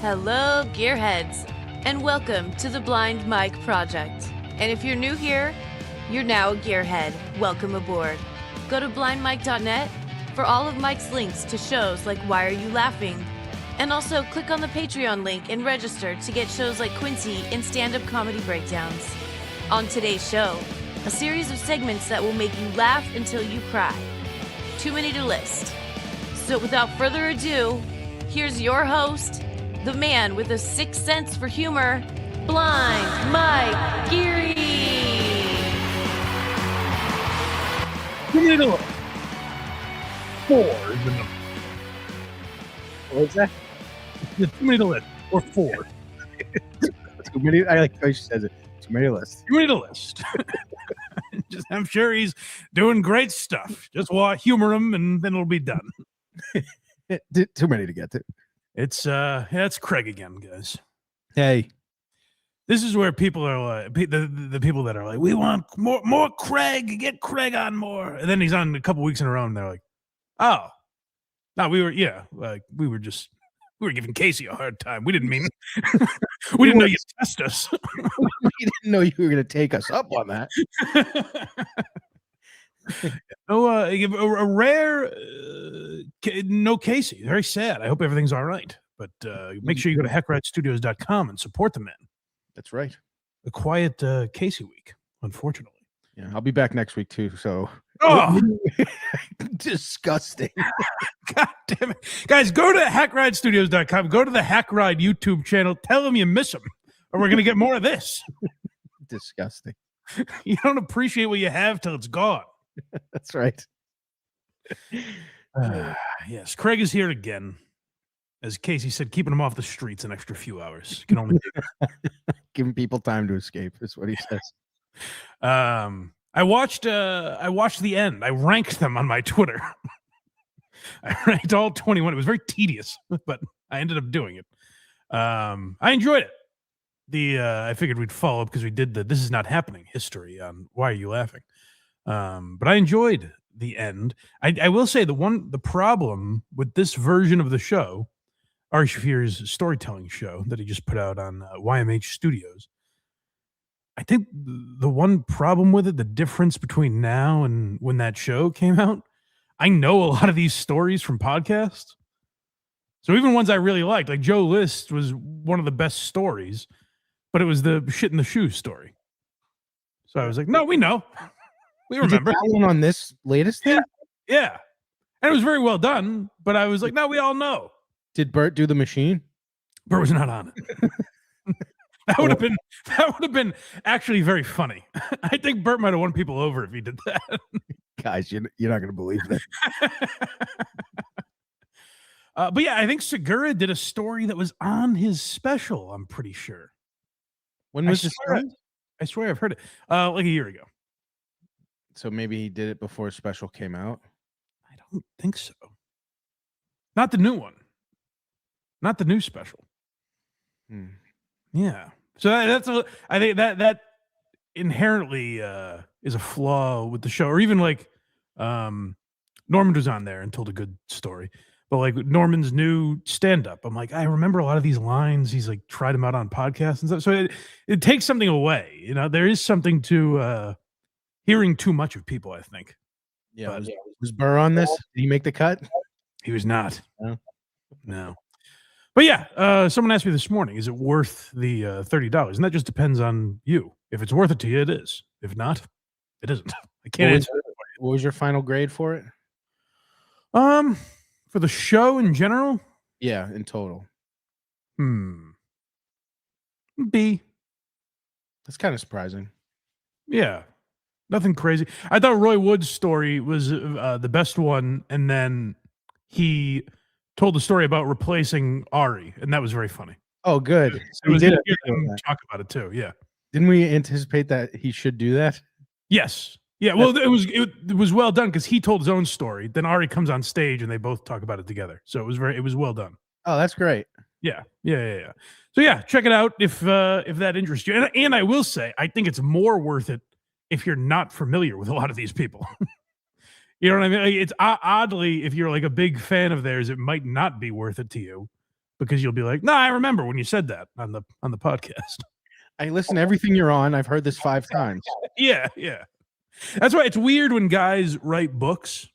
Hello, gearheads, and welcome to the Blind Mike Project. And if you're new here, you're now a gearhead. Welcome aboard. Go to blindmike.net for all of Mike's links to shows like Why Are You Laughing? And also click on the Patreon link and register to get shows like Quincy and stand-up comedy breakdowns. On today's show, a series of segments that will make you laugh until you cry. Too many to list. So without further ado, here's your host, the man with a sixth sense for humor, Blind Mike Geary. Too many to list. 4 is the number. What was that? Too many to list. Or 4. Too many. I like how she says it. Too many to list. Too many to list. I'm sure he's doing great stuff. Just humor him, and then it'll be done. Too many to get to. It's Craig again, guys. Hey, this is where people are like, the people that are like, we want more Craig, get Craig on more. And then he's on a couple weeks in a row, and they're like, oh, no, we were giving Casey a hard time. We didn't mean we didn't know you'd test us. We didn't know you were going to take us up on that. A rare no Casey. Very sad. I hope everything's all right. But make sure you go to HACKRIDEstudios.com and support the man. That's right. A quiet Casey week, unfortunately. Yeah, I'll be back next week too. So, disgusting. God damn it, guys! Go to HackRideStudios.com. Go to the HackRide YouTube channel. Tell them you miss them, or we're gonna get more of this. Disgusting. You don't appreciate what you have till it's gone. That's right. Yes, Craig is here again. As Casey said, keeping him off the streets an extra few hours. Can only giving people time to escape is what he says. I watched the end. I ranked them on my Twitter. I ranked all 21. It was very tedious, but I ended up doing it. I enjoyed it. I figured we'd follow up because we did the This Is Not Happening history on Why Are You Laughing? But I enjoyed the end. I will say the problem with this version of the show, Ari Shafir's storytelling show that he just put out on YMH Studios, I think the one problem with it, the difference between now and when that show came out, I know a lot of these stories from podcasts. So even ones I really liked, like Joe List was one of the best stories, but it was the shit in the shoes story. So I was like, no, we know. We remember. Did that one on this latest thing? Yeah. And it was very well done, but I was like, no, we all know. Did Bert do the machine? Bert was not on it. That would have been actually very funny. I think Bert might have won people over if he did that. Guys, you're not going to believe that. But yeah, I think Segura did a story that was on his special, I'm pretty sure. When was this? I swear I've heard it. Like a year ago. So maybe he did it before his special came out? I don't think so. Not the new one. Not the new special. Yeah. So I think that inherently is a flaw with the show, or even like Norman was on there and told a good story, but like Norman's new stand-up, I'm like, I remember a lot of these lines. He's like tried them out on podcasts and stuff. So it takes something away. You know, there is something to hearing too much of people, I think. Yeah. Was Burr on this? Did he make the cut? He was not. No. But yeah, someone asked me this morning, is it worth the $30? And that just depends on you. If it's worth it to you, it is. If not, it isn't. I can't answer. What was your final grade for it? For the show in general? Yeah, in total. B. That's kind of surprising. Yeah. Nothing crazy. I thought Roy Wood's story was the best one, and then he told the story about replacing Ari, and that was very funny. Oh, good. So we did talk about it too. Yeah. Didn't we anticipate that he should do that? Yes. Yeah. Well, it was well done because he told his own story. Then Ari comes on stage and they both talk about it together. So it was well done. Oh, that's great. Yeah. So yeah, check it out if that interests you. And I will say, I think it's more worth it if you're not familiar with a lot of these people. You know what I mean? Like, it's oddly, if you're like a big fan of theirs, it might not be worth it to you. because you'll be like, no, I remember when you said that on the podcast. I listen to everything you're on. I've heard this 5 times. Yeah. That's why it's weird when guys write books.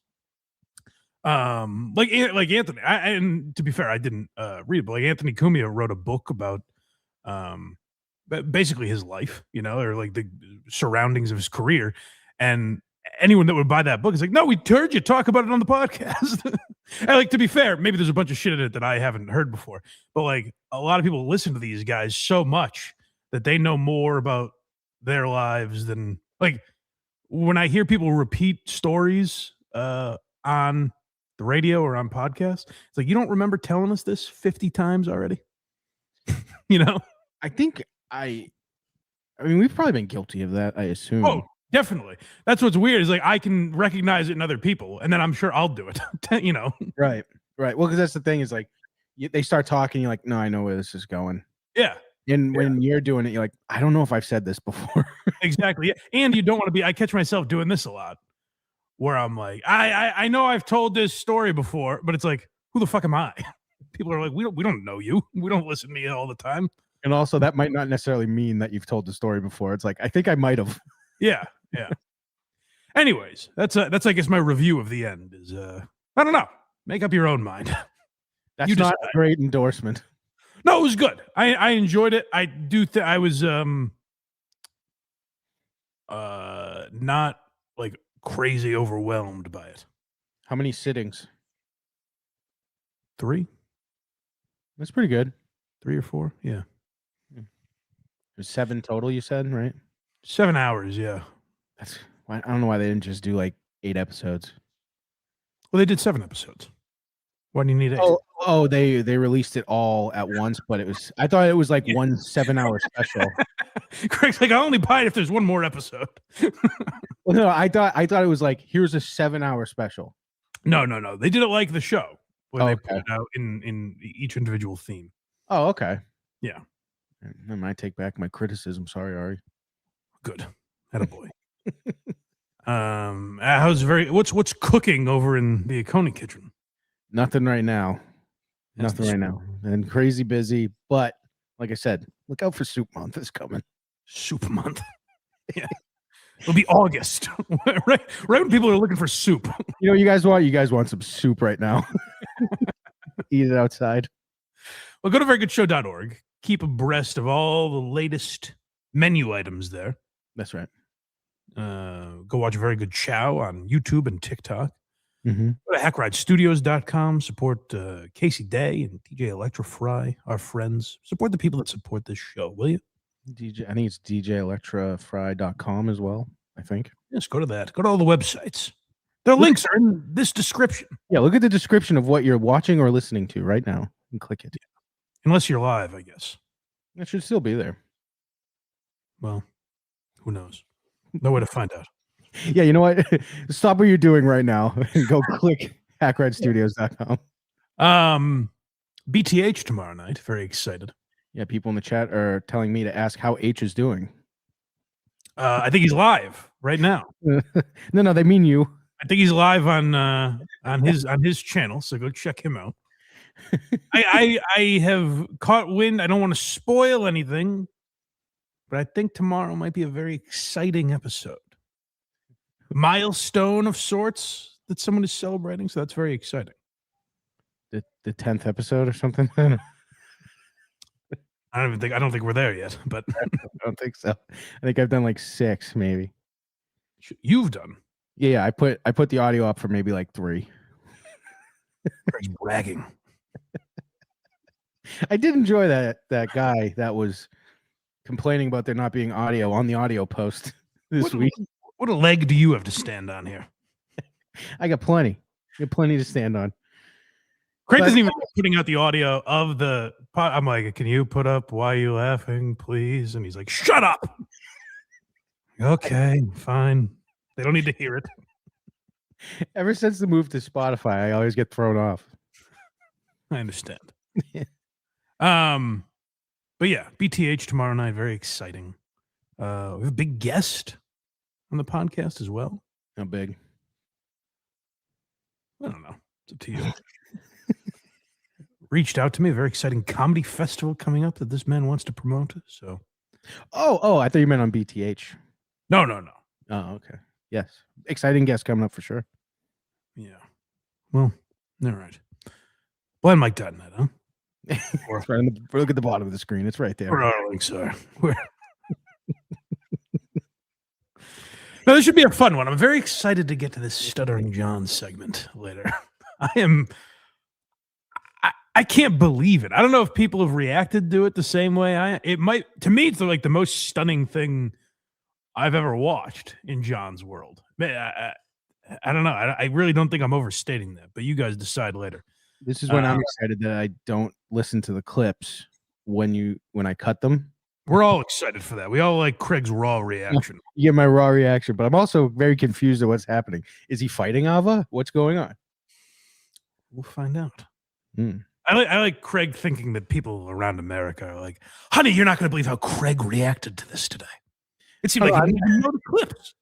Like Anthony, and to be fair, I didn't read it, but like Anthony Cumia wrote a book about basically his life, or like the surroundings of his career. And anyone that would buy that book is like, no, we heard you talk about it on the podcast. And like, to be fair, maybe there's a bunch of shit in it that I haven't heard before, but like a lot of people listen to these guys so much that they know more about their lives than, like, when I hear people repeat stories on the radio or on podcasts, it's like, you don't remember telling us this 50 times already? I think I mean, we've probably been guilty of that, I assume. Oh, definitely. That's what's weird is like I can recognize it in other people, and then I'm sure I'll do it. Right. Well, because that's the thing is like they start talking, you're like, no, I know where this is going. Yeah. And when you're doing it, you're like, I don't know if I've said this before. Exactly. Yeah. And you don't want to be. I catch myself doing this a lot, where I'm like, I know I've told this story before, but it's like, who the fuck am I? People are like, we don't know you. We don't listen to you all the time. And also, that might not necessarily mean that you've told the story before. It's like, I think I might have. Yeah. Anyways, that's I guess my review of the end is I don't know. Make up your own mind. That's not a great endorsement. No, it was good. I enjoyed it. I do. I was not like crazy overwhelmed by it. How many sittings? 3. That's pretty good. 3 or 4. Yeah. There's 7 total, you said, right? 7 hours. Yeah. I don't know why they didn't just do like 8 episodes. Well, they did 7 episodes. Why do you need 8? Oh, they released it all at once, but I thought it was like one 7-hour special. Craig's like, I'll only buy it if there's one more episode. Well, no, I thought it was like, here's a 7-hour special. No. They did it like the show, where they okay. put it out in each individual theme. Oh, okay. Yeah. I might take back my criticism. Sorry, Ari. Good. Attaboy. What's cooking over in the Oconee kitchen? Nothing right now. Nothing right now. And crazy busy, but like I said, look out for Soup Month is coming. Soup Month. Yeah. It'll be August. right when people are looking for soup. You guys want some soup right now. Eat it outside. Well, go to verygoodshow.org. Keep abreast of all the latest menu items there. That's right. Go watch Very Good Chow on YouTube and TikTok. Mm-hmm. Go to HackRideStudios.com. Support Casey Day and DJ Electra Fry, our friends. Support the people that support this show, will you? I think it's DJElectraFry.com as well, I think. Yes, go to that. Go to all the websites. Their links are in this description. Yeah, look at the description of what you're watching or listening to right now and click it. Unless you're live, I guess. It should still be there. Well, who knows? No way to find out. Yeah, you know what? Stop what you're doing right now and go click HackRideStudios.com. BTH tomorrow night. Very excited. Yeah, people in the chat are telling me to ask how H is doing. I think he's live right now. No, they mean you. I think he's live on his channel, so go check him out. I have caught wind. I don't want to spoil anything, but I think tomorrow might be a very exciting episode. Milestone of sorts that someone is celebrating, so that's very exciting. The 10th episode or something. I don't think we're there yet, but I don't think so. I think I've done like 6, maybe. You've done? Yeah, I put the audio up for maybe like 3. He's bragging. I did enjoy that guy that was complaining about there not being audio on the audio post this week. What a leg do you have to stand on here? I got plenty. I got plenty to stand on. Craig isn't even putting out the audio of the pod. I'm like, can you put up Why You Laughing, please? And he's like, shut up. Okay, fine. They don't need to hear it. Ever since the move to Spotify, I always get thrown off. I understand. But yeah, BTH tomorrow night, very exciting. We have a big guest on the podcast as well. How big? I don't know. It's up to you. reached out to me. A very exciting comedy festival coming up that this man wants to promote. So, Oh, I thought you meant on BTH. no. Oh, okay. Yes, exciting guest coming up for sure. Yeah. Well, all right. BlindMike.net, huh? It's right look at the bottom of the screen. It's right there. Where are links are? Where? No, this should be a fun one. I'm very excited to get to this Stuttering John segment later. I can't believe it. I don't know if people have reacted to it the same way. To me, it's like the most stunning thing I've ever watched in John's world. I don't know. I really don't think I'm overstating that, but you guys decide later. This is when I'm excited that I don't listen to the clips when I cut them. We're all excited for that. We all like Craig's raw reaction. You get my raw reaction, but I'm also very confused at what's happening. Is he fighting Ava? What's going on? We'll find out. I like Craig thinking that people around America are like, honey, you're not going to believe how Craig reacted to this today. It seemed like he didn't know the clips.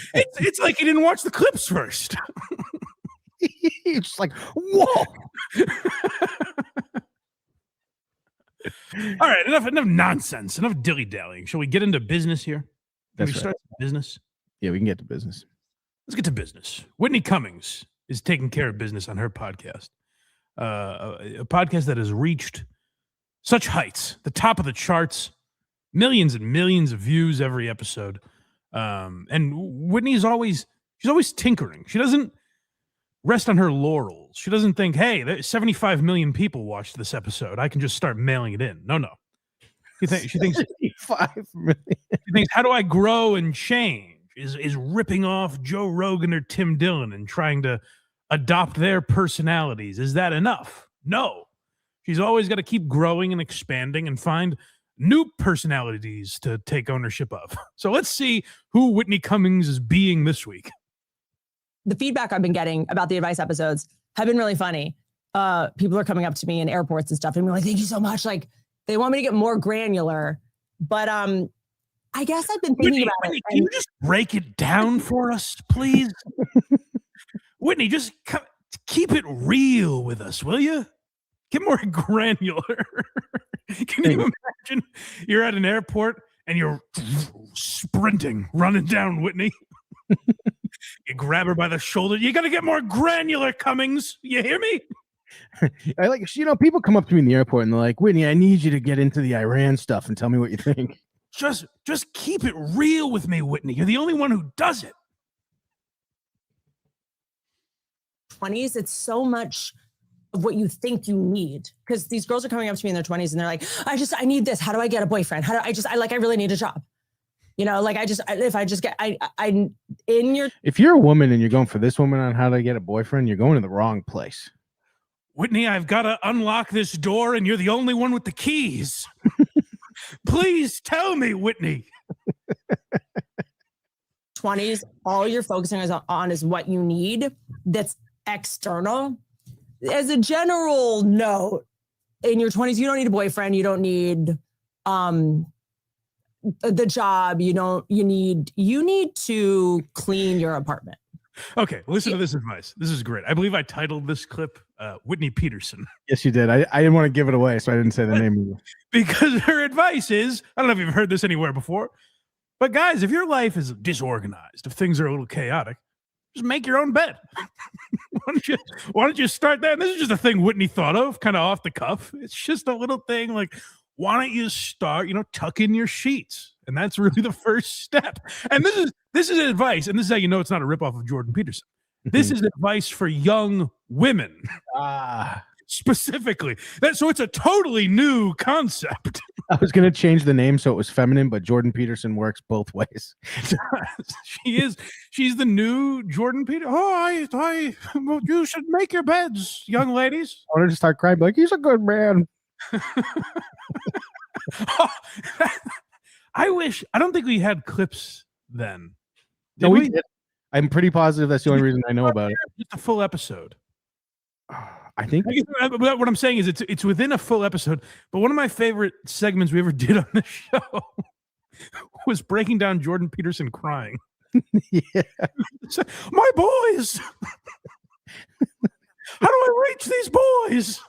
It's like he didn't watch the clips first. He's just like, whoa. All right, enough nonsense, enough dilly-dallying. Shall we get into business here? Can we start business? Yeah, we can get to business. Let's get to business. Whitney Cummings is taking care of business on her podcast. A podcast that has reached such heights, the top of the charts, millions and millions of views every episode. And Whitney's always tinkering. She doesn't rest on her laurels. She doesn't think, hey, 75 million people watched this episode. I can just start mailing it in. No. She thinks 75 million. She thinks, how do I grow and change? Is ripping off Joe Rogan or Tim Dillon and trying to adopt their personalities. Is that enough? No. She's always got to keep growing and expanding and find new personalities to take ownership of. So let's see who Whitney Cummings is being this week. The feedback I've been getting about the advice episodes have been really funny. People are coming up to me in airports and stuff and be like, thank you so much. Like, they want me to get more granular, but I guess I've been thinking about it. Can you just break it down for us, please? Whitney, just keep it real with us, will you? Get more granular. Can you imagine you're at an airport and you're sprinting, running down Whitney? You grab her by the shoulder. You got to get more granular, Cummings. You hear me? I like, people come up to me in the airport and they're like, Whitney, I need you to get into the Iran stuff and tell me what you think. Just keep it real with me, Whitney. You're the only one who does it. 20s, it's so much of what you think you need, because these girls are coming up to me in their 20s and they're like, I need this. How do I get a boyfriend? How do I really need a job? If you're a woman and you're going for this woman on how to get a boyfriend, you're going to the wrong place. Whitney, I've got to unlock this door and you're the only one with the keys. Please tell me, Whitney. 20s, all you're focusing on is what you need that's external. As a general note, in your 20s, you don't need a boyfriend. You don't need the job. You need to clean your apartment. Okay, listen to this advice. This is great. I believe I titled this clip Whitney Peterson. Yes, you did. I didn't want to give it away, so I didn't say the name of it. Because her advice is, I don't know if you've heard this anywhere before, but guys, if your life is disorganized, if things are a little chaotic, just make your own bed. Why don't you start there? And this is just a thing Whitney thought of, kind of off the cuff. It's just a little thing like, why don't you start, tuck in your sheets? And that's really the first step. And this is advice, and this is how you know it's not a ripoff of Jordan Peterson. This is advice for young women. Specifically. So it's a totally new concept. I was going to change the name so it was feminine, but Jordan Peterson works both ways. She's the new Jordan Peterson. Well, you should make your beds, young ladies. I wanted to start crying like, he's a good man. I don't think we had clips then. No, we did. I'm pretty positive that's the only reason I know about it. Just a full episode. I think what I'm saying is it's within a full episode, but one of my favorite segments we ever did on the show was breaking down Jordan Peterson crying. Yeah. My boys. How do I reach these boys?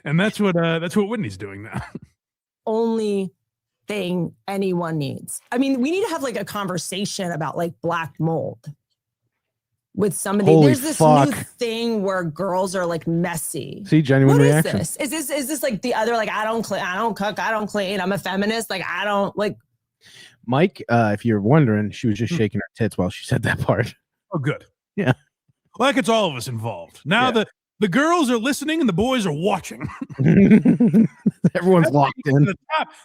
And that's what Whitney's doing now. Only thing anyone needs. I mean, we need to have like a conversation about like black mold with somebody. Holy There's this fuck. new thing where girls are like messy. See, genuine What reaction. is this? Is this like the other, like, I don't clean, I don't cook, I don't clean, I'm a feminist, like I don't like. Mike, if you're wondering, she was just shaking her tits while she said that part. Oh, good. Yeah. Well, that gets all of us involved. Now the girls are listening and the boys are watching. Everyone's locked in.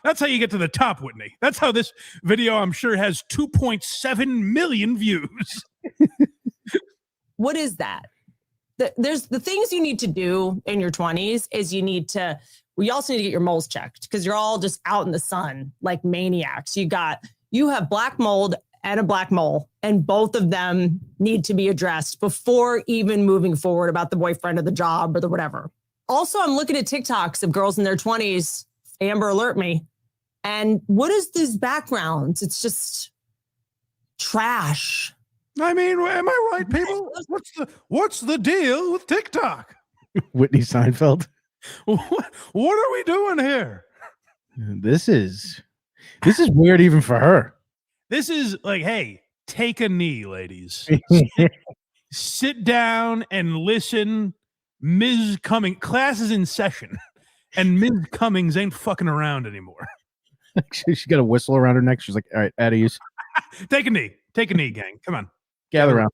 That's how you get to the top, Whitney. That's how this video, I'm sure, has 2.7 million views. What is that? There's the things you need to do in your 20s is we also need to get your moles checked because you're all just out in the sun like maniacs. You have black mold and a black mole, and both of them need to be addressed before even moving forward about the boyfriend or the job or the whatever. Also, I'm looking at TikToks of girls in their 20s, Amber alert me. And what is these backgrounds? It's just trash. I mean, am I right, people? What's the deal with TikTok? Whitney Seinfeld. What are we doing here? This is weird even for her. This is like, hey, take a knee, ladies. Sit down and listen. Ms. Cummings, class is in session, and Ms. Cummings ain't fucking around anymore. She got a whistle around her neck. She's like, all right, at ease. Take a knee, gang. Come on. Gather around.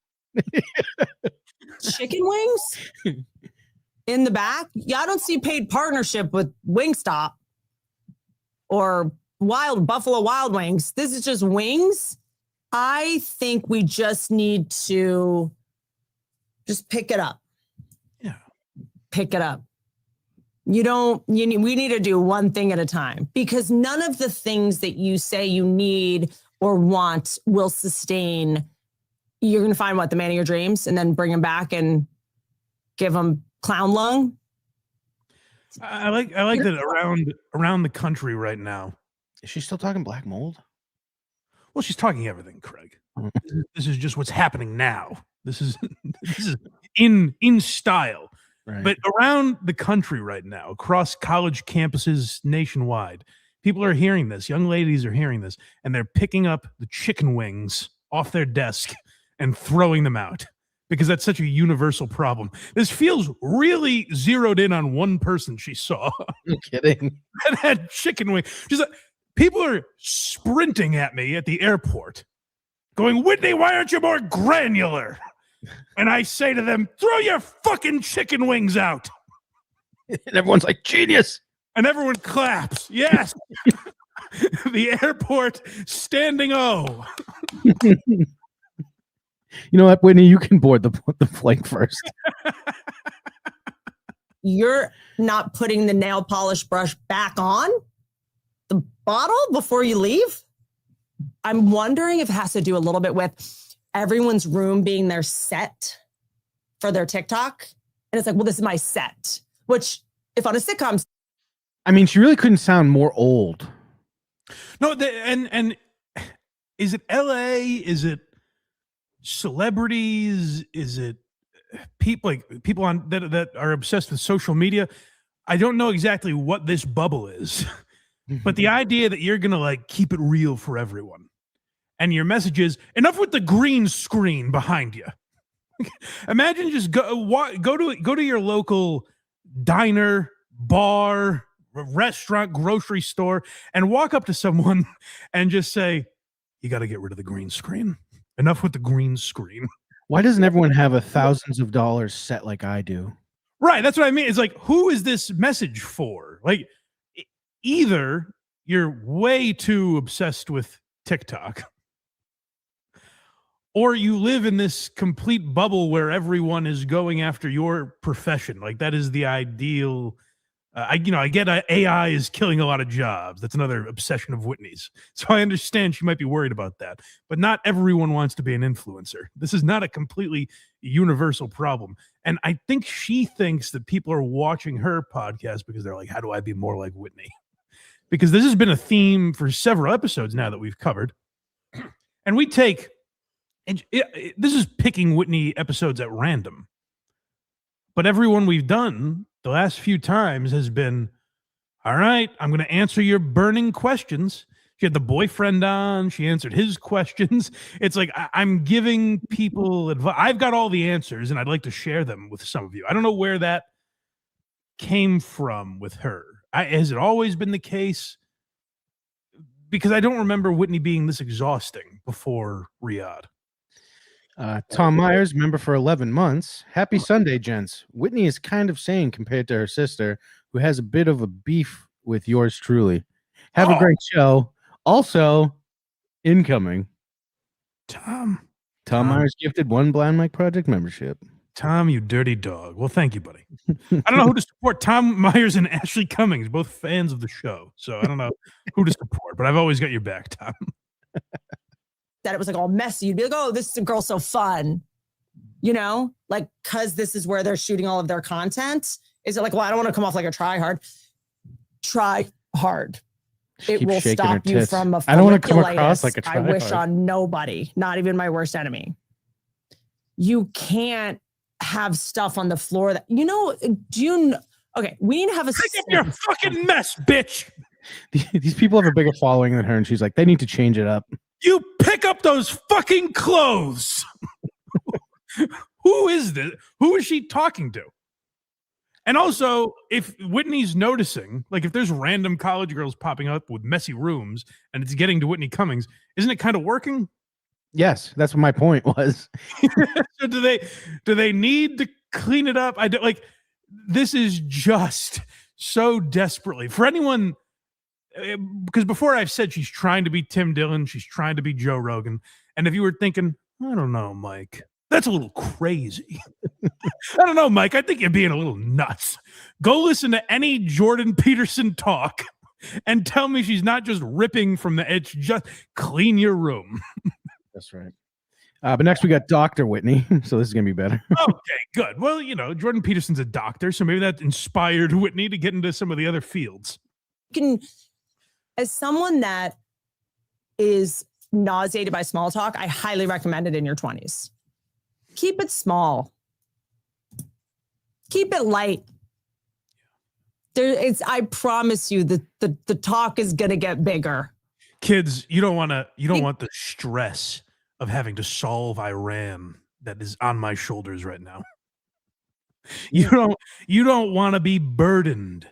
Chicken wings in the back. Yeah, I don't see paid partnership with Wingstop or Buffalo Wild Wings. This is just wings. I think we just need to just pick it up. Yeah. Pick it up. We need to do one thing at a time because none of the things that you say you need or want will sustain. You're going to find the man of your dreams and then bring him back and give him clown lung. I like that around the country right now. Is she still talking black mold? Well, she's talking everything, Craig. This is just what's happening now. This is in style. Right. But around the country right now, across college campuses nationwide, people are hearing this. Young ladies are hearing this, and they're picking up the chicken wings off their desk and throwing them out because that's such a universal problem. This feels really zeroed in on one person she saw. You're kidding. That had chicken wings. She's like, people are sprinting at me at the airport going, Whitney, why aren't you more granular? And I say to them, throw your fucking chicken wings out. And everyone's like, genius. And everyone claps. Yes. The airport standing O. You know what, Whitney? You can board the flight first. You're not putting the nail polish brush back on the bottle before you leave? I'm wondering if it has to do a little bit with everyone's room being their set for their TikTok. And it's like, well, this is my set, which if on a sitcom. I mean, she really couldn't sound more old. No, and is it LA? Is it celebrities? Is it people on that are obsessed with social media? I don't know exactly what this bubble is, but the idea that you're going to like keep it real for everyone. And your message is enough with the green screen behind you. Imagine just go to your local diner, bar, restaurant, grocery store, and walk up to someone and just say, "You got to get rid of the green screen. Enough with the green screen." Why doesn't everyone have thousands of dollars set like I do? Right. That's what I mean. It's like, who is this message for? Like, either you're way too obsessed with TikTok, or you live in this complete bubble where everyone is going after your profession. Like that is the ideal. I get AI is killing a lot of jobs. That's another obsession of Whitney's. So I understand she might be worried about that, but not everyone wants to be an influencer. This is not a completely universal problem. And I think she thinks that people are watching her podcast because they're like, how do I be more like Whitney? Because this has been a theme for several episodes now that we've covered. And we take... this is picking Whitney episodes at random. But everyone we've done the last few times has been, all right, I'm going to answer your burning questions. She had the boyfriend on. She answered his questions. It's like I'm giving people advice. I've got all the answers, and I'd like to share them with some of you. I don't know where that came from with her. Has it always been the case? Because I don't remember Whitney being this exhausting before Riyadh. Tom Myers, member for 11 months. Happy Sunday, gents. Whitney is kind of sane compared to her sister, who has a bit of a beef with yours truly. Have a great show. Also, incoming. Tom Myers gifted 1 Blind Mike Project membership. Tom, you dirty dog. Well, thank you, buddy. I don't know who to support. Tom Myers and Ashley Cummings, both fans of the show. So I don't know who to support, but I've always got your back, Tom. That it was like all messy. You'd be like, oh, this girl's so fun. You know, like, because this is where they're shooting all of their content. Is it like, well, I don't want to come off like a try hard. Try hard. It will stop you from a I don't want to come across like a try I wish hard. on nobody, not even my worst enemy. You can't have stuff on the floor that, you know, okay, we need to have a pick up your fucking mess, bitch. These people have a bigger following than her, and she's like, they need to change it up. You pick up those fucking clothes. Who is this? Who is she talking to? And also, if Whitney's noticing, like if there's random college girls popping up with messy rooms and it's getting to Whitney Cummings, isn't it kind of working? Yes, that's what my point was. So do they need to clean it up? I don't like. This is just so desperately for anyone. Because before I've said she's trying to be Tim Dillon, she's trying to be Joe Rogan, and if you were thinking, I don't know, Mike, that's a little crazy. I don't know, Mike. I think you're being a little nuts. Go listen to any Jordan Peterson talk and tell me she's not just ripping from the edge. Just clean your room. That's right. But next we got Dr. Whitney, so this is going to be better. Okay, good. Well, you know, Jordan Peterson's a doctor, so maybe that inspired Whitney to get into some of the other fields. As someone that is nauseated by small talk, I highly recommend it in your 20s. Keep it small. Keep it light. I promise you that the talk is going to get bigger. Kids, you don't want the stress of having to solve Iran that is on my shoulders right now. You don't want to be burdened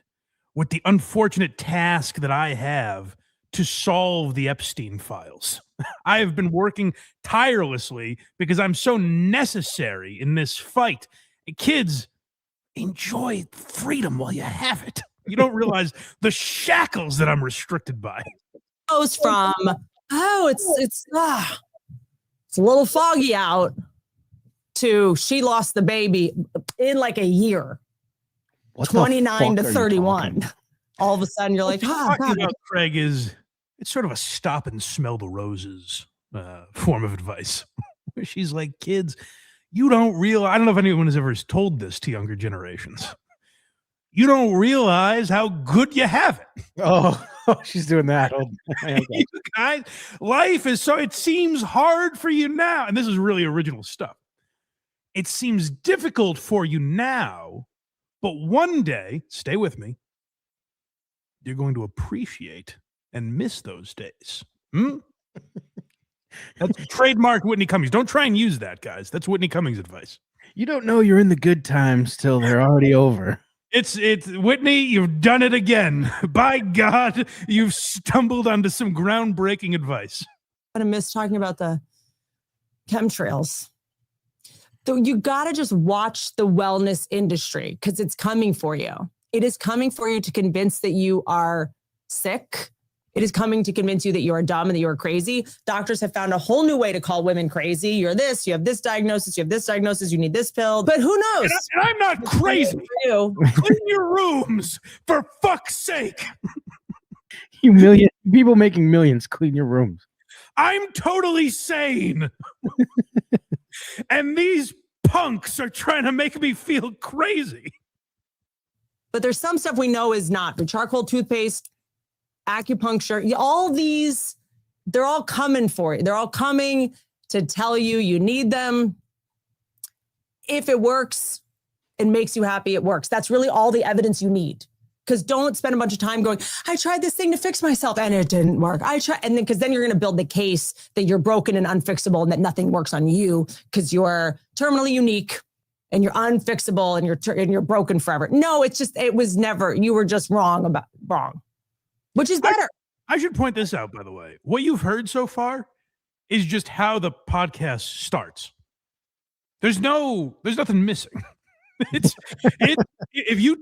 with the unfortunate task that I have to solve the Epstein files. I have been working tirelessly because I'm so necessary in this fight. Kids, enjoy freedom while you have it. You don't realize the shackles that I'm restricted by. Goes from, it's a little foggy out to she lost the baby in like a year. What 29 to 31. All of a sudden you're like, about Craig is it's sort of a stop and smell the roses form of advice. Where she's like, kids, you don't realize, I don't know if anyone has ever told this to younger generations. You don't realize how good you have it. Oh, she's doing that. Oh, okay. You guys, life is so, it seems hard for you now. And this is really original stuff. It seems difficult for you now, but one day, stay with me, you're going to appreciate and miss those days. That's trademark Whitney Cummings. Don't try and use that, guys. That's Whitney Cummings advice. You don't know you're in the good times till they're already over. It's Whitney, you've done it again. By God, you've stumbled onto some groundbreaking advice. I'm gonna miss talking about the chemtrails. So you gotta just watch the wellness industry because it's coming for you. It is coming for you to convince that you are sick. It is coming to convince you that you are dumb and that you are crazy. Doctors have found a whole new way to call women crazy. You're this, you have this diagnosis, you need this pill. But who knows? And I'm not crazy. Clean your rooms, for fuck's sake. People making millions clean your rooms. I'm totally sane. And these punks are trying to make me feel crazy. But there's some stuff we know is not. The charcoal toothpaste, acupuncture, all these, they're all coming for you. They're all coming to tell you you need them. If it works, and makes you happy, it works. That's really all the evidence you need. Because don't spend a bunch of time going, I tried this thing to fix myself and it didn't work. And then because then you're going to build the case that you're broken and unfixable and that nothing works on you because you're terminally unique and you're unfixable and you're broken forever. No, it was never, you were just wrong, which is better. I should point this out, by the way. What you've heard so far is just how the podcast starts. There's nothing missing. If you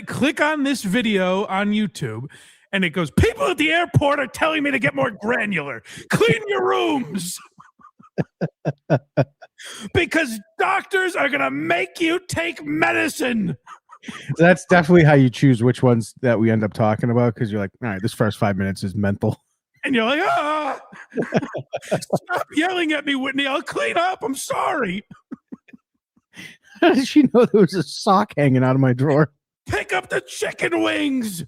click on this video on YouTube and it goes, people at the airport are telling me to get more granular. Clean your rooms. Because doctors are going to make you take medicine. That's definitely how you choose which ones that we end up talking about. Because you're like, all right, this first 5 minutes is mental. And you're like, stop yelling at me, Whitney. I'll clean up. I'm sorry. How did she know there was a sock hanging out of my drawer? Pick up the chicken wings.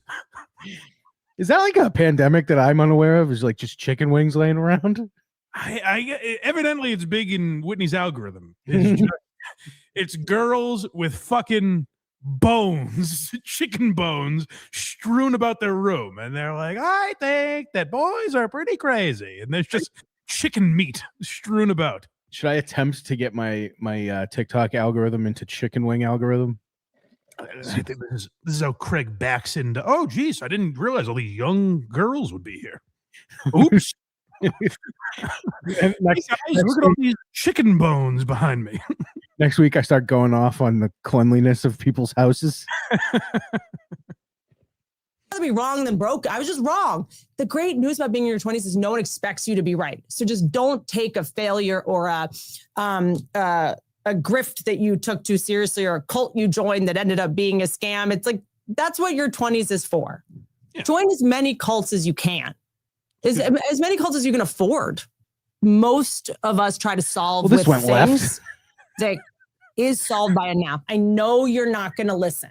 Is that like a pandemic that I'm unaware of? Is like just chicken wings laying around? Evidently it's big in Whitney's algorithm. It's girls with fucking bones, chicken bones, strewn about their room, and they're like, I think that boys are pretty crazy, and there's just chicken meat strewn about. Should I attempt to get my TikTok algorithm into chicken wing algorithm? I think this is how Craig backs into. Oh, geez, I didn't realize all these young girls would be here. Oops. Look at all these chicken bones behind me. Next week, I start going off on the cleanliness of people's houses. Be wrong than broke. I was just wrong. The great news about being in your 20s is no one expects you to be right. So just don't take a failure or a grift that you took too seriously or a cult you joined that ended up being a scam. It's like, that's what your 20s is for. Yeah. Join as many cults as you can. As many cults as you can afford. Most of us try to solve with things that is solved by a nap. I know you're not going to listen.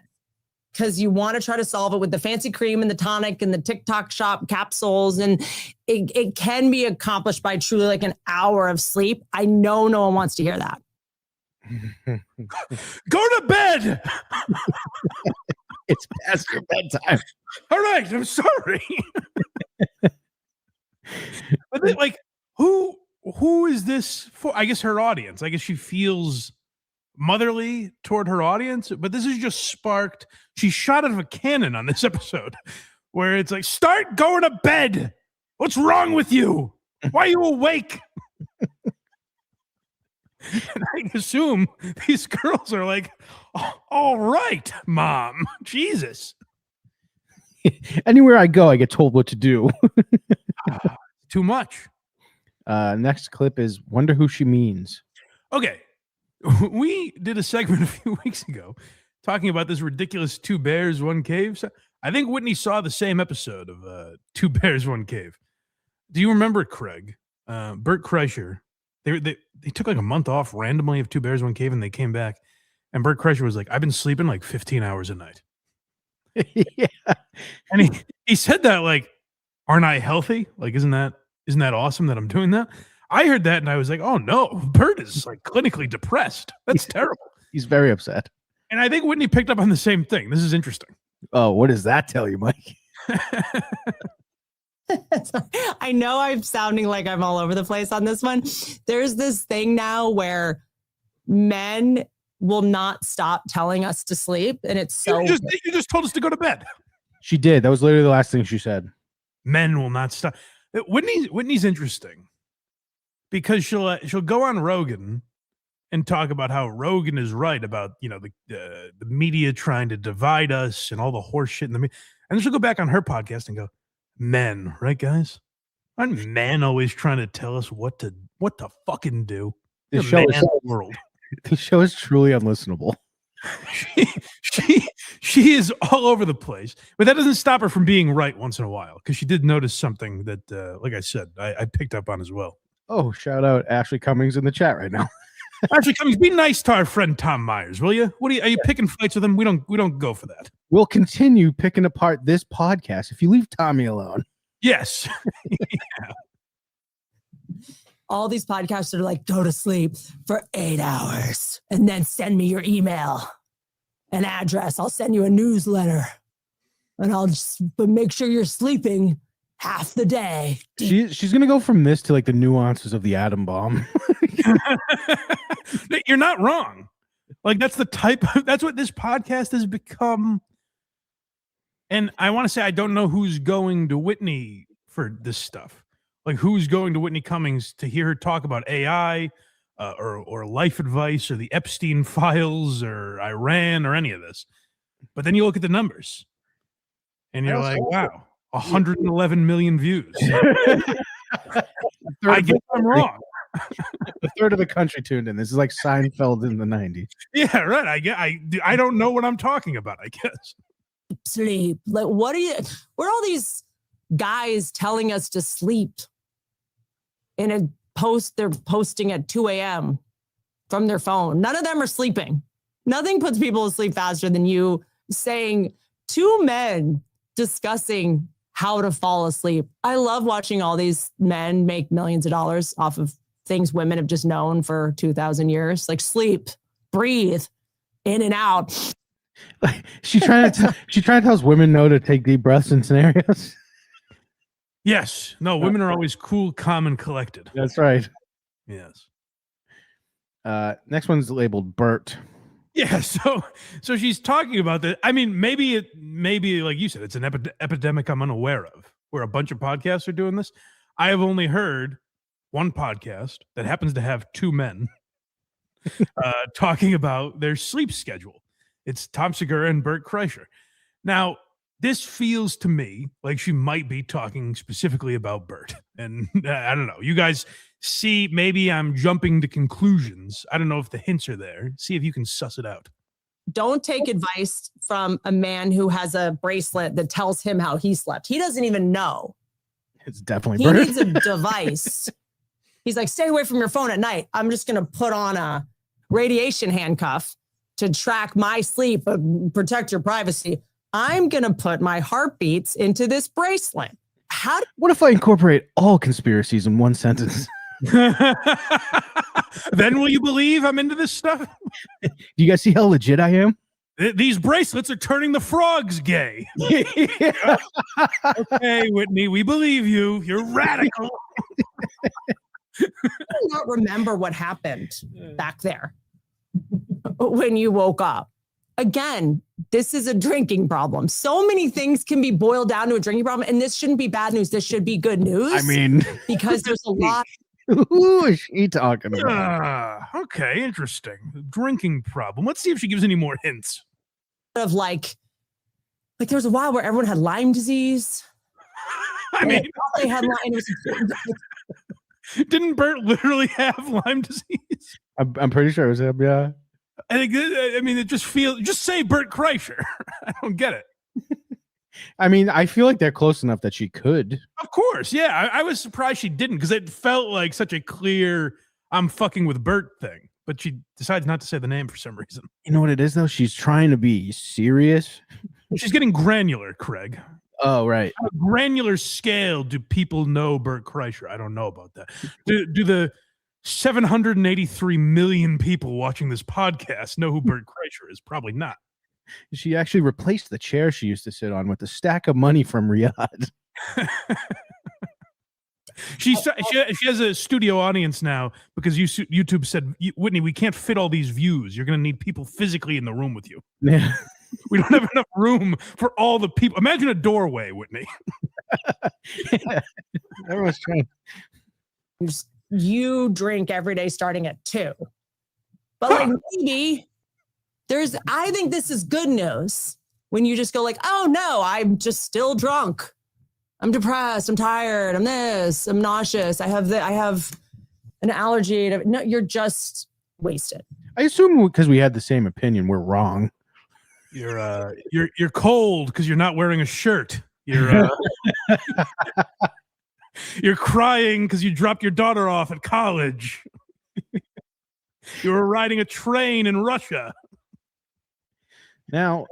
Because you want to try to solve it with the fancy cream and the tonic and the TikTok shop capsules. And it can be accomplished by truly like an hour of sleep. I know no one wants to hear that. Go to bed. It's past your bedtime. All right, I'm sorry. But then, like, who is this for? I guess her audience. I guess she feels motherly toward her audience, but this is just sparked. She shot out of a cannon on this episode where it's like, start going to bed. What's wrong with you? Why are you awake? And I assume these girls are like, oh, all right, mom, Jesus. Anywhere I go, I get told what to do. Too much. Next clip is Wonder Who She Means. Okay. We did a segment a few weeks ago talking about this ridiculous 2 Bears, 1 Cave. So I think Whitney saw the same episode of 2 Bears, 1 Cave. Do you remember, Craig? Bert Kreischer. They took like a month off randomly of 2 Bears, 1 Cave, and they came back. And Bert Kreischer was like, I've been sleeping like 15 hours a night. Yeah. And he said that like, aren't I healthy? Like, isn't that awesome that I'm doing that? I heard that and I was like, oh no, Bert is like clinically depressed. That's terrible. He's very upset. And I think Whitney picked up on the same thing. This is interesting. Oh, what does that tell you, Mike? I know I'm sounding like I'm all over the place on this one. There's this thing now where men will not stop telling us to sleep. And it's so you just told us to go to bed. She did. That was literally the last thing she said. Men will not stop. Whitney's interesting because she'll go on Rogan and talk about how Rogan is right about, you know, the media trying to divide us and all the horse shit in the media. And then she'll go back on her podcast and go, men, right, guys? Aren't men always trying to tell us what to fucking do? The show is truly unlistenable. She is all over the place, but that doesn't stop her from being right once in a while, because she did notice something that, like I said, I picked up on as well. Oh, shout out Ashley Cummings in the chat right now. Ashley Cummings, be nice to our friend Tom Myers, will you? Are you picking fights with him? We don't go for that. We'll continue picking apart this podcast if you leave Tommy alone. Yes. Yeah. All these podcasts are like, go to sleep for 8 hours and then send me your email. an address. I'll send you a newsletter, and I'll just make sure you're sleeping half the day. She's gonna go from this to like the nuances of the atom bomb. You're not wrong. Like that's what this podcast has become. And I want to say I don't know who's going to Whitney for this stuff. Like who's going to Whitney Cummings to hear her talk about AI or life advice or the Epstein files or Iran or any of this. But then you look at the numbers and you're like, wow, 111 million views. I guess I'm wrong. A third of the country tuned in. This is like Seinfeld in the 90s. Yeah, right. I don't know what I'm talking about, I guess. Sleep. Like, where are all these guys telling us to sleep in a post they're posting at 2 a.m. from their phone? None of them are sleeping. Nothing puts people to sleep faster than you saying two men discussing how to fall asleep. I love watching all these men make millions of dollars off of things women have just known for 2,000 years, like sleep, breathe, in and out. Like, she trying to tell women no to take deep breaths in scenarios. Yes. No, women are always cool, calm, and collected. That's right. Yes. Next one's labeled Bert. Yeah. So she's talking about that. I mean, maybe like you said, it's an epidemic I'm unaware of, where a bunch of podcasts are doing this. I have only heard one podcast that happens to have two men talking about their sleep schedule. It's Tom Segura and Bert Kreischer. Now, this feels to me like she might be talking specifically about Bert. And I don't know. You guys see, maybe I'm jumping to conclusions. I don't know if the hints are there. See if you can suss it out. Don't take advice from a man who has a bracelet that tells him how he slept. He doesn't even know. It's definitely He Bert. needs a device. He's like, stay away from your phone at night. I'm just going to put on a radiation handcuff to track my sleep and protect your privacy. I'm going to put my heartbeats into this bracelet. What if I incorporate all conspiracies in one sentence? Then will you believe I'm into this stuff? Do you guys see how legit I am? These bracelets are turning the frogs gay. Okay, Whitney, we believe you. You're radical. I do not remember what happened back there when you woke up. Again, this is a drinking problem. So many things can be boiled down to a drinking problem, and this shouldn't be bad news. This should be good news. I mean, because there's a lot. Who is she talking about? Okay, interesting. Drinking problem. Let's see if she gives any more hints. Of like there was a while where everyone had Lyme disease. I mean, they had Lyme. Didn't Bert literally have Lyme disease? I'm pretty sure it was him. Yeah. I mean, it just feels. Just say Bert Kreischer. I don't get it. I mean, I feel like they're close enough that she could. Of course, yeah. I was surprised she didn't, because it felt like such a clear "I'm fucking with Bert" thing. But she decides not to say the name for some reason. You know what it is, though? She's trying to be serious. She's getting granular, Craig. Oh, right. On a granular scale, do people know Bert Kreischer? I don't know about that. Do the 783 million people watching this podcast know who Bert Kreischer is? Probably not. She actually replaced the chair she used to sit on with a stack of money from Riyadh. She has a studio audience now because YouTube said, Whitney, we can't fit all these views. You're going to need people physically in the room with you. Yeah. We don't have enough room for all the people. Imagine a doorway, Whitney. Yeah. Everyone's trying. You drink every day starting at 2. But like maybe I think this is good news when you just go like, oh no, I'm just still drunk. I'm depressed. I'm tired. I'm this. I'm nauseous. I have an allergy. No, you're just wasted. I assume because we had the same opinion, we're wrong. You're cold because you're not wearing a shirt. You're you're crying because you dropped your daughter off at college. You were riding a train in Russia. Now,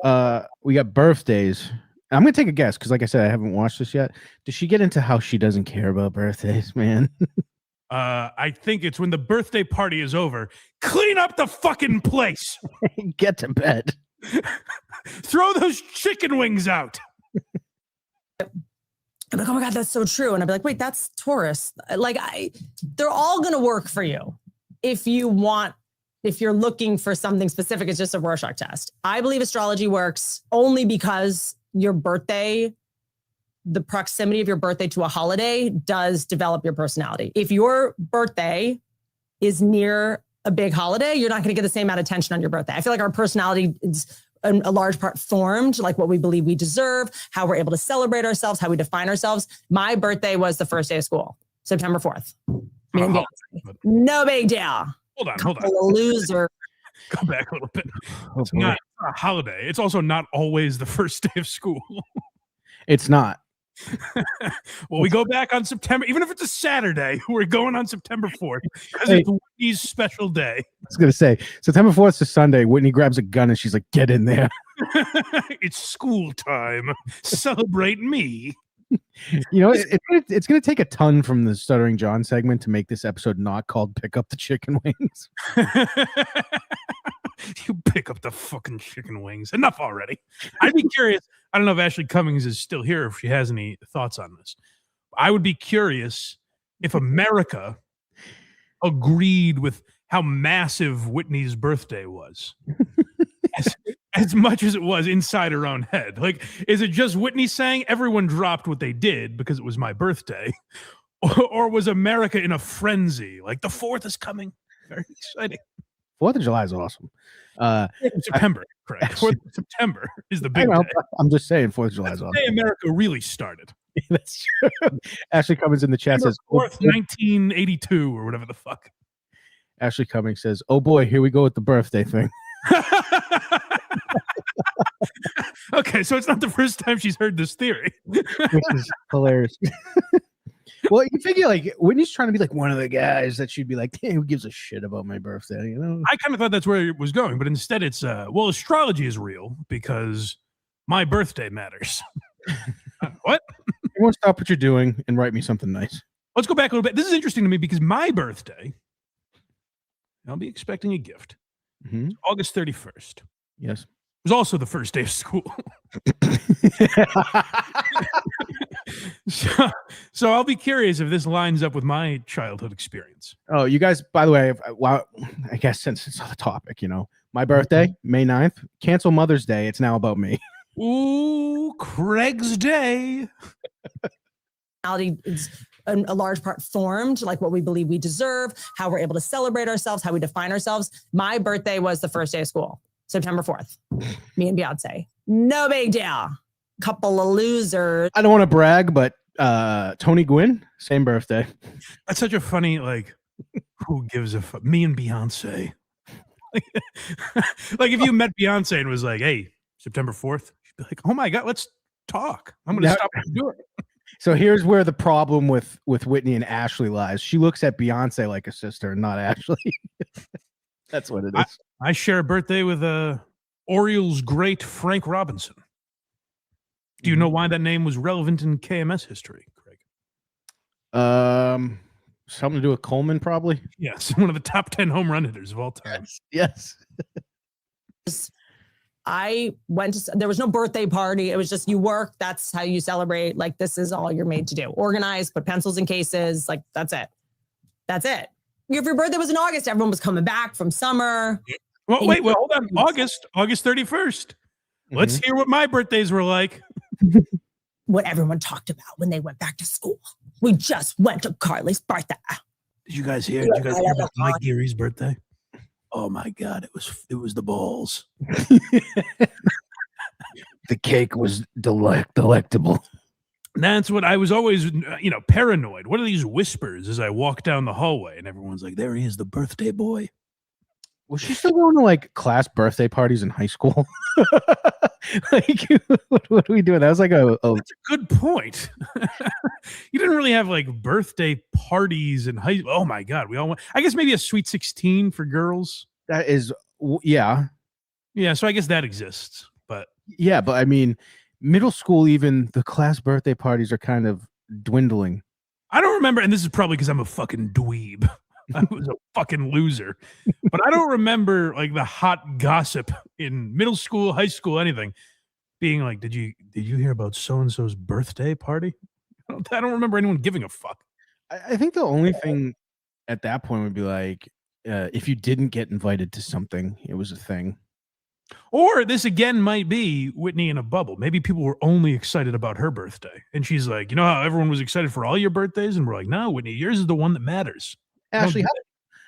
we got birthdays. I'm going to take a guess because, like I said, I haven't watched this yet. Does she get into how she doesn't care about birthdays, man? I think it's when the birthday party is over. Clean up the fucking place. Get to bed. Throw those chicken wings out. I'm like, oh my God, that's so true. And I'd be like, wait, that's Taurus. Like they're all going to work for you. If you're looking for something specific, it's just a Rorschach test. I believe astrology works only because your birthday, the proximity of your birthday to a holiday does develop your personality. If your birthday is near a big holiday, you're not going to get the same amount of attention on your birthday. I feel like our personality is a large part formed, like what we believe we deserve, how we're able to celebrate ourselves, how we define ourselves. My birthday was the first day of school, September 4th. No big deal. Hold on. Loser. Go back a little bit. It's not a holiday. It's also not always the first day of school. It's not. Well, we go back on September, even if it's a Saturday, we're going on September 4th because it's Whitney's special day. I was going to say, September 4th is Sunday. Whitney grabs a gun and she's like, get in there. It's school time. Celebrate me. You know, it's going to take a ton from the Stuttering John segment to make this episode not called Pick Up the Chicken Wings. You pick up the fucking chicken wings. Enough already. I'd be curious. I don't know if Ashley Cummings is still here, if she has any thoughts on this. I would be curious if America agreed with how massive Whitney's birthday was. As much as it was inside her own head. Like, is it just Whitney saying everyone dropped what they did because it was my birthday? Or was America in a frenzy? Like, the 4th is coming. Very exciting. 4th of July is awesome. September, correct. 4th of September is the big day. I'm just saying 4th of July is awesome. The day America really started. That's true. Ashley Cummings in the chat says 4th, 1982 or whatever the fuck. Ashley Cummings says, oh boy, here we go with the birthday thing. Okay, so it's not the first time she's heard this theory. Which is hilarious. Well, you figure like Whitney's trying to be like one of the guys that she'd be like, hey, who gives a shit about my birthday? You know, I kind of thought that's where it was going, but instead it's well, astrology is real because my birthday matters. What? Everyone stop what you're doing and write me something nice. Let's go back a little bit. This is interesting to me because my birthday, I'll be expecting a gift. Mm-hmm. August 31st. Yes. It was also the first day of school. So I'll be curious if this lines up with my childhood experience. Oh, you guys, by the way, well, I guess since it's on the topic, you know, my birthday, May 9th, cancel Mother's Day. It's now about me. Ooh, Craig's Day. Is a large part formed, like what we believe we deserve, how we're able to celebrate ourselves, how we define ourselves. My birthday was the first day of school, September 4th. Me and Beyonce. No big deal. Couple of losers. I don't want to brag, but Tony Gwynn, same birthday. That's such a funny, like, who gives a fuck? Me and Beyonce. Like, if you met Beyonce and was like, hey, September 4th, she'd be like, oh my God, let's talk. I'm going to stop and do it. So here's where the problem with Whitney and Ashley lies. She looks at Beyonce like a sister, not Ashley. That's what it is. I share a birthday with Orioles great Frank Robinson. Do you know why that name was relevant in KMS history, Craig? Something to do with Coleman, probably. Yes, one of the top 10 home run hitters of all time. Yes. I went to, there was no birthday party. It was just, you work. That's how you celebrate. Like, this is all you're made to do. Organize, put pencils in cases. Like, that's it. That's it. If your birthday was in August, everyone was coming back from summer. Well, wait, hold on. August 31st. Let's hear what my birthdays were like. What everyone talked about when they went back to school. We just went to Carly's birthday. Did you guys hear? Did you guys hear about Mike Geary's birthday? Oh my God, it was the balls. The cake was delectable. That's what I was always, paranoid. What are these whispers as I walk down the hallway and everyone's like, there he is, the birthday boy. Was she still going to like class birthday parties in high school? Like, what are we doing? That was like That's a good point. You didn't really have like birthday parties in high. Oh my God, we all went. I guess maybe a Sweet 16 for girls. That is, yeah. So I guess that exists, but I mean, middle school, even the class birthday parties are kind of dwindling. I don't remember, and this is probably because I'm a fucking dweeb. I was a fucking loser. But I don't remember like the hot gossip in middle school, high school, anything being like, did you hear about so-and-so's birthday party? I don't remember anyone giving a fuck. I think the only thing at that point would be like, if you didn't get invited to something, it was a thing. Or this again might be Whitney in a bubble. Maybe people were only excited about her birthday. And she's like, you know how everyone was excited for all your birthdays? And we're like, no, Whitney, yours is the one that matters. Ashley,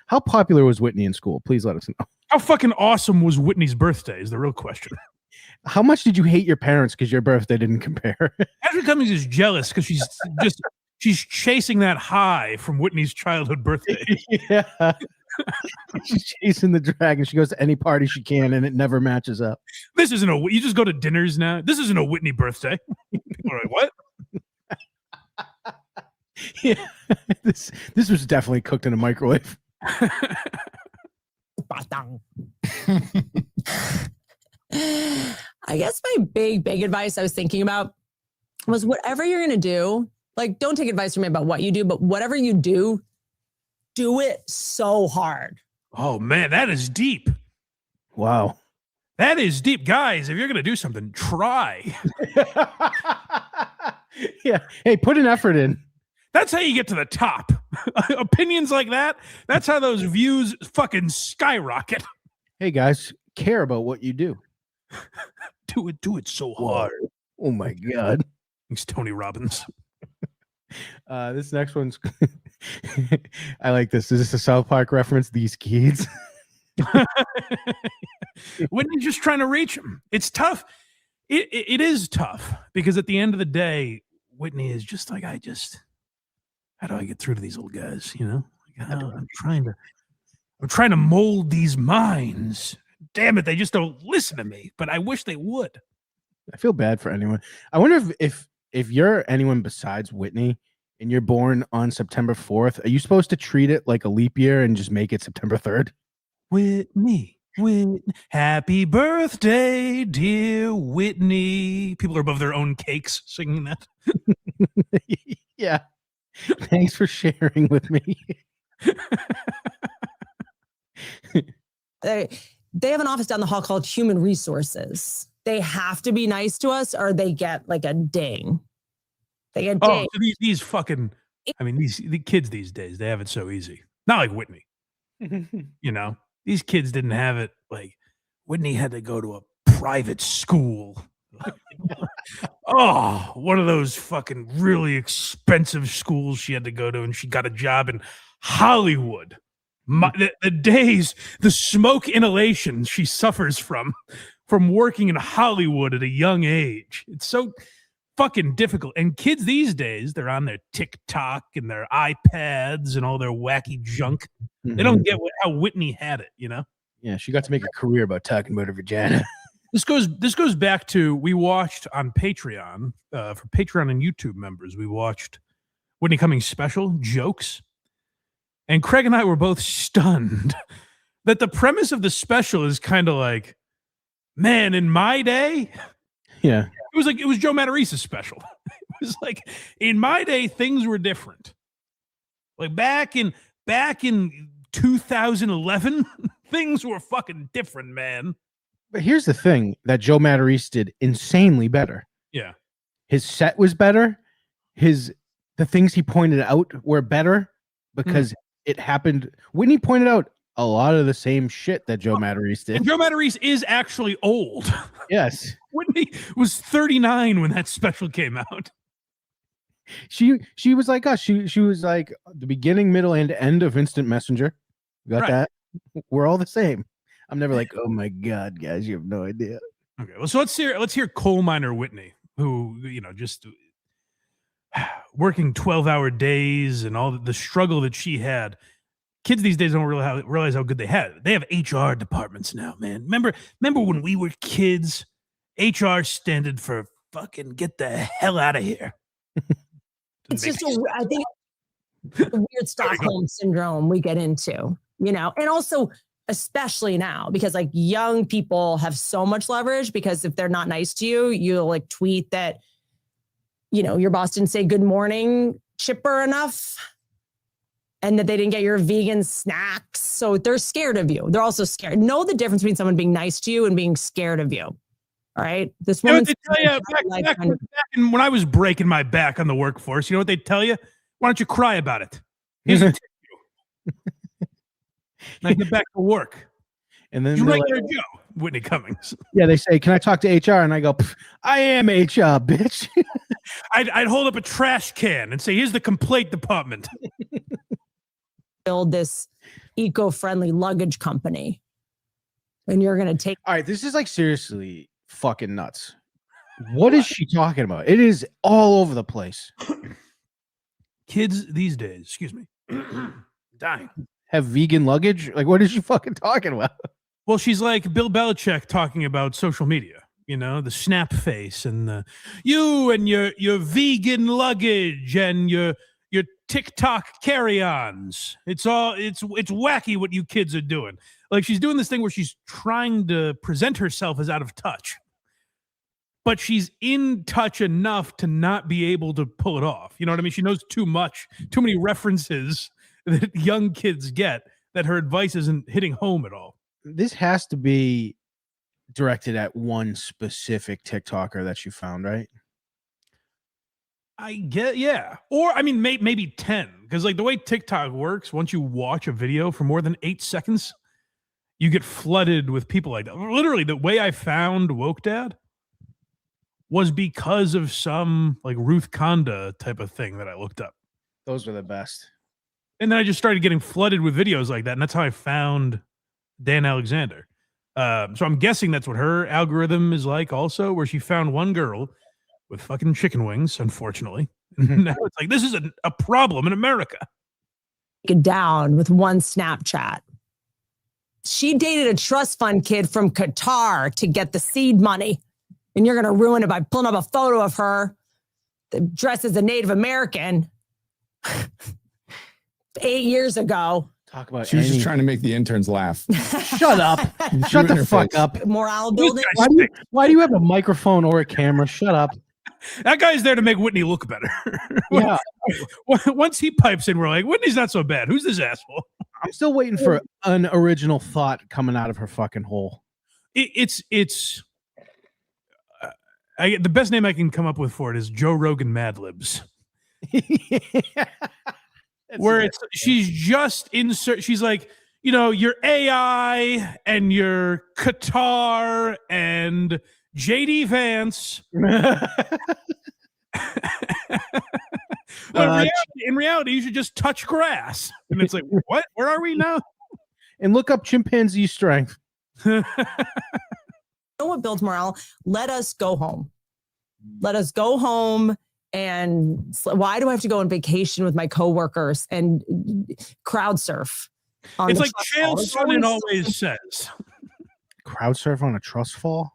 how popular was Whitney in school? Please let us know. How fucking awesome was Whitney's birthday is the real question. How much did you hate your parents because your birthday didn't compare? Ashley Cummings is jealous because she's chasing that high from Whitney's childhood birthday. Yeah. She's chasing the dragon. She goes to any party she can, and it never matches up. This isn't you just go to dinners now. This isn't a Whitney birthday. People are like, what? Yeah, this was definitely cooked in a microwave. I guess my big advice I was thinking about was whatever you're going to do, like, don't take advice from me about what you do, but whatever you do it so hard. Oh, man, that is deep. Wow. That is deep. Guys, if you're going to do something, try. Yeah. Hey, put an effort in. That's how you get to the top. Opinions like that, that's how those views fucking skyrocket. Hey, guys, care about what you do. Do it so hard. Oh, my God. Thanks, Tony Robbins. This next one's I like this. Is this a South Park reference? These kids. Whitney's just trying to reach him. It's tough. It is tough because at the end of the day, Whitney is just like, how do I get through to these old guys? You know, I'm trying to mold these minds. Damn it, they just don't listen to me. But I wish they would. I feel bad for anyone. I wonder if you're anyone besides Whitney and you're born on September 4th, are you supposed to treat it like a leap year and just make it September 3rd? Whitney, happy birthday, dear Whitney. People are above their own cakes singing that. Yeah. Thanks for sharing with me. They have an office down the hall called Human Resources. They have to be nice to us or they get like a ding. They get ding. So these fucking, I mean, the kids these days, they have it so easy. Not like Whitney. You know, these kids didn't have it like Whitney had to go to a private school. Oh, one of those fucking really expensive schools she had to go to, and she got a job in Hollywood. The days, the smoke inhalation she suffers from working in Hollywood at a young age. It's so fucking difficult. And kids these days, they're on their TikTok and their iPads and all their wacky junk. Mm-hmm. They don't get how Whitney had it, you know? Yeah, she got to make a career about talking about her vagina. This goes back to, we watched on Patreon, for Patreon and YouTube members, we watched Whitney Cummings' special, Jokes. And Craig and I were both stunned that the premise of the special is kind of like, man, in my day, yeah, it was Joe Matarice's special. It was like, in my day, things were different. Like back in 2011, things were fucking different, man. But here's the thing that Joe Matarice did insanely better. Yeah, his set was better. The things he pointed out were better because it happened. Whitney pointed out a lot of the same shit that Joe Matarice did. And Joe Matarice is actually old. Yes. Whitney was 39 when that special came out. She was like us. She was like the beginning, middle, and end of Instant Messenger. Got right. That? We're all the same. I'm never like, oh my God, guys, you have no idea. Okay, well, so let's hear coal miner Whitney, who, you know, just working 12-hour days and all the struggle that she had. Kids these days don't really realize how good they had it. They have HR departments now, man. Remember when we were kids? HR stood for fucking get the hell out of here. It's just, I think, the weird Stockholm syndrome we get into, you know, and also especially now because like young people have so much leverage because if they're not nice to you, you'll like tweet that, you know, your boss didn't say good morning chipper enough. and that they didn't get your vegan snacks. So they're scared of you. They're also scared. Know the difference between someone being nice to you and being scared of you. All right. This woman. When I was breaking my back on the workforce, you know what they tell you? Why don't you cry about it? Here's a tissue. And I get back to work. And then you regular Joe, Whitney Cummings. Yeah, they say, "Can I talk to HR?" And I go, "I am HR, bitch." I'd hold up a trash can and say, "Here's the complaint department." Build this eco-friendly luggage company, and you're gonna take. All right, this is like seriously fucking nuts. What is she talking about? It is all over the place. Kids these days, excuse me, dying. Have vegan luggage? Like, what is she fucking talking about? Well, she's like Bill Belichick talking about social media. You know, the snap face and the you and your vegan luggage and your TikTok carry-ons. It's wacky what you kids are doing. Like, she's doing this thing where she's trying to present herself as out of touch, but she's in touch enough to not be able to pull it off. You know what I mean? She knows too much, too many references that young kids get, that her advice isn't hitting home at all. This has to be directed at one specific TikToker that you found, right? I get, yeah. Or, I mean, maybe 10. Because, like, the way TikTok works, once you watch a video for more than 8 seconds, you get flooded with people like that. Literally, the way I found Woke Dad was because of some, like, Ruth Conda type of thing that I looked up. Those were the best. And then I just started getting flooded with videos like that, and that's how I found Dan Alexander. So I'm guessing that's what her algorithm is like also, where she found one girl with fucking chicken wings, unfortunately. Now it's like, this is a problem in America. Down with one Snapchat. She dated a trust fund kid from Qatar to get the seed money. And you're going to ruin it by pulling up a photo of her dressed as a Native American 8 years ago. Talk about she was just trying to make the interns laugh. Shut up. Shut the fuck up. Morale building. Why do you have a microphone or a camera? Shut up. That guy's there to make Whitney look better. Yeah. Once he pipes in, we're like, Whitney's not so bad. Who's this asshole? I'm still waiting for an original thought coming out of her fucking hole. The best name I can come up with for it is Joe Rogan Mad Libs. Where she's just she's like, you know, your AI and your Qatar and JD Vance. In reality, you should just touch grass. And it's like, what? Where are we now? And look up chimpanzee strength. You know what builds morale? Let us go home. Let us go home. And why do I have to go on vacation with my coworkers and crowd surf? It's like Chael Sonnen always says. Crowd surf on a trust fall?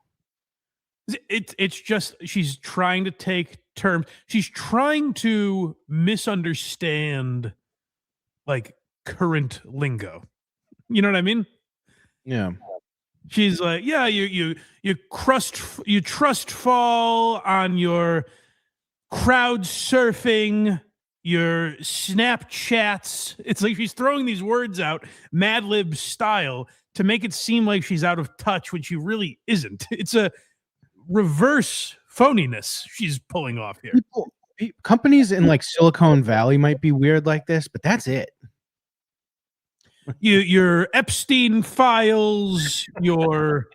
It's just, she's trying to take terms. She's trying to misunderstand, like, current lingo. You know what I mean? Yeah. She's like, yeah, you trust fall on your crowd surfing, your Snapchats. It's like she's throwing these words out, Mad Lib style, to make it seem like she's out of touch when she really isn't. It's a reverse phoniness she's pulling off here. Companies in like Silicon Valley might be weird like this, but that's it. Your Epstein files, your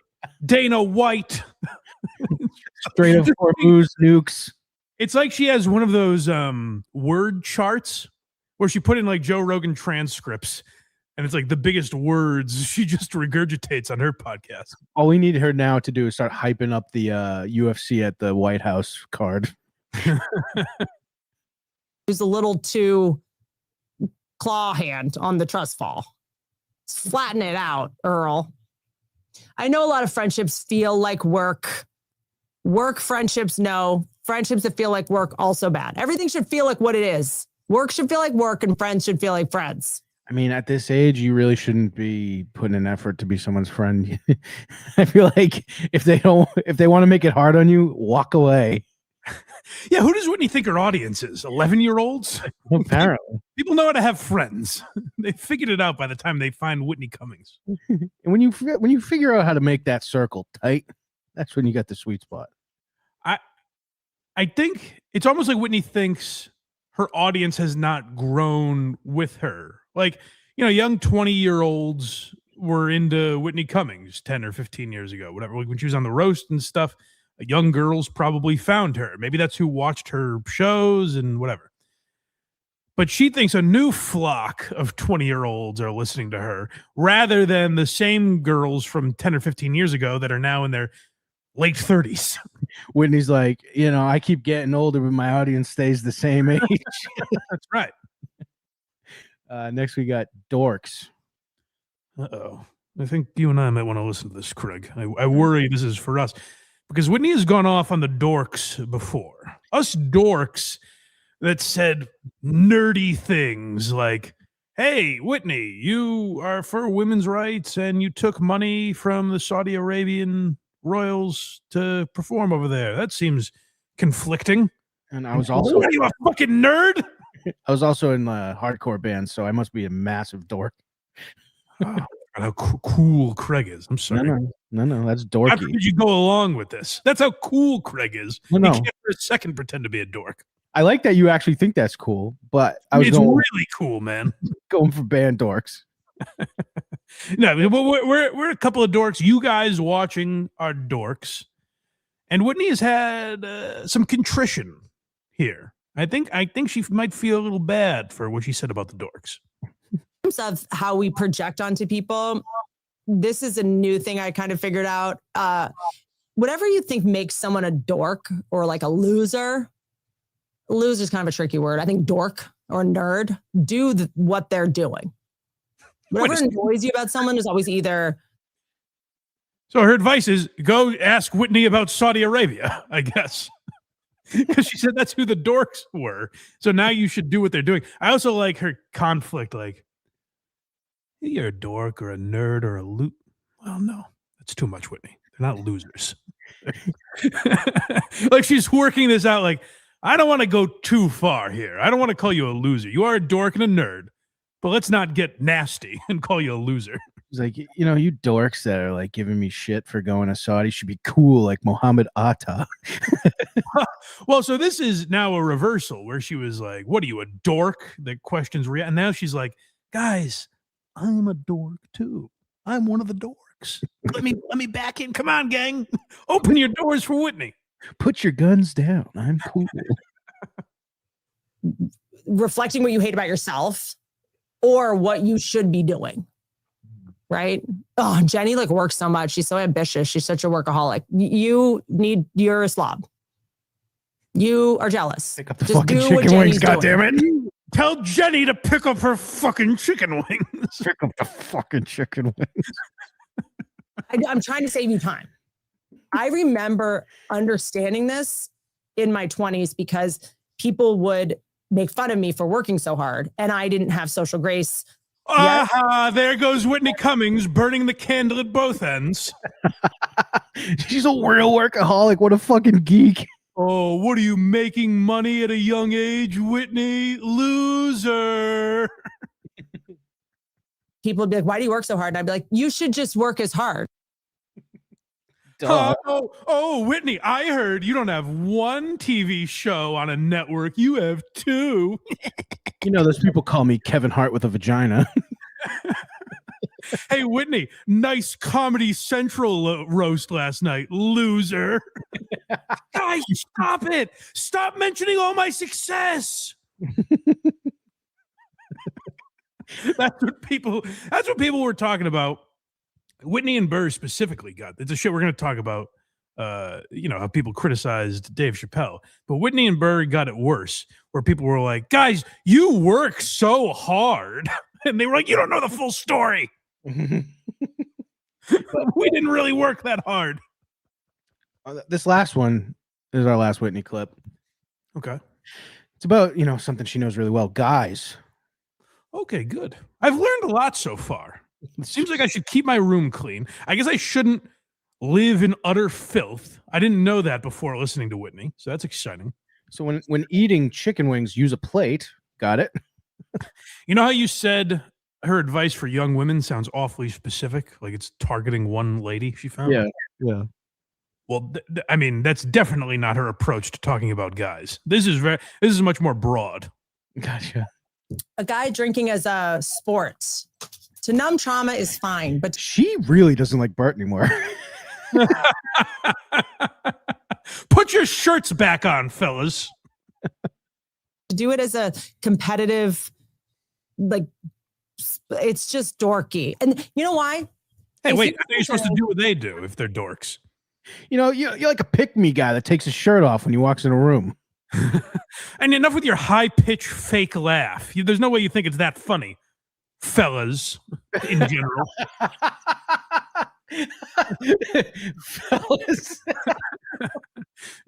Dana White, straight up Hormuz nukes. It's like she has one of those word charts where she put in like Joe Rogan transcripts, and it's like the biggest words she just regurgitates on her podcast. All we need her now to do is start hyping up the UFC at the White House card. It was a little too claw hand on the trust fall. Flatten it out, Earl. I know a lot of friendships feel like work. Work friendships, no. Friendships that feel like work, also bad. Everything should feel like what it is. Work should feel like work, and friends should feel like friends. I mean, at this age, you really shouldn't be putting an effort to be someone's friend. I feel like if they want to make it hard on you, walk away. Yeah, who does Whitney think her audience is? 11-year-olds? Apparently. People know how to have friends. They figured it out by the time they find Whitney Cummings. And when you figure out how to make that circle tight, that's when you got the sweet spot. I think it's almost like Whitney thinks her audience has not grown with her. Like, young 20-year-olds were into Whitney Cummings 10 or 15 years ago, whatever. Like when she was on the roast and stuff, young girls probably found her. Maybe that's who watched her shows and whatever. But she thinks a new flock of 20-year-olds are listening to her rather than the same girls from 10 or 15 years ago that are now in their late 30s. Whitney's like, I keep getting older, but my audience stays the same age. That's right. Next, we got dorks. Uh-oh. I think you and I might want to listen to this, Craig. I worry this is for us because Whitney has gone off on the dorks before. Us dorks that said nerdy things like, hey, Whitney, you are for women's rights and you took money from the Saudi Arabian royals to perform over there. That seems conflicting. And I was also... What are you, a fucking nerd? I was also in a hardcore band, so I must be a massive dork. Oh, how cool Craig is. I'm sorry. No, that's dorky. How could you go along with this? That's how cool Craig is. No. He can't for a second pretend to be a dork. I like that you actually think that's cool, but It's really cool, man. Going for band dorks. No, we're a couple of dorks. You guys watching are dorks, and Whitney has had some contrition here. I think she might feel a little bad for what she said about the dorks. In terms of how we project onto people, this is a new thing I kind of figured out. Whatever you think makes someone a dork or like a loser. Loser is kind of a tricky word. I think dork or nerd do what they're doing. Whatever annoys you about someone is always either. So her advice is go ask Whitney about Saudi Arabia, I guess. Because she said that's who the dorks were. So now you should do what they're doing. I also like her conflict, like, you're a dork or a nerd or a loot. Well, no, that's too much, Whitney. They're not losers. Like she's working this out like, I don't want to go too far here. I don't want to call you a loser. You are a dork and a nerd. But let's not get nasty and call you a loser. He's like, you dorks that are like giving me shit for going to Saudi should be cool like Mohammed Atta. Well, so this is now a reversal where she was like, what are you, a dork that questions reality? And now she's like, guys, I'm a dork too. I'm one of the dorks. Let me back in. Come on, gang. Open your doors for Whitney. Put your guns down. I'm cool. Reflecting what you hate about yourself. Or what you should be doing, right? Oh, Jenny works so much. She's so ambitious. She's such a workaholic. You're a slob. You are jealous. Pick up the fucking chicken wings, goddammit. Tell Jenny to pick up her fucking chicken wings. Pick up the fucking chicken wings. I'm trying to save you time. I remember understanding this in my 20s because people would make fun of me for working so hard, and I didn't have social grace. There goes Whitney Cummings burning the candle at both ends. She's a real workaholic. What a fucking geek. Oh, what are you, making money at a young age, Whitney? Loser. People would be like, why do you work so hard? And I'd be like, you should just work as hard. Oh, Whitney, I heard you don't have one TV show on a network. You have two. Those people call me Kevin Hart with a vagina. Hey, Whitney, nice Comedy Central roast last night. Loser. Guys, stop it. Stop mentioning all my success. That's what people were talking about. Whitney and Burr specifically got. It's a shit we're going to talk about. How people criticized Dave Chappelle, but Whitney and Burr got it worse, where people were like, "Guys, you work so hard," and they were like, "You don't know the full story." We didn't really work that hard. This last one is our last Whitney clip. Okay, it's about something she knows really well, guys. Okay, good. I've learned a lot so far. It seems like I should keep my room clean. I guess I shouldn't live in utter filth. I didn't know that before listening to Whitney, so that's exciting. So when eating chicken wings, use a plate. Got it? You know how you said her advice for young women sounds awfully specific, like it's targeting one lady she found? Yeah. Well, I mean, that's definitely not her approach to talking about guys. This is much more broad. Gotcha. A guy drinking as a sports to numb trauma is fine, but She really doesn't like Bart anymore. Put your shirts back on, fellas. to do it as a competitive, like, it's just dorky. And you know why? Hey, wait, I think you're supposed to do what they do if they're dorks. You know, you're like a pick-me guy that takes his shirt off when he walks in a room. And enough with your high-pitched fake laugh. There's no way you think it's that funny, fellas, in general. Fellas.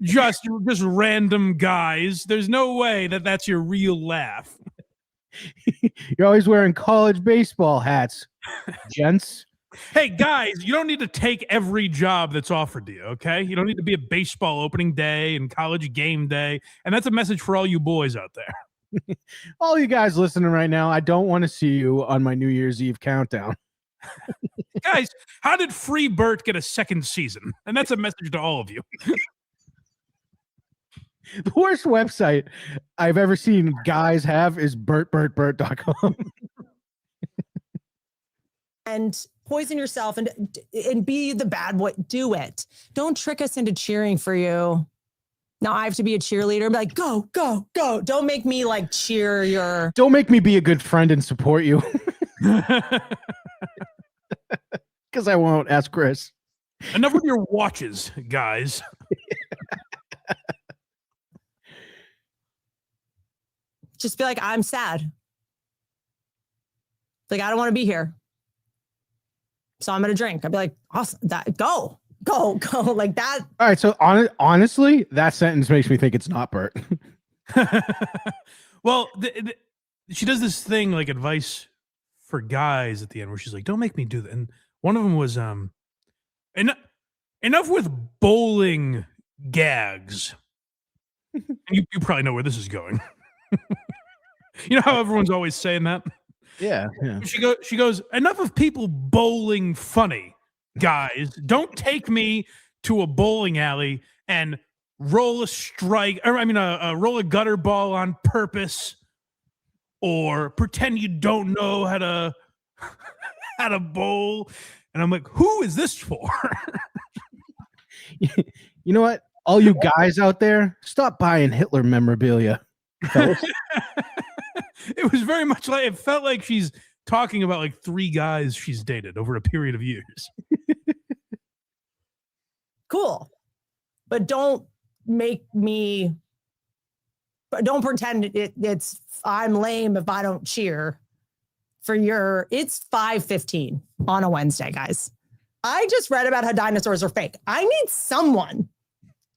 just random guys. There's no way that that's your real laugh. You're always wearing college baseball hats, gents. Hey, guys, you don't need to take every job that's offered to you, okay? You don't need to be at baseball opening day and college game day. And that's a message for all you boys out there. All you guys listening right now, I don't want to see you on my New Year's Eve countdown. Guys, how did Free Burt get a second season? And that's a message to all of you. The worst website I've ever seen guys have is burtburtburt.com. And poison yourself and be the bad boy. Do it. Don't trick us into cheering for you. Now I have to be a cheerleader. Be like, go, go, go. Don't make me like cheer your. Don't make me be a good friend and support you. Because I won't. Ask Chris. Enough with your watches, guys. Just be like, I'm sad. Like, I don't want to be here. So I'm going to drink. I'd be like, awesome. Go. Like that. All right. So honestly, that sentence makes me think it's not Bert. Well, she does this thing like advice for guys at the end where she's like, don't make me do that. And one of them was, enough with bowling gags. And you probably know where this is going. You know how everyone's always saying that? Yeah. She goes, enough of people bowling funny, guys. Don't take me to a bowling alley and roll a gutter ball on purpose, or pretend you don't know how to bowl. And I'm like, who is this for? You know what? All you guys out there, stop buying Hitler memorabilia. It was very much like, it felt like she's talking about like 3 guys she's dated over a period of years. Cool. But don't pretend it's I'm lame if I don't cheer for your. It's 5:15 on a Wednesday, guys. I just read about how dinosaurs are fake. I need someone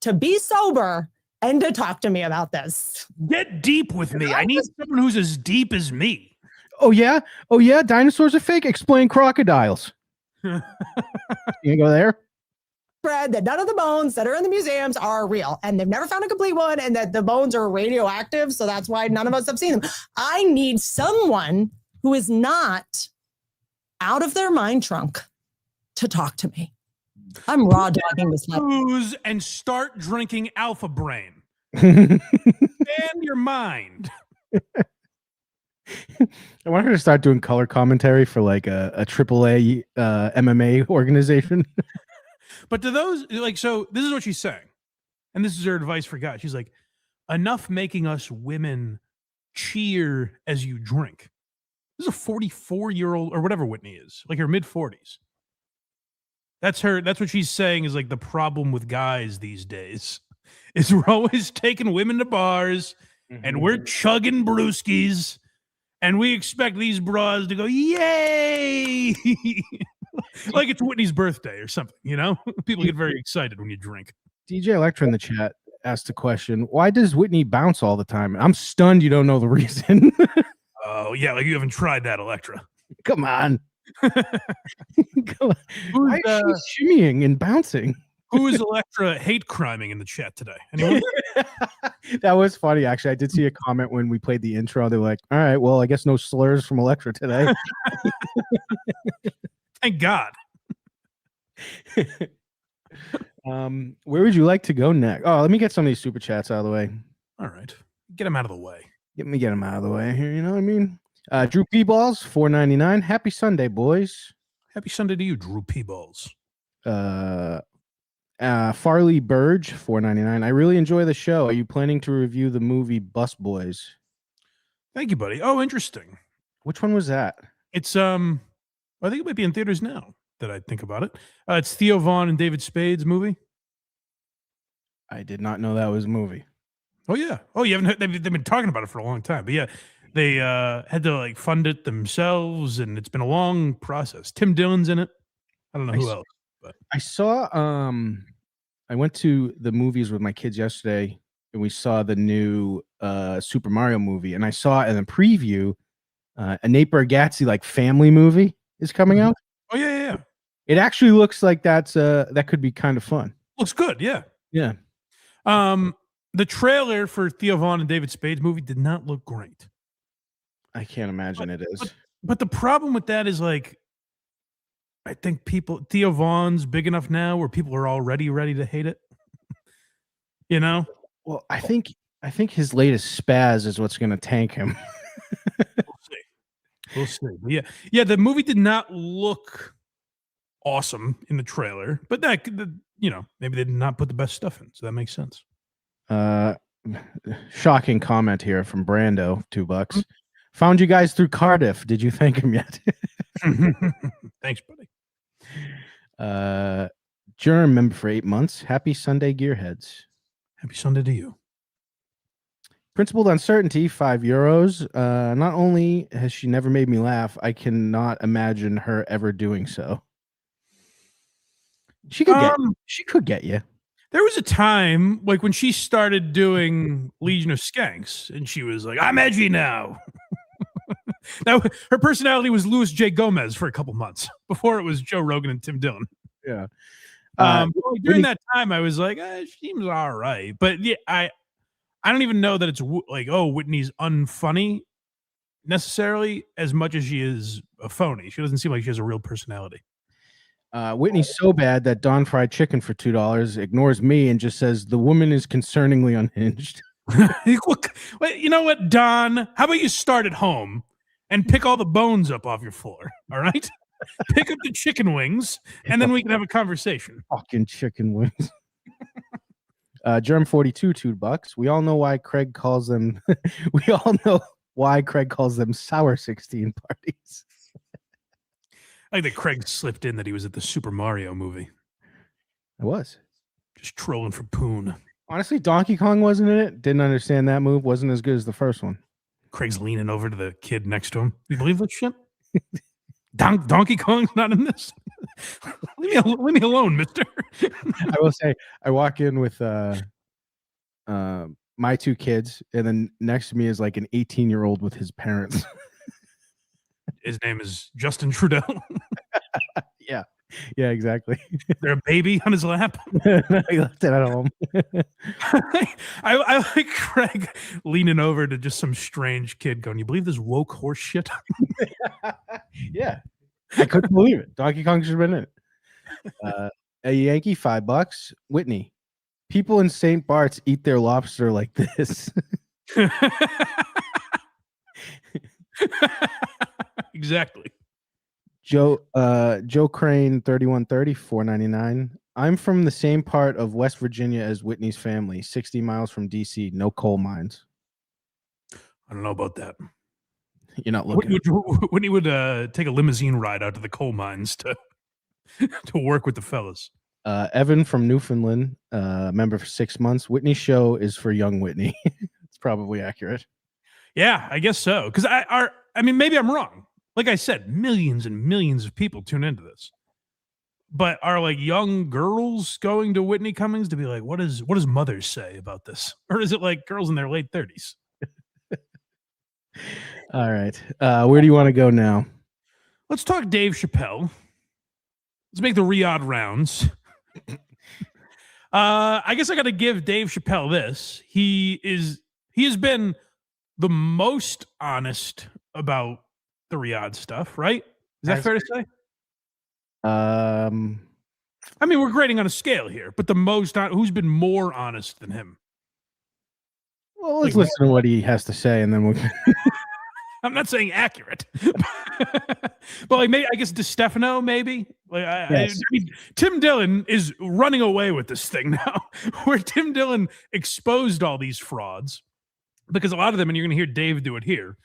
to be sober and to talk to me about this. Get deep with me. I need someone who's as deep as me. Oh yeah, dinosaurs are fake. Explain crocodiles. You go there. Spread that none of the bones that are in the museums are real, and they've never found a complete one, and that the bones are radioactive, so that's why none of us have seen them. I need someone who is not out of their mind trunk to talk to me. I'm raw dogging this booze and start drinking Alpha Brain. Expand your mind. I want her to start doing color commentary for like a AAA MMA organization. But to those, like, so this is what she's saying. And this is her advice for guys. She's like, enough making us women cheer as you drink. This is a 44-year-old or whatever Whitney is, like her mid-40s. That's what she's saying is like the problem with guys these days is we're always taking women to bars and we're chugging brewskis and we expect these bras to go, yay! Like it's Whitney's birthday or something, you know? People get very excited when you drink. DJ Electra in the chat asked a question. Why does Whitney bounce all the time? I'm stunned you don't know the reason. Oh, yeah, like you haven't tried that, Electra. Come on. Why is she shimmying and bouncing? Who is Electra hate criming in the chat today? Anyone? That was funny, actually. I did see a comment when we played the intro. They're like, all right, well, I guess no slurs from Electra today. Thank God. Where would you like to go next? Oh, let me get some of these super chats out of the way. All right. Get him out of the way. Get them out of the way here. You know what I mean? Drew P. Balls, $4.99. Happy Sunday, boys. Happy Sunday to you, Drew P. Balls. Farley Burge, $4.99. I really enjoy the show. Are you planning to review the movie Bus Boys? Thank you, buddy. Oh, interesting. Which one was that? It's I think it might be in theaters now that I think about it. It's Theo Von and David Spade's movie. I did not know that was a movie. Oh yeah. Oh, you haven't heard, they've been talking about it for a long time. But yeah, they had to like fund it themselves, and it's been a long process. Tim Dillon's in it. I don't know who else. But I saw I went to the movies with my kids yesterday, and we saw the new Super Mario movie, and I saw in a preview a Nate Bargatze like family movie is coming out. Oh yeah. It actually looks like that could be kind of fun. Looks good, yeah. Yeah. The trailer for Theo Von and David Spade's movie did not look great. I can't imagine it is. But the problem with that is like, I think Theo Von's big enough now where people are already ready to hate it. You know? Well, I think his spaz is what's going to tank him. We'll see. But yeah. The movie did not look awesome in the trailer, but maybe they did not put the best stuff in, so that makes sense. Shocking comment here from Brando, $2. Found you guys through Cardiff. Did you thank him yet? Thanks, buddy. Germ member for 8 months. Happy Sunday, Gearheads. Happy Sunday to you. Principled Uncertainty, €5. Not only has she never made me laugh, I cannot imagine her ever doing so. She could get you. There was a time, like when she started doing Legion of Skanks, and she was like, "I'm edgy now." Now her personality was Louis J. Gomez for a couple months before it was Joe Rogan and Tim Dillon. Yeah. During that time, I was like, "She seems all right," but yeah, I don't even know that it's like, oh, Whitney's unfunny necessarily as much as she is a phony. She doesn't seem like she has a real personality. Whitney's so bad that Don Fried Chicken for $2 ignores me and just says the woman is concerningly unhinged. Wait, you know what, Don? How about you start at home and pick all the bones up off your floor? All right, pick up the chicken wings, and then we can have a conversation. Fucking chicken wings. Germ 42, $2. We all know why Craig calls them. We all know why Craig calls them sour 16 parties. I think that Craig slipped in that he was at the Super Mario movie. I was just trolling for poon. Honestly, Donkey Kong wasn't in it. Didn't understand that move. Wasn't as good as the first one. Craig's leaning over to the kid next to him. You believe that shit? Donkey Kong's not in this. leave me alone, mister. I will say, I walk in with my two kids, and then next to me is like an 18-year-old with his parents. His name is Justin Trudeau. Yeah, exactly. They're a baby on his lap. He left it at home. I like Craig leaning over to just some strange kid going, "You believe this woke horse shit?" Yeah, I couldn't believe it. Donkey Kong should have been in it. A Yankee, $5. Whitney, people in St. Bart's eat their lobster like this. Exactly. Joe Crane, 3130, $4.99. I'm from the same part of West Virginia as Whitney's family, 60 miles from DC. No coal mines. I don't know about that. You're not looking. Whitney would take a limousine ride out to the coal mines to work with the fellas. Evan from Newfoundland, member for 6 months. Whitney's show is for young Whitney. It's probably accurate. Yeah, I guess so. Because I mean, maybe I'm wrong. Like I said, millions and millions of people tune into this. But are like young girls going to Whitney Cummings to be like, what does mothers say about this? Or is it like girls in their late 30s? All right. Where do you want to go now? Let's talk Dave Chappelle. Let's make the Riyadh rounds. I guess I got to give Dave Chappelle this. He has been the most honest about the Riyadh stuff, right? Is that fair to say? I mean, we're grading on a scale here, but the most who's been more honest than him? Well, let's listen to what he has to say, and then we'll. I'm not saying accurate, but like maybe I guess DeStefano, maybe. Like Yes. I mean, Tim Dillon is running away with this thing now, where Tim Dillon exposed all these frauds, because a lot of them, and you're going to hear Dave do it here,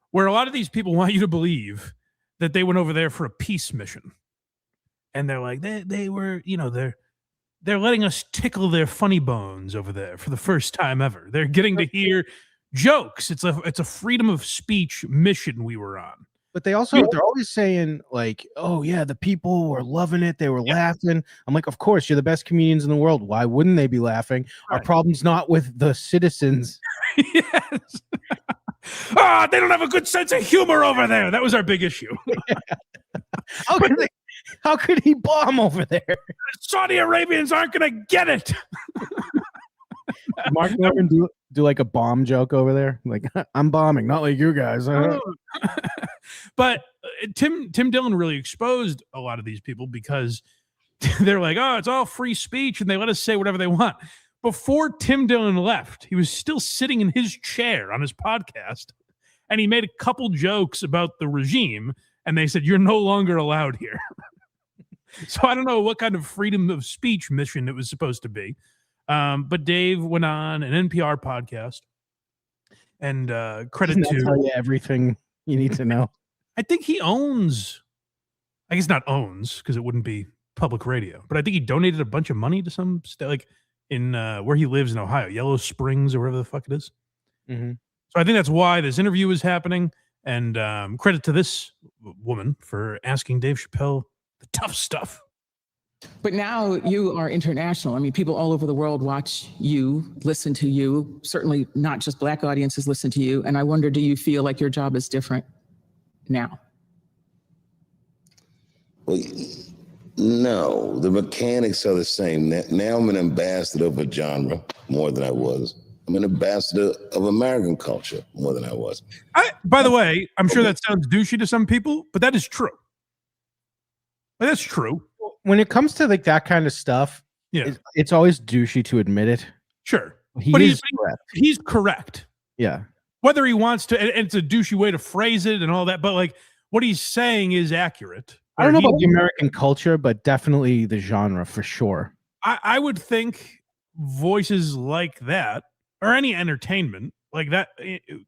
where a lot of these people want you to believe that they went over there for a peace mission, and they're like they were, you know, they're letting us tickle their funny bones over there for the first time ever. They're getting to hear jokes. It's a freedom of speech mission we were on. But they're always saying like, oh yeah, the people were loving it. They were laughing. I'm like, of course, you're the best comedians in the world. Why wouldn't they be laughing? Right. Our problem's not with the citizens. Yes. They don't have a good sense of humor over there. That was our big issue. How could he bomb over there? Saudi Arabians aren't going to get it. Mark Norman do like a bomb joke over there, like I'm bombing, not like you guys. But Tim Dillon really exposed a lot of these people because they're like, oh, it's all free speech, and they let us say whatever they want. Before Tim Dillon left, he was still sitting in his chair on his podcast, and he made a couple jokes about the regime, and they said, you're no longer allowed here. So I don't know what kind of freedom of speech mission it was supposed to be. But Dave went on an NPR podcast, and credit to tell you everything you need to know. I think he owns, I guess not owns, because it wouldn't be public radio, but I think he donated a bunch of money to some like in where he lives in Ohio, Yellow Springs or wherever the fuck it is. Mm-hmm. So I think that's why this interview is happening. And credit to this woman for asking Dave Chappelle the tough stuff. But now you are international. I mean, people all over the world watch you, listen to you. Certainly not just Black audiences listen to you. And I wonder, do you feel like your job is different now? Well, no, the mechanics are the same. Now I'm an ambassador of a genre more than I was. I'm an ambassador of American culture more than I was. By the way, I'm sure that sounds douchey to some people, but that is true. But that's true. When it comes to like that kind of stuff, it's always douchey to admit it. Sure. But he's correct. He's correct. Yeah. Whether he wants to, and it's a douchey way to phrase it and all that, but like what he's saying is accurate. I don't know about the American culture, but definitely the genre for sure. I would think voices like that, or any entertainment like that,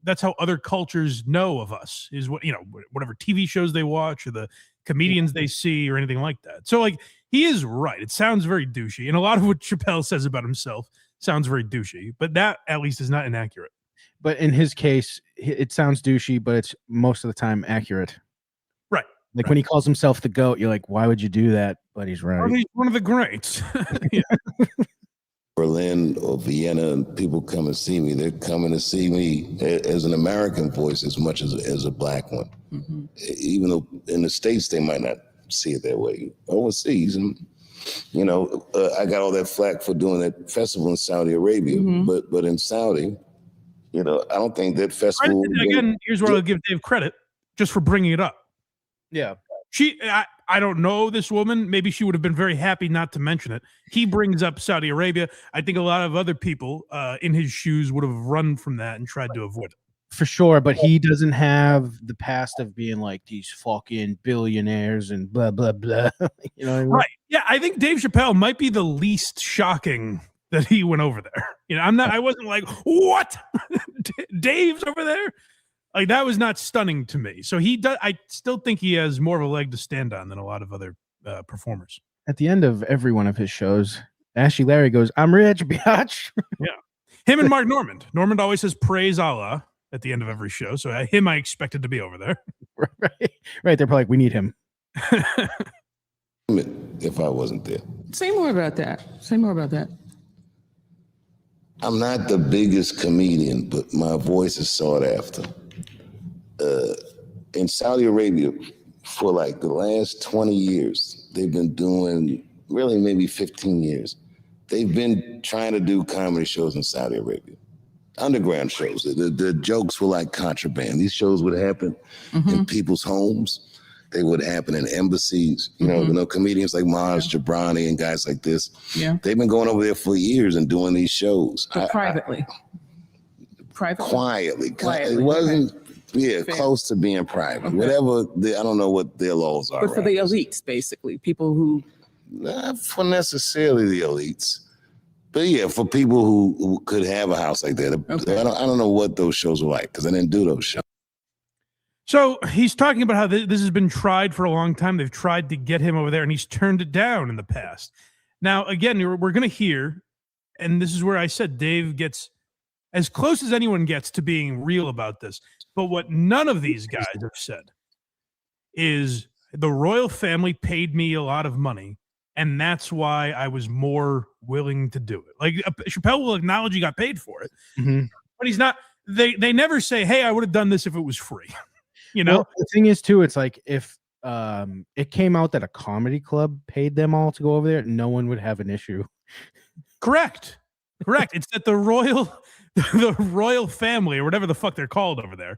that's how other cultures know of us, is what, you know, whatever TV shows they watch or the comedians they see or anything like that. So like he is right. It sounds very douchey. And a lot of what Chappelle says about himself sounds very douchey, but that at least is not inaccurate. But in his case, it sounds douchey, but it's most of the time accurate. Right. Like when he calls himself the GOAT, you're like, why would you do that? But he's right. Well, he's one of the greats. Yeah. Berlin or Vienna, and people come and see me. They're coming to see me as an American voice as much as a Black one. Mm-hmm. Even though in the States they might not see it that way. Overseas, and you know, I got all that flack for doing that festival in Saudi Arabia, but in Saudi, you know, I don't think that festival. Again, here's where I'll give Dave credit just for bringing it up. Yeah. I don't know this woman. Maybe she would have been very happy not to mention it. He brings up Saudi Arabia. I think a lot of other people in his shoes would have run from that and tried to avoid it. For sure, but he doesn't have the past of being like these fucking billionaires and blah, blah, blah. You know what I mean? Right. Yeah, I think Dave Chappelle might be the least shocking that he went over there. You know, I wasn't like, what? Dave's over there? Like, that was not stunning to me. So I still think he has more of a leg to stand on than a lot of other performers. At the end of every one of his shows, Ashley Larry goes, I'm rich, biatch. Yeah. Him and Mark Normand. Normand always says praise Allah at the end of every show. So him, I expected to be over there. Right. They're probably like, we need him. If I wasn't there. Say more about that. I'm not the biggest comedian, but my voice is sought after. In Saudi Arabia, for like the last 20 years, they've been doing, really maybe 15 years, they've been trying to do comedy shows in Saudi Arabia. Underground shows. The jokes were like contraband. These shows would happen in people's homes. They would happen in embassies. You know, comedians like Maz Jobrani and guys like this. Yeah. They've been going over there for years and doing these shows. But privately. Quietly. It wasn't close to being private. Whatever, I don't know what their laws are. But for the elites, basically, people who... Not for necessarily the elites. But yeah, for people who could have a house like that. I don't know what those shows were like because I didn't do those shows. So he's talking about how this has been tried for a long time. They've tried to get him over there, and he's turned it down in the past. Now, again, we're going to hear, and this is where I said Dave gets as close as anyone gets to being real about this. But what none of these guys have said is the royal family paid me a lot of money, and that's why I was more willing to do it. Like Chappelle will acknowledge he got paid for it, but he's not. They never say, "Hey, I would have done this if it was free." You know, well, the thing is too, it's like if it came out that a comedy club paid them all to go over there, no one would have an issue. Correct. It's that the royal family or whatever the fuck they're called over there.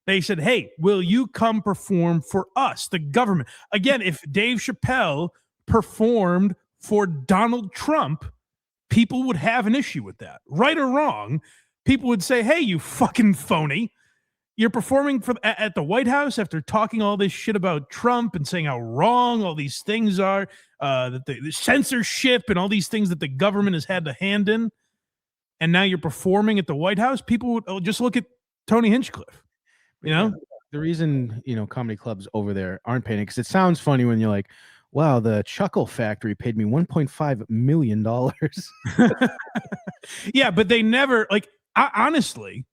They said, "Hey, will you come perform for us, the government?" Again, if Dave Chappelle performed for Donald Trump, people would have an issue with that. Right or wrong, people would say, "Hey, you fucking phony. You're performing at the White House after talking all this shit about Trump and saying how wrong all these things are, that the censorship and all these things that the government has had to hand in, and now you're performing at the White House." People would just look at Tony Hinchcliffe. You know, the reason comedy clubs over there aren't paying it because it sounds funny when you're like, "Wow, the Chuckle Factory paid me $1.5 million." Yeah, but they never honestly.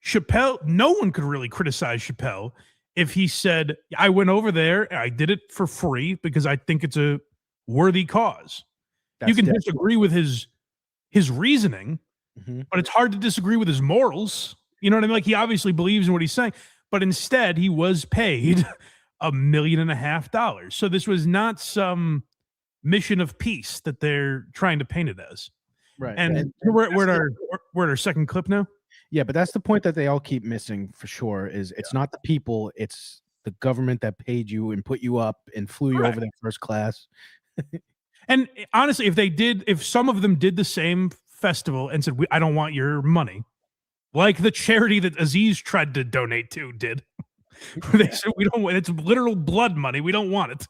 Chappelle, no one could really criticize Chappelle if he said, "I went over there, I did it for free because I think it's a worthy cause." You can disagree with his reasoning, but it's hard to disagree with his morals. You know what I mean? Like, he obviously believes in what he's saying, but instead he was paid $1.5 million. So this was not some mission of peace that they're trying to paint it as. Right. And we're at our second clip now. Yeah, but that's the point that they all keep missing for sure is it's not the people, it's the government that paid you and put you up and flew you over there first class. And honestly, if some of them did the same festival and said, "I don't want your money," like the charity that Aziz tried to donate to did. They said, "We don't want it's literal blood money. We don't want it."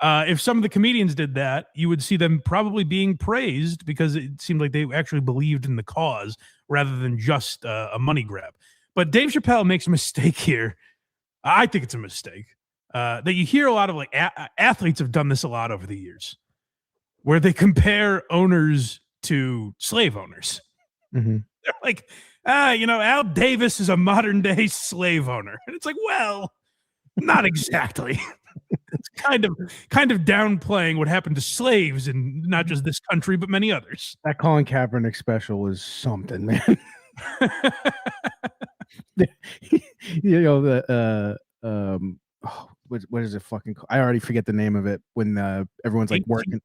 If some of the comedians did that, you would see them probably being praised because it seemed like they actually believed in the cause rather than just a money grab. But Dave Chappelle makes a mistake here. I think it's a mistake that you hear a lot of athletes have done this a lot over the years where they compare owners to slave owners. They're like, Al Davis is a modern day slave owner. And it's like, well, not exactly. It's kind of downplaying what happened to slaves in not just this country, but many others. That Colin Kaepernick special was something, man. What is it fucking called? I already forget the name of it when everyone's like working.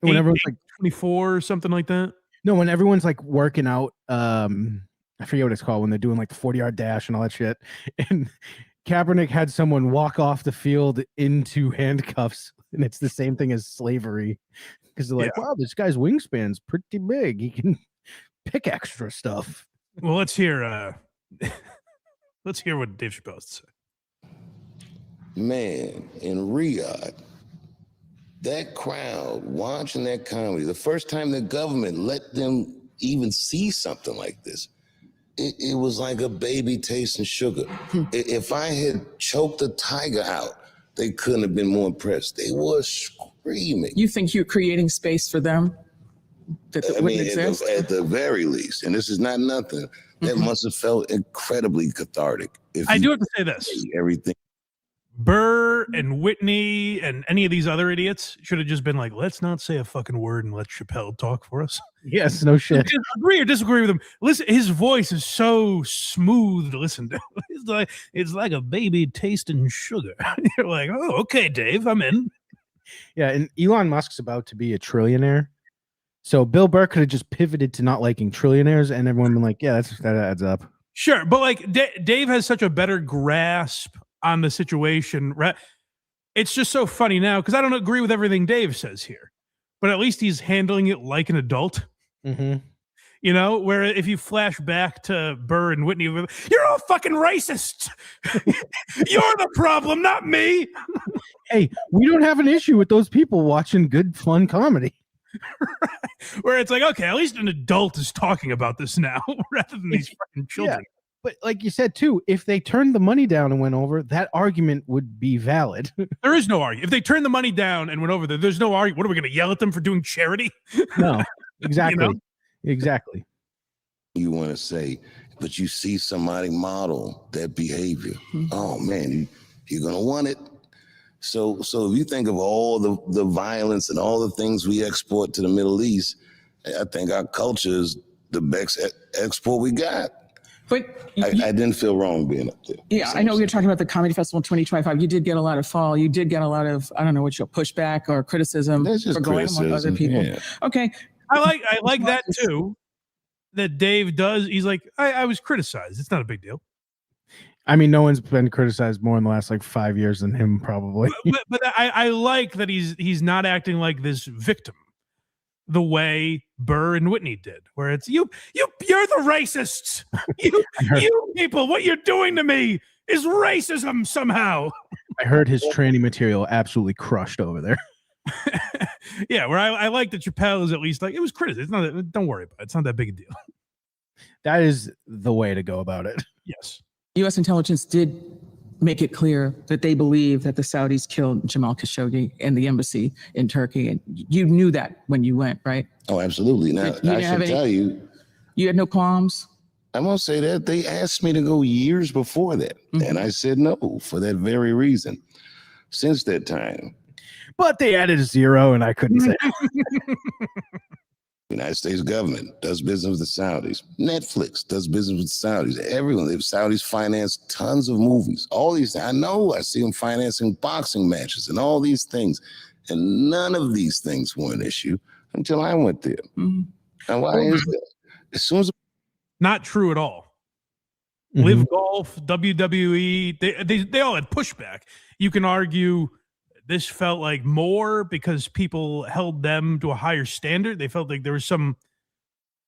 When everyone's like 24 or something like that. No, when everyone's like working out, I forget what it's called when they're doing like the 40-yard dash and all that shit. And Kaepernick had someone walk off the field into handcuffs, and it's the same thing as slavery because they're like, "Wow, this guy's wingspan's pretty big. He can pick extra stuff." Well, let's hear what Dave Chappelle has to say. Man, in Riyadh, that crowd watching that comedy, the first time the government let them even see something like this, it was like a baby tasting sugar. If I had choked a tiger out, they couldn't have been more impressed. They were screaming. You think you're creating space for them that wouldn't exist? At the very least, and this is not nothing, that must have felt incredibly cathartic. I do have to say this. Everything. Burr and Whitney and any of these other idiots should have just been like, "Let's not say a fucking word and let Chappelle talk for us." Yes, no shit. Agree or disagree with him. Listen, his voice is so smooth to listen to. It's like a baby tasting sugar. You're like, "Oh, okay, Dave, I'm in." Yeah, and Elon Musk's about to be a trillionaire. So Bill Burr could have just pivoted to not liking trillionaires, and everyone been like, "Yeah, that adds up." Sure, but like Dave has such a better grasp on the situation. Right? It's just so funny now because I don't agree with everything Dave says here, but at least he's handling it like an adult. Mm-hmm. You know, where if you flash back to Burr and Whitney, you're all fucking racist. You're the problem, not me. Hey, we don't have an issue with those people watching good, fun comedy. Right. Where it's like, okay, at least an adult is talking about this now rather than these fucking children. Yeah. But like you said, too, if they turned the money down and went over, that argument would be valid. There is no argument. If they turned the money down and went over there, there's no argument. What are we going to yell at them for doing charity? No, exactly. You know? Exactly. You want to say, but you see somebody model that behavior. Oh man, you're gonna want it. So if you think of all the violence and all the things we export to the Middle East, I think our culture is the best export we got. But I didn't feel wrong being up there. yeah, I know you're talking about the Comedy Festival 2025. You did get a lot of fall. You did get a lot of, I don't know what your pushback or criticism That's just for going among other criticism, people. yeah. Okay. I like that too. That Dave does. He's like, I was criticized. It's not a big deal. I mean, no one's been criticized more in the last like 5 years than him, probably. But I like that he's not acting like this victim the way Burr and Whitney did, where it's you're the racists. You people, what you're doing to me is racism somehow. I heard his tranny material absolutely crushed over there. Yeah, where I like that Chappelle is at least like, it was criticism. It's not, don't worry about it. It's not that big a deal. That is the way to go about it. Yes. U.S. intelligence did make it clear that they believe that the Saudis killed Jamal Khashoggi in the embassy in Turkey. And you knew that when you went, right? Oh, absolutely. Now, You I didn't have should tell you, You had no qualms? I won't say that. They asked me to go years before that. And I said no for that very reason. Since that time, But they added a zero, and I couldn't say. United States government does business with the Saudis. Netflix does business with the Saudis. Everyone, the Saudis finance tons of movies. All these, I know, I see them financing boxing matches and all these things. And none of these things were an issue until I went there. And why is that? As soon as Not true at all. Mhm. Live Golf, WWE, they all had pushback. You can argue this felt like more because people held them to a higher standard. They felt like there was some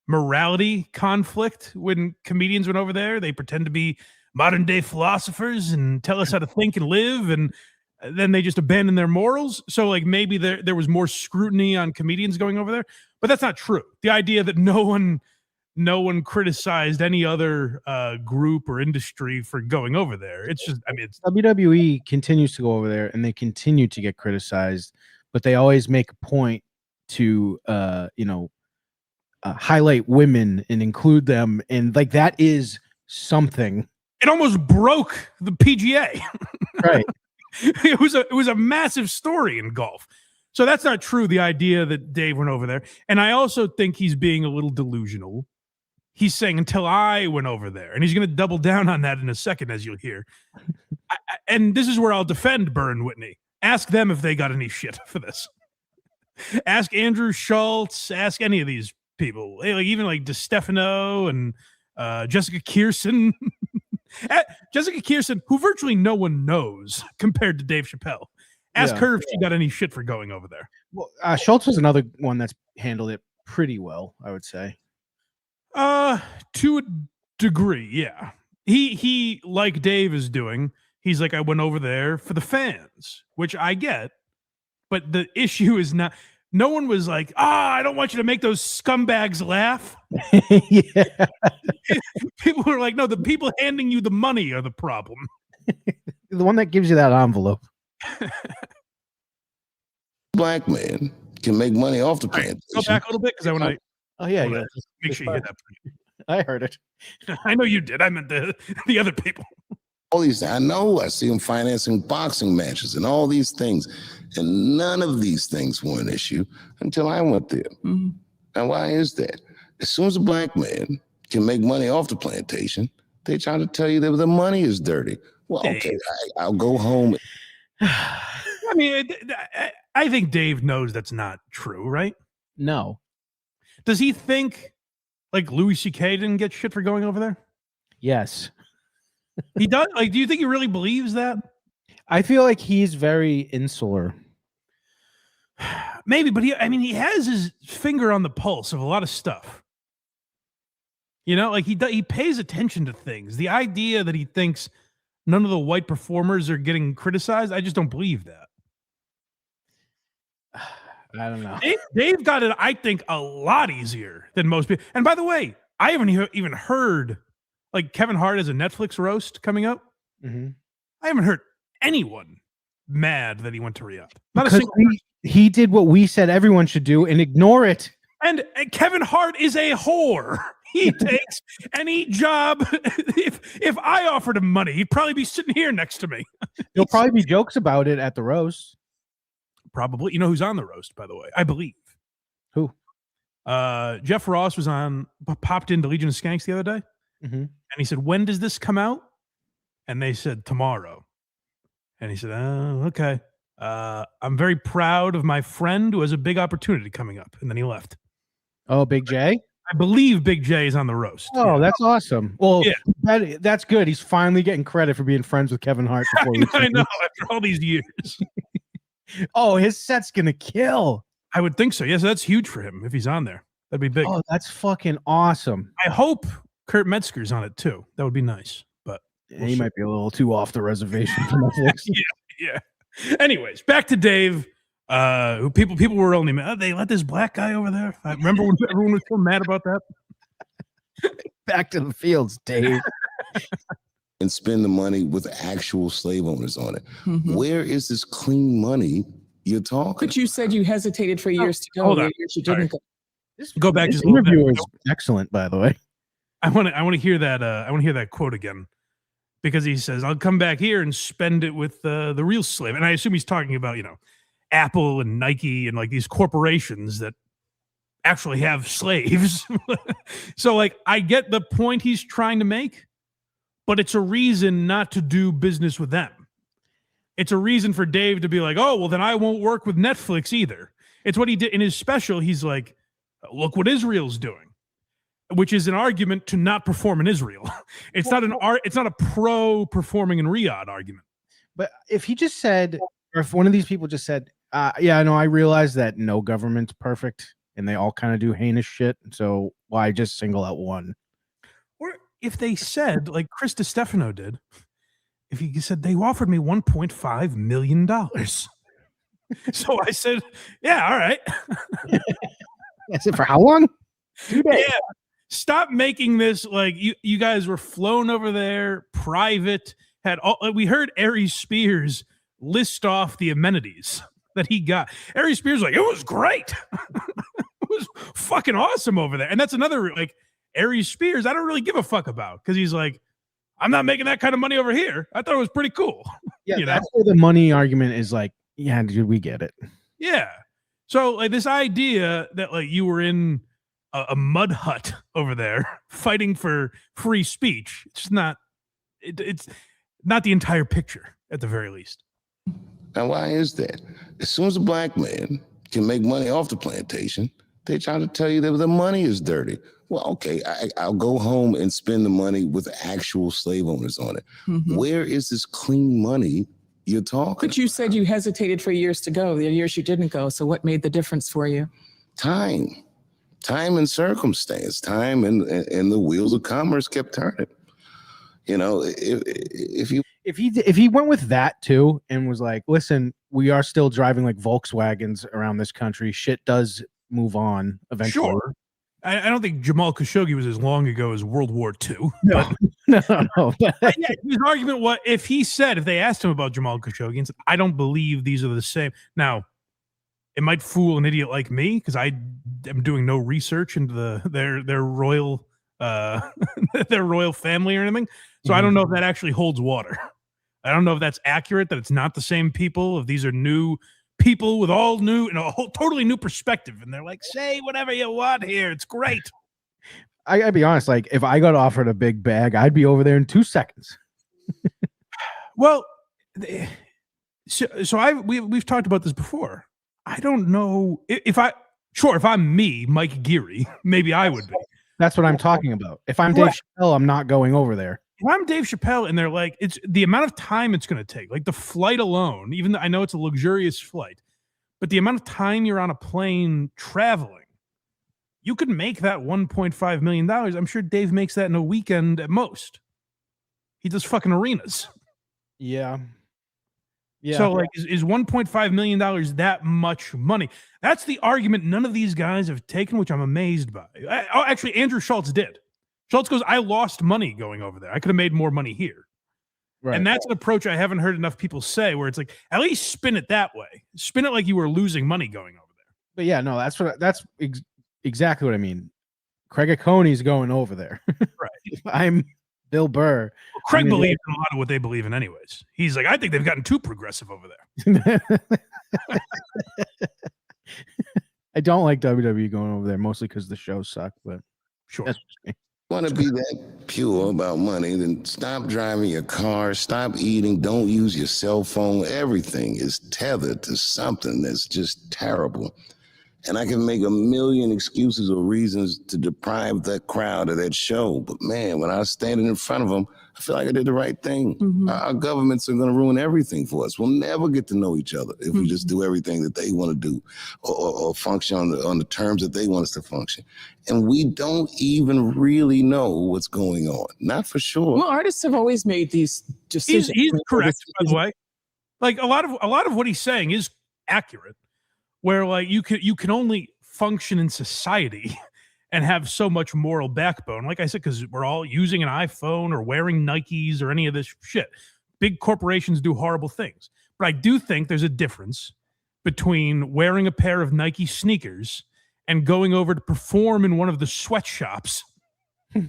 morality conflict when comedians went over there. They pretend to be modern day philosophers and tell us how to think and live, and then they just abandon their morals. So like maybe there was more scrutiny on comedians going over there, but that's not true. The idea that no one criticized any other group or industry for going over there. It's just, I mean, it's WWE continues to go over there, and they continue to get criticized, but they always make a point to, highlight women and include them, and like that is something. it almost broke the PGA. Right. It was a massive story in golf. So that's not true. The idea that Dave went over there, and I also think he's being a little delusional. He's saying until I went over there, and he's going to double down on that in a second, as you'll hear. And this is where I'll defend Burr and Whitney. Ask them if they got any shit for this. Ask Andrew Schultz. Ask any of these people, like even like DeStefano and Jessica Kirsten. Jessica Kirsten, who virtually no one knows compared to Dave Chappelle. Ask her if she got any shit for going over there. Well, Schultz was another one that's handled it pretty well, I would say. To a degree, yeah. He like Dave is doing. He's like, I went over there for the fans, which I get, but the issue is not. No one was like, I don't want you to make those scumbags laugh. Yeah. People were like, no, the people handing you the money are the problem. The one that gives you that envelope. black man can make money off the plantation. Go back a little bit because I want to. Oh yeah, yeah. Make sure you hear that. I heard it. I know you did. I meant the other people. All these, I know, I see them financing boxing matches and all these things, and none of these things were an issue until I went there. And why is that? As soon as a black man can make money off the plantation, they try to tell you that the money is dirty. Well, okay, I'll go home. I mean, I think Dave knows that's not true, right? No. Does he think like Louis C.K. didn't get shit for going over there? Yes. He does. Like, do you think he really believes that? I feel like he's very insular. Maybe, but he has his finger on the pulse of a lot of stuff. You know, like he pays attention to things. The idea that he thinks none of the white performers are getting criticized, I just don't believe that. I don't know. Dave got it, I think, a lot easier than most people. And by the way, I haven't even heard, like, Kevin Hart has a Netflix roast coming up. Mm-hmm. I haven't heard anyone mad that he went to Riyadh. Not Because a single. he did what we said everyone should do and ignore it. And Kevin Hart is a whore. He takes any job. If I offered him money, he'd probably be sitting here next to me. There'll probably be jokes about it at the roast. Probably. You know who's on the roast, by the way? I believe. Who? Jeff Ross was popped into Legion of Skanks the other day. Mm-hmm. And he said, when does this come out? And they said, tomorrow. And he said, oh, okay. I'm very proud of my friend who has a big opportunity coming up. And then he left. Oh, Big J? I believe Big J is on the roast. Oh, yeah. That's awesome. Well, yeah. That's good. He's finally getting credit for being friends with Kevin Hart. I know, after all these years. Oh, his set's going to kill. I would think so. Yes, that's huge for him if he's on there. That'd be big. Oh, that's fucking awesome. I hope Kurt Metzger's on it too. That would be nice. But he might be a little too off the reservation for Netflix. yeah. Anyways, back to Dave. Who people were only mad. They let this black guy over there. I remember when everyone was so mad about that. Back to the fields, Dave. And spend the money with actual slave owners on it. Mhm. Where is this clean money you're talking? But you said you hesitated for years to go. Hold on. Years you didn't go. Go back This just a little interview bit. is excellent, by the way. I want to hear that. I want to hear that quote again, because he says, "I'll come back here and spend it with the real slave." And I assume he's talking about, Apple and Nike and like these corporations that actually have slaves. So like, I get the point he's trying to make, but it's a reason not to do business with them. It's a reason for Dave to be like, oh, well, then I won't work with Netflix either. It's what he did in his special. He's like, look what Israel's doing, which is an argument to not perform in Israel. It's not it's not a pro performing in Riyadh argument. But if he just said, or if one of these people just said, yeah, no, I realize that no government's perfect and they all kind of do heinous shit. So why just single out one? Or if they said, like Chris DiStefano did, if he said, they offered me $1.5 million. So I said, yeah, all right. I said, for how long? 2 days. Yeah. Stop making this like you guys were flown over there, private, we heard Aries Spears list off the amenities that he got. Aries Spears like, it was great. It was fucking awesome over there. And that's another, like, Aries Spears, I don't really give a fuck about, because he's like, I'm not making that kind of money over here. I thought it was pretty cool. Yeah, that's where the money argument is like, yeah, dude, we get it. Yeah. So like this idea that like you were in a mud hut over there fighting for free speech, it's not the entire picture at the very least. Now, why is that? As soon as a black man can make money off the plantation, they try to tell you that the money is dirty. Well, okay, I'll go home and spend the money with actual slave owners on it. Mhm. Where is this clean money you're talking? But you said you hesitated for years to go. The years you didn't go. So what made the difference for you? Time and circumstance, time and the wheels of commerce kept turning. You know, if he went with that too and was like, listen, we are still driving like Volkswagens around this country. Shit does move on eventually. Sure. I don't think Jamal Khashoggi was as long ago as World War II. No. But yeah, his argument was, if they asked him about Jamal Khashoggi and said, I don't believe these are the same. Now, it might fool an idiot like me because I am doing no research into their royal their royal family or anything. So I don't know if that actually holds water. I don't know if that's accurate, that it's not the same people, if these are new people with all new and a whole totally new perspective. And they're like, say whatever you want here. It's great. I gotta be honest, like if I got offered a big bag, I'd be over there in 2 seconds. Well, so we've talked about this before. I don't know if Sure, if I'm me, Mike Geary, maybe I would be. That's what I'm talking about. If I'm Dave Right. Chappelle, I'm not going over there. If I'm Dave Chappelle and they're like, it's the amount of time it's going to take, like the flight alone, even though I know it's a luxurious flight, but the amount of time you're on a plane traveling, you could make that $1.5 million. I'm sure Dave makes that in a weekend at most. He does fucking arenas. Yeah. Yeah. So like, is $1.5 million that much money? That's the argument none of these guys have taken, which I'm amazed by. Actually, Andrew Schultz did. Schultz goes, I lost money going over there. I could have made more money here. Right. And that's an approach I haven't heard enough people say, where it's like, at least spin it that way. Spin it like you were losing money going over there. But yeah, no, that's exactly what I mean. Craig Coney's going over there. Right. I'm Bill Burr. Well, Craig believes in a lot of what they believe in anyways. He's like, I think they've gotten too progressive over there. I don't like WWE going over there, mostly because the shows suck, but Sure. that's just me. Want to be that pure about money, then stop driving your car, stop eating, don't use your cell phone. Everything is tethered to something that's just terrible. And I can make a million excuses or reasons to deprive that crowd of that show. But man, when I was standing in front of them, I feel like I did the right thing. Our governments are going to ruin everything for us. We'll never get to know each other if we just do everything that they want to do or function on the terms that they want us to function. And we don't even really know what's going on. Not for sure. Well, artists have always made these decisions. He's correct, by the way. Like a lot of what he's saying is accurate. Where like you can only function in society and have so much moral backbone. Like I said, because we're all using an iPhone or wearing Nikes or any of this shit. Big corporations do horrible things. But I do think there's a difference between wearing a pair of Nike sneakers and going over to perform in one of the sweatshops. You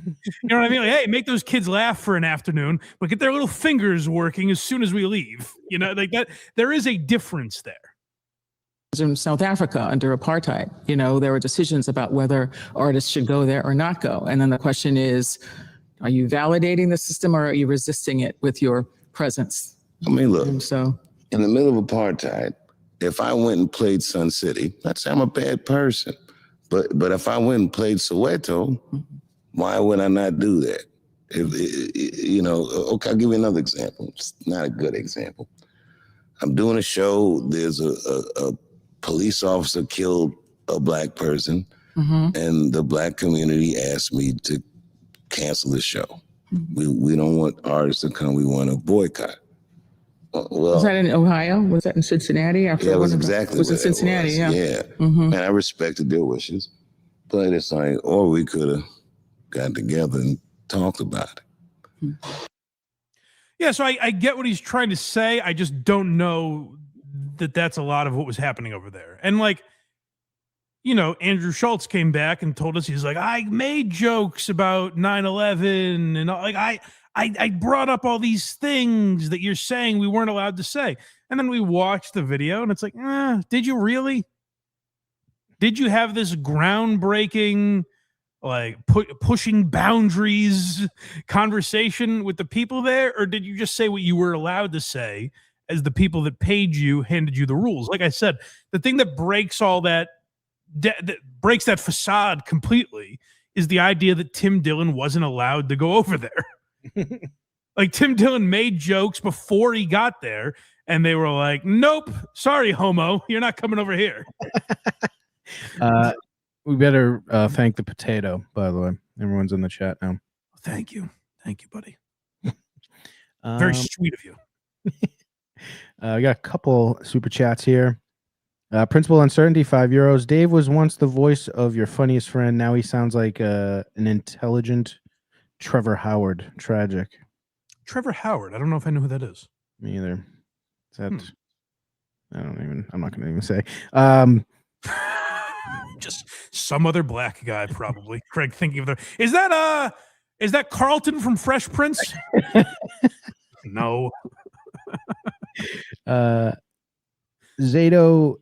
know what I mean? Like, hey, make those kids laugh for an afternoon, but get their little fingers working as soon as we leave. You know, like that. There is a difference there. In South Africa under apartheid, you know, there were decisions about whether artists should go there or not go. And then the question is, are you validating the system or are you resisting it with your presence? I mean, look, And so in the middle of apartheid, if I went and played Sun City, not say I'm a bad person, but if I went and played Soweto, why would I not do that? You know, okay, I'll give you another example. It's not a good example. I'm doing a show. There's a police officer killed a black person, and the black community asked me to cancel the show. We don't want artists to come. We want to boycott. Well, was that in Ohio? Was that in Cincinnati? After yeah, it was exactly. It was in Cincinnati. Was. Yeah. Yeah. And I respected their wishes, but it's like, or we could have got together and talked about it. Yeah, so I get what he's trying to say. I just don't know that that's a lot of what was happening over there. And like, you know, Andrew Schultz came back and told us, he's like, I made jokes about 9/11 and like I brought up all these things that you're saying we weren't allowed to say. And then we watched the video and it's like, did you really? Did you have this groundbreaking, like pushing boundaries conversation with the people there? Or did you just say what you were allowed to say as the people that paid you handed you the rules? Like I said, the thing that breaks all that, that breaks that facade completely is the idea that Tim Dillon wasn't allowed to go over there. Like Tim Dillon made jokes before he got there and they were like, nope, sorry, homo, you're not coming over here. We better thank the potato, by the way. Everyone's in the chat now. Thank you, buddy. Very sweet of you. I got a couple super chats here. Principal Uncertainty, €5. Dave was once the voice of your funniest friend. Now he sounds like an intelligent Trevor Howard. Tragic. Trevor Howard. I don't know if I know who that is. Me either. Is that? I'm not going to even say. Just some other black guy, probably. Craig thinking of the. Is that Carlton from Fresh Prince? No. Zato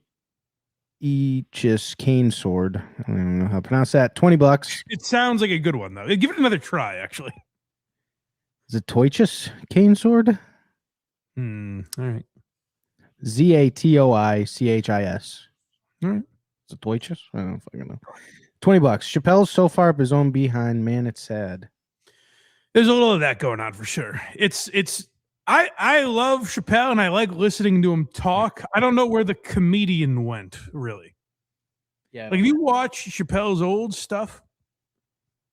Eachis Cane Sword. I don't even know how to pronounce that. $20. It sounds like a good one though. Give it another try, actually. Is it Toichis Cane Sword? All right. ZATOICHIS. All right. Is it Deutsches? I don't fucking know. $20. Chappelle's so far up his own behind. Man, it's sad. There's a little of that going on for sure. I love Chappelle and I like listening to him talk. I don't know where the comedian went, really. Yeah. Like if you watch Chappelle's old stuff,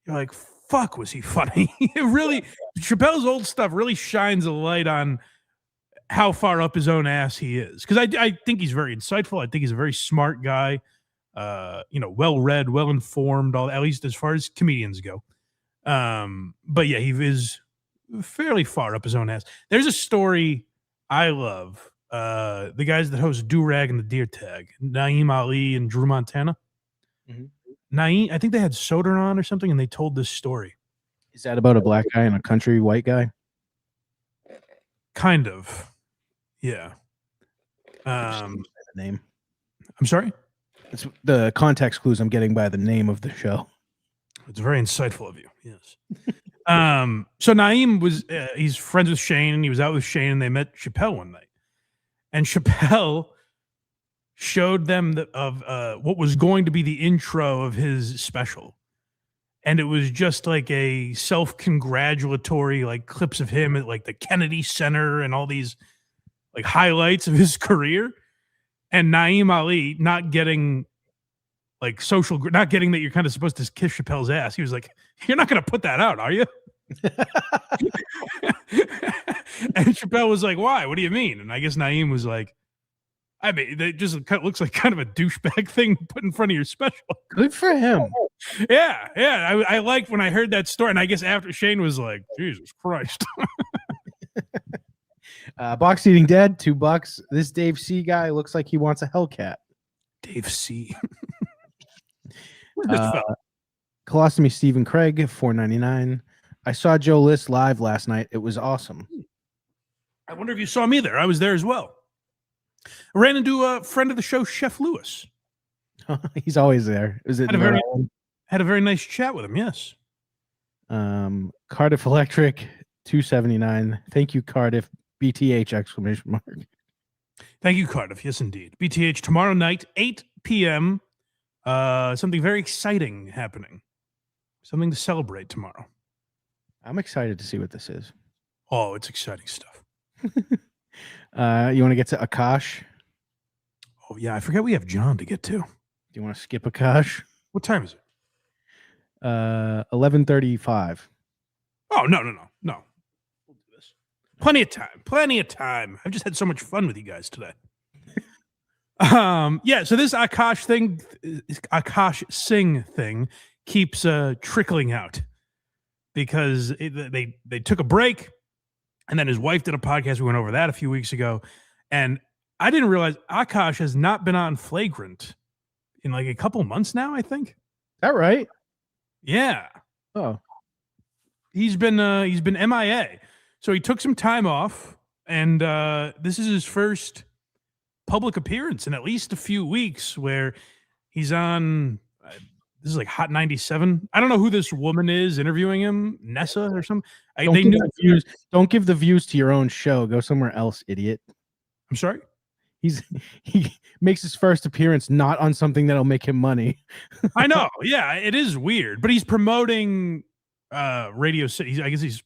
you're like, fuck, was he funny? Chappelle's old stuff really shines a light on how far up his own ass he is. Because I think he's very insightful. I think he's a very smart guy. Well-read, well-informed, at least as far as comedians go. But yeah, he is fairly far up his own ass. There's a story I love. The guys that host Do-Rag and the Deer Tag, Naeem Ali and Drew Montana. Mhm. Naeem, I think they had Soder on or something, and they told this story. Is that about a black guy and a country white guy? Kind of. Yeah. The name. I'm sorry? It's the context clues I'm getting by the name of the show. It's very insightful of you. Yes. So Naeem was, he's friends with Shane, and he was out with Shane, and they met Chappelle one night. And Chappelle showed them what was going to be the intro of his special. And it was just like a self-congratulatory, like clips of him at like the Kennedy Center and all these like highlights of his career. And Naeem Ali not getting like not getting that you're kind of supposed to kiss Chappelle's ass. He was like, "You're not going to put that out, are you?" And Chappelle was like, "Why? What do you mean?" And I guess Naeem was like, "I mean, it just looks like kind of a douchebag thing to put in front of your special." Good for him. Yeah. I liked when I heard that story, and I guess after Shane was like, "Jesus Christ." Box Eating Dead, $2. This Dave C guy looks like he wants a Hellcat. Dave C. Colostomy Stephen Craig, $4.99. I saw Joe List live last night. It was awesome. I wonder if you saw me there. I was there as well. I ran into a friend of the show, Chef Lewis. He's always there. Is it had a very nice chat with him? Yes. Cardiff Electric, $2.79. Thank you, Cardiff. BTH exclamation mark. Thank you, Cardiff. Yes, indeed. BTH tomorrow night, 8 p.m. Something very exciting happening. Something to celebrate tomorrow. I'm excited to see what this is. Oh, it's exciting stuff. You want to get to Akaash? Oh, yeah. I forget we have John to get to. Do you want to skip Akaash? What time is it? 11:35. Oh, no. We'll do this. Plenty of time. I've just had so much fun with you guys today. Yeah, so this Akaash Singh thing keeps trickling out because they took a break, and then his wife did a podcast. We went over that a few weeks ago, and I didn't realize Akaash has not been on Flagrant in like a couple months now, I think. Is that right? Yeah. Oh. He's been MIA. So he took some time off, and this is his first public appearance in at least a few weeks where he's on this is like Hot 97. I don't know who this woman is interviewing him, Nessa or something. Don't give the views to your own show. Go somewhere else, idiot. I'm sorry? He makes his first appearance not on something that'll make him money. I know. Yeah, it is weird, but he's promoting Radio City. I guess he's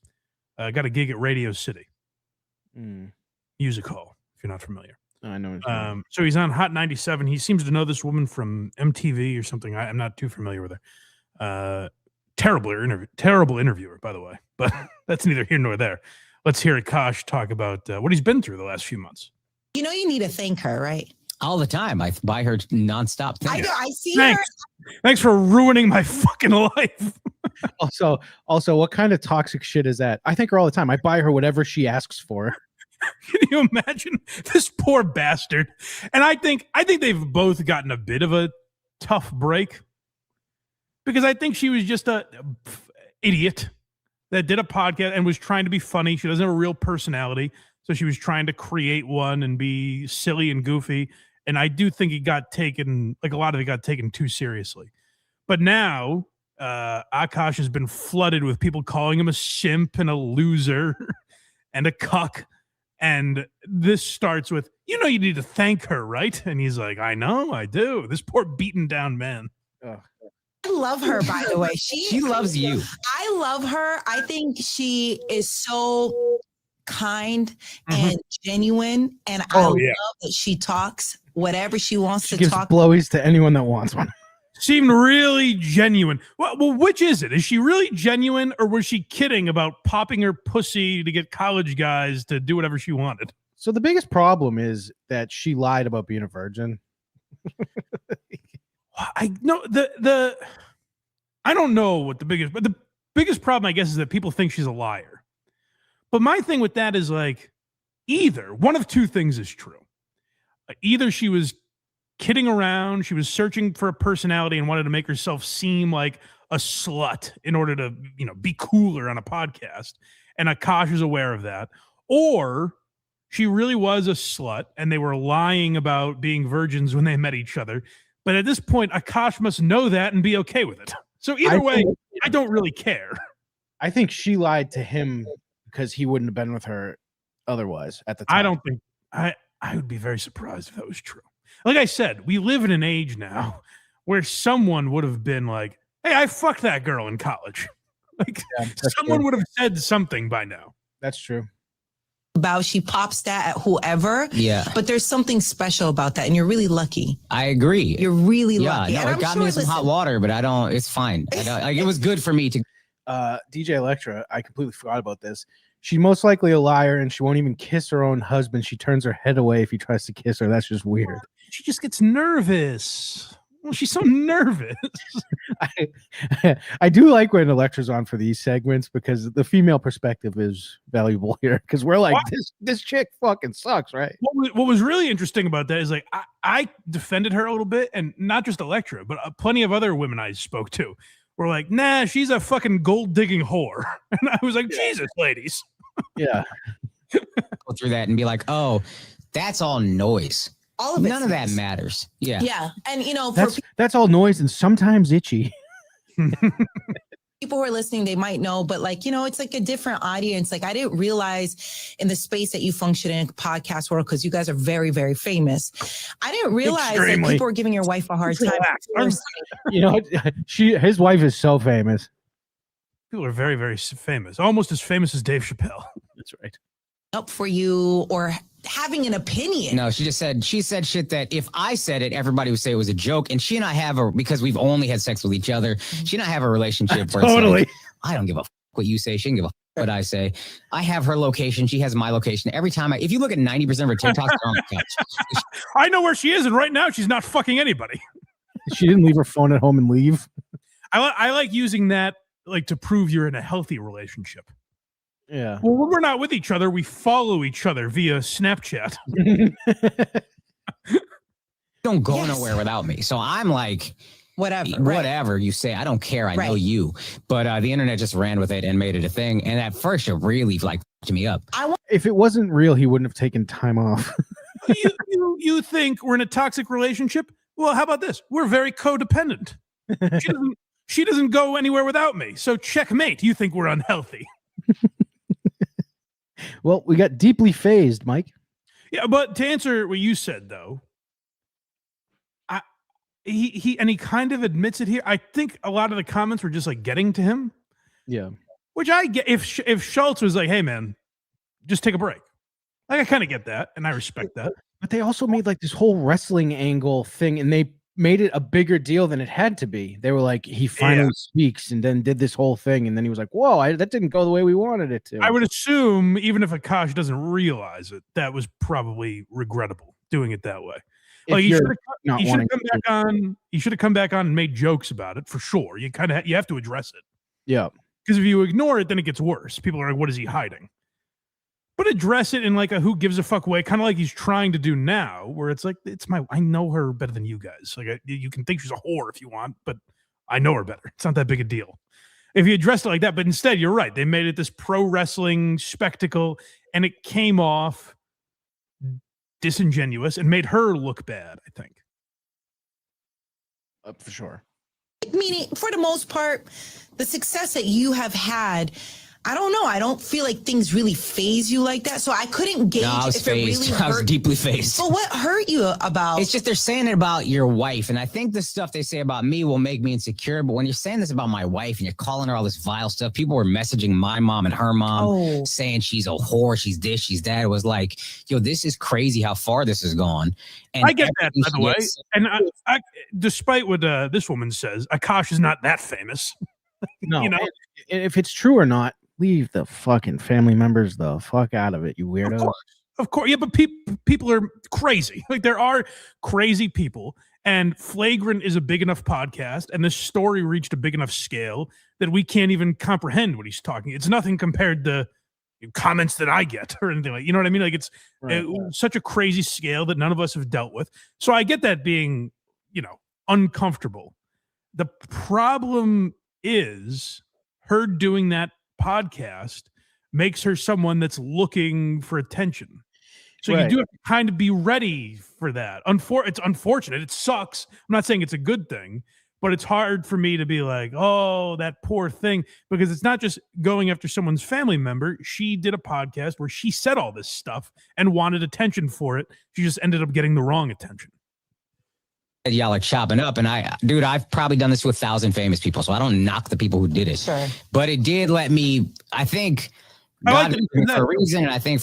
got a gig at Radio City. Music Hall, if you're not familiar. I know. So he's on Hot 97. He seems to know this woman from MTV or something. I'm not too familiar with her. Terrible interviewer, by the way. But that's neither here nor there. Let's hear Akaash talk about what he's been through the last few months. You know you need to thank her, right? All the time. I buy her nonstop. I know. I see Thanks. her. Thanks for ruining my fucking life. Also, what kind of toxic shit is that? I thank her all the time. I buy her whatever she asks for. Can you imagine this poor bastard? And I think they've both gotten a bit of a tough break because I think she was just a idiot that did a podcast and was trying to be funny. She doesn't have a real personality, so she was trying to create one and be silly and goofy. And I do think a lot of it got taken too seriously. But now Akaash has been flooded with people calling him a simp and a loser and a cuck. And this starts with, you know, you need to thank her, right? And he's like, I know, I do. This poor beaten down man. Ugh. I love her, by the way. She loves you. I love her. I think she is so kind and genuine. And I love that she talks whatever she wants She to gives talk. blowies to anyone that wants one. Seemed really genuine. Well, which is it? Is she really genuine, or was she kidding about popping her pussy to get college guys to do whatever she wanted? So the biggest problem is that she lied about being a virgin. I know I don't know what but the biggest problem, I guess, is that people think she's a liar. But my thing with that is like, either one of two things is true. Either she was kidding around, she was searching for a personality and wanted to make herself seem like a slut in order to, you know, be cooler on a podcast, and Akaash is aware of that, or she really was a slut and they were lying about being virgins when they met each other. But at this point, Akaash must know that and be okay with it. So either way, I don't really care. I think she lied to him because he wouldn't have been with her otherwise at the time. I don't think I would be very surprised if that was true. Like I said, we live in an age now where someone would have been like, hey, I fucked that girl in college. Like someone would have said something by now. That's true. About she pops that at whoever. Yeah. But there's something special about that. And you're really lucky. I agree. You're really Yeah, lucky. no, And it I'm got sure, me in some hot water, but it's fine. Like, it was good for me to. DJ Electra, I completely forgot about this. She's most likely a liar, and she won't even kiss her own husband. She turns her head away if he tries to kiss her. That's just weird. She just gets nervous. Well, she's so nervous. I do like when Electra's on for these segments because the female perspective is valuable here. Because we're like, this chick fucking sucks, right? What was really interesting about that is like I defended her a little bit, and not just Electra, but plenty of other women I spoke to were like, nah, she's a fucking gold digging whore. And I was like, Jesus, ladies. Yeah. Go through that and be like, oh, that's all noise. All of None of that matters. Yeah. Yeah. And, you know, that's all noise and sometimes itchy. people who are listening, they might know, but like, you know, it's like a different audience. Like I didn't realize in the space that you function in podcast world, because you guys are very, very famous. I didn't realize that people were giving your wife a hard time. You know, his wife is so famous. People are very, very famous. Almost as famous as Dave Chappelle. That's right. Up for you or having an opinion. No, she said shit that if I said it, everybody would say it was a joke. And she and I have because we've only had sex with each other. She and I have a relationship where Totally. It's like, I don't give a fuck what you say. She can give a fuck what I say. I have her location. She has my location. Every time if you look at 90% of her TikToks, they're on the couch. I know where she is, and right now she's not fucking anybody. She didn't leave her phone at home and leave. I like using that like to prove you're in a healthy relationship. Yeah. Well, when we're not with each other, we follow each other via Snapchat. Don't go nowhere without me. So I'm like, whatever you say, I don't care. I know you. But the internet just ran with it and made it a thing. And at first, it really like f***ed me up. If it wasn't real, he wouldn't have taken time off. you think we're in a toxic relationship? Well, how about this? We're very codependent. She doesn't go anywhere without me. So checkmate. You think we're unhealthy? Well, we got deeply phased, Mike. Yeah, but to answer what you said, though, he kind of admits it here. I think a lot of the comments were just like getting to him. Yeah, which I get. If Schultz was like, "Hey, man, just take a break," like I kind of get that, and I respect that. But they also made like this whole wrestling angle thing, and they made it a bigger deal than it had to be. They were like, he finally speaks, and then did this whole thing, and then he was like, whoa, that didn't go the way we wanted it to. I would assume, even if Akaash doesn't realize it, that was probably regrettable doing it that way. Like he should have come back on and made jokes about it for sure. You have to address it. Yeah. Because if you ignore it, then it gets worse. People are like, what is he hiding? But address it in like a who gives a fuck way, kind of like he's trying to do now, where it's like, I know her better than you guys. Like you can think she's a whore if you want, but I know her better. It's not that big a deal. If you address it like that, but instead, you're right. They made it this pro wrestling spectacle, and it came off disingenuous and made her look bad, I think. For sure. Meaning, for the most part, the success that you have had, I don't know. I don't feel like things really phase you like that. So I couldn't gauge if it really hurt. I was deeply phased. But what hurt you about? It's just they're saying it about your wife. And I think the stuff they say about me will make me insecure. But when you're saying this about my wife and you're calling her all this vile stuff, people were messaging my mom and her mom saying she's a whore, she's this, she's that. It was like, yo, this is crazy how far this has gone. And I get that, by the way. And I, despite what this woman says, Akaash is not that famous. No, you know? If it's true or not, leave the fucking family members the fuck out of it, you weirdo. Of course. Yeah, but people are crazy. Like, there are crazy people, and Flagrant is a big enough podcast, and this story reached a big enough scale that we can't even comprehend what he's talking. It's nothing compared to comments that I get or anything like, you know what I mean? Like, it's such a crazy scale that none of us have dealt with. So I get that being, you know, uncomfortable. The problem is her doing that podcast makes her someone that's looking for attention. So you do have to kind of be ready for that. It's unfortunate. It sucks. I'm not saying it's a good thing, but it's hard for me to be like, oh, that poor thing, because it's not just going after someone's family member. She did a podcast where she said all this stuff and wanted attention for it. She just ended up getting the wrong attention. Y'all are chopping up, and I've probably done this with 1,000 famous people, so I don't knock the people who did it. Sure. But it did let me, I think, God did it for a reason, and I think.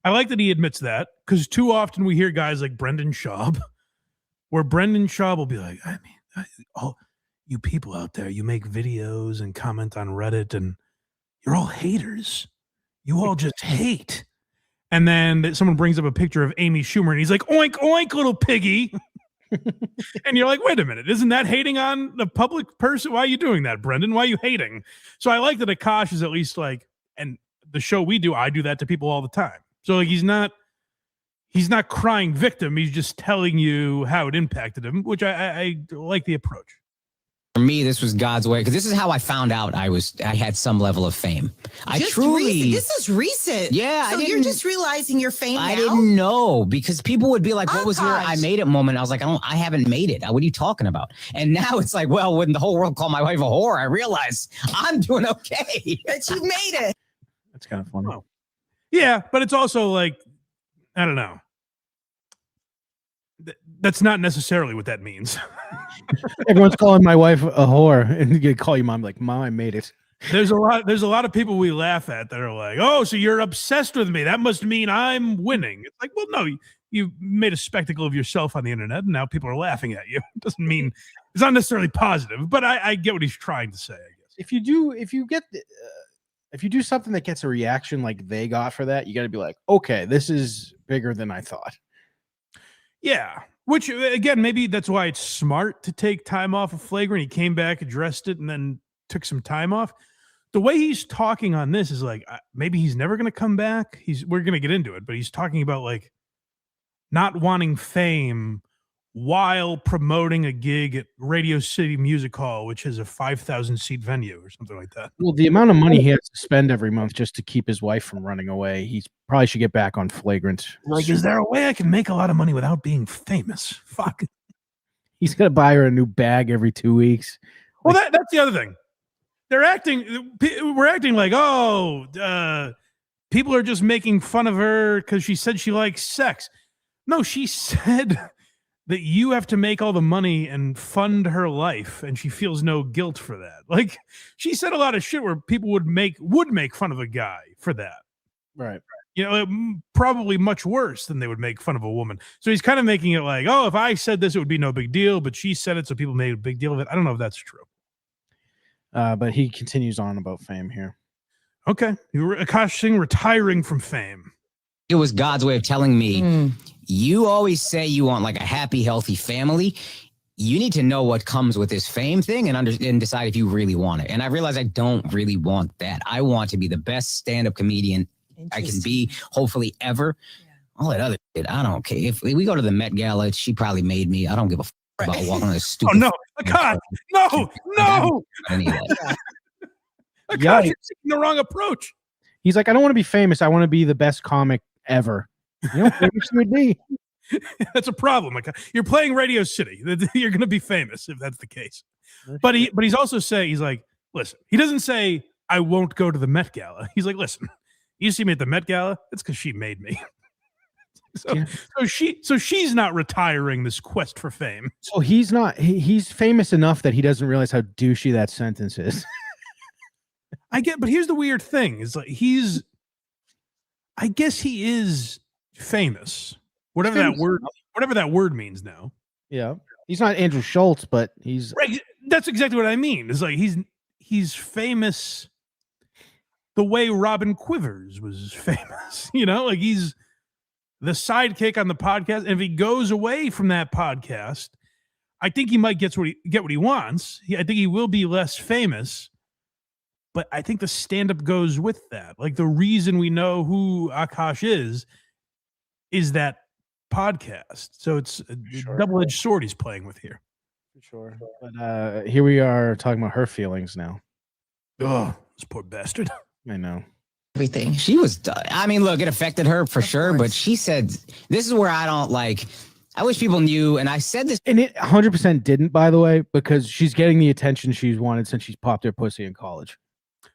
I like that he admits that, because too often we hear guys like Brendan Schaub, where Brendan Schaub will be like, I mean, oh, you people out there, you make videos and comment on Reddit, and you're all haters. You all just hate. And then someone brings up a picture of Amy Schumer, and he's like, oink, oink, little piggy. And you're like, wait a minute, isn't that hating on the public person? Why are you doing that, Brendan? Why are you hating? So I like that Akaash is at least like, and the show we do, I do that to people all the time. So like, he's not crying victim. He's just telling you how it impacted him, which I like the approach. For me, this was God's way, because this is how I found out I had some level of fame. This is recent. Yeah. So you're just realizing your fame now? I didn't know, because people would be like, what was your I made it moment? I was like, I haven't made it. What are you talking about? And now it's like, well, when the whole world called my wife a whore, I realized I'm doing okay. That you made it. That's kind of funny. Oh. Yeah, but it's also like, I don't know. That's not necessarily what that means. Everyone's calling my wife a whore, and you call your mom like, Mom, I made it. There's a lot of people we laugh at that are like, oh, so you're obsessed with me. That must mean I'm winning. It's like, well, no, you made a spectacle of yourself on the internet, and now people are laughing at you. It doesn't mean it's not necessarily positive, but I get what he's trying to say, I guess. If you do something that gets a reaction like they got for that, you got to be like, okay, this is bigger than I thought. Yeah. Which, again, maybe that's why it's smart to take time off of Flagrant. He came back, addressed it, and then took some time off. The way he's talking on this is like, maybe he's never going to come back. We're going to get into it, but he's talking about like not wanting fame while promoting a gig at Radio City Music Hall, which is a 5,000 seat venue or something like that. Well, the amount of money he has to spend every month just to keep his wife from running away, he probably should get back on Flagrant. Like, is there a way I can make a lot of money without being famous? Fuck. He's going to buy her a new bag every 2 weeks. Well, that's the other thing. We're acting like, people are just making fun of her because she said she likes sex. No, she said that you have to make all the money and fund her life, and she feels no guilt for that. Like, she said a lot of shit where people would make fun of a guy for that. Right. You know, probably much worse than they would make fun of a woman. So he's kind of making it like, oh, if I said this, it would be no big deal, but she said it, so people made a big deal of it. I don't know if that's true. But he continues on about fame here. Okay. Akaash Singh retiring from fame. It was God's way of telling me, you always say you want like a happy, healthy family. You need to know what comes with this fame thing and decide if you really want it. And I realized I don't really want that. I want to be the best stand-up comedian I can be, hopefully ever. Yeah. All that other shit, I don't care. If we go to the Met Gala, she probably made me. I don't give a fuck about walking on this stupid. Oh, no. God, no. Akaash, you're taking the wrong approach. He's like, I don't want to be famous. I want to be the best comic ever. You know, famous would be. That's a problem. You're playing Radio City. You're going to be famous if that's the case. But he's also saying, he's like, listen, he doesn't say, I won't go to the Met Gala. He's like, listen, you see me at the Met Gala? It's because she made me. So she's not retiring this quest for fame. So he's not. He's famous enough that he doesn't realize how douchey that sentence is. I get, but here's the weird thing: is like I guess he is famous, whatever that word means now. Yeah, he's not Andrew Schultz, but he's right. That's exactly what I mean. It's like he's famous the way Robin Quivers was famous. You know, like he's the sidekick on the podcast. And if he goes away from that podcast, I think he might get what he wants. I think he will be less famous. But I think the stand-up goes with that. Like the reason we know who Akaash is that podcast. So it's a double-edged sword he's playing with here. For sure. But here we are talking about her feelings now. Oh, this poor bastard. I know. Everything. She was, I mean, look, it affected her for sure, but she said, this is where I don't like, I wish people knew, and I said this. And it 100% didn't, by the way, because she's getting the attention she's wanted since she's popped her pussy in college.